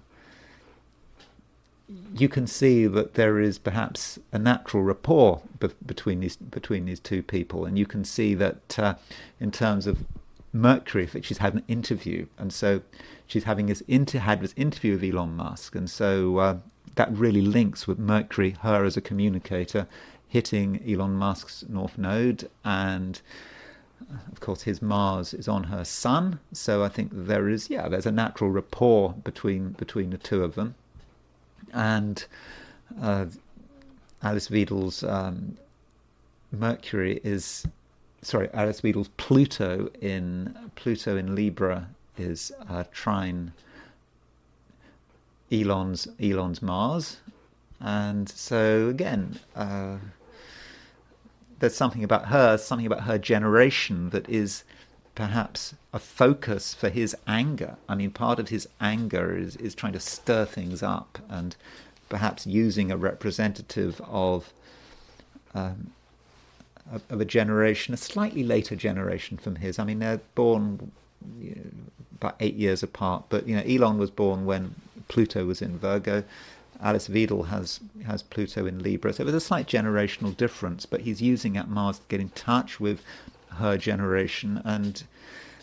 you can see that there is perhaps a natural rapport between these two people, and you can see that in terms of Mercury, for which she's had an interview, and so she's having this interview with Elon Musk, and so that really links with Mercury, her as a communicator, hitting Elon Musk's North Node, and of course his Mars is on her Sun, so I think there's a natural rapport between the two of them, and Alice Wiedel's Alice Wiedel's Pluto in Libra is trine Elon's Mars, and so again, there's something about her generation that is perhaps a focus for his anger. I mean, part of his anger is trying to stir things up, and perhaps using a representative of a generation, a slightly later generation from his. I mean, they're born about 8 years apart, but Elon was born when Pluto was in Virgo. Alice Weidel has Pluto in Libra, so there's a slight generational difference, but he's using that Mars to get in touch with her generation, and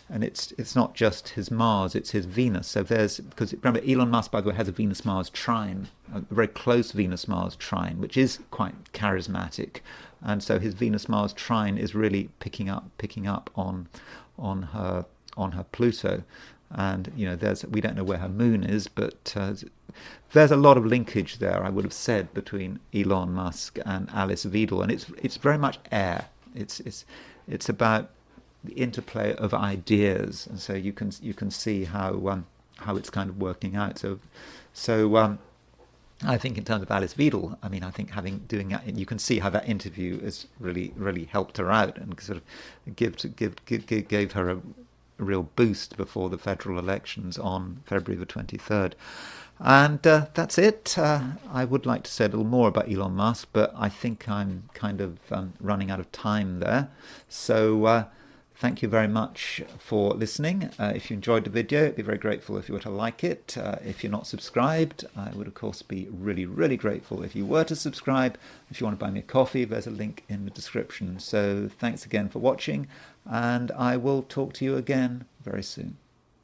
it's not just his Mars, it's his Venus. So because remember, Elon Musk, by the way, has a Venus-Mars trine, a very close Venus-Mars trine, which is quite charismatic, and so his Venus-Mars trine is really picking up on her Pluto, and we don't know where her moon is, but there's a lot of linkage there, I would have said, between Elon Musk and Alice Weidel, and it's very much air. It's about the interplay of ideas, and so you can see how it's kind of working out. So I think in terms of Alice Weidel, I mean, I think doing that, you can see how that interview has really helped her out and sort of gave her a real boost before the federal elections on February the 23rd. And that's it. I would like to say a little more about Elon Musk, but I think I'm kind of running out of time there. So thank you very much for listening. If you enjoyed the video, I'd be very grateful if you were to like it. If you're not subscribed, I would, of course, be really grateful if you were to subscribe. If you want to buy me a coffee, there's a link in the description. So thanks again for watching, and I will talk to you again very soon.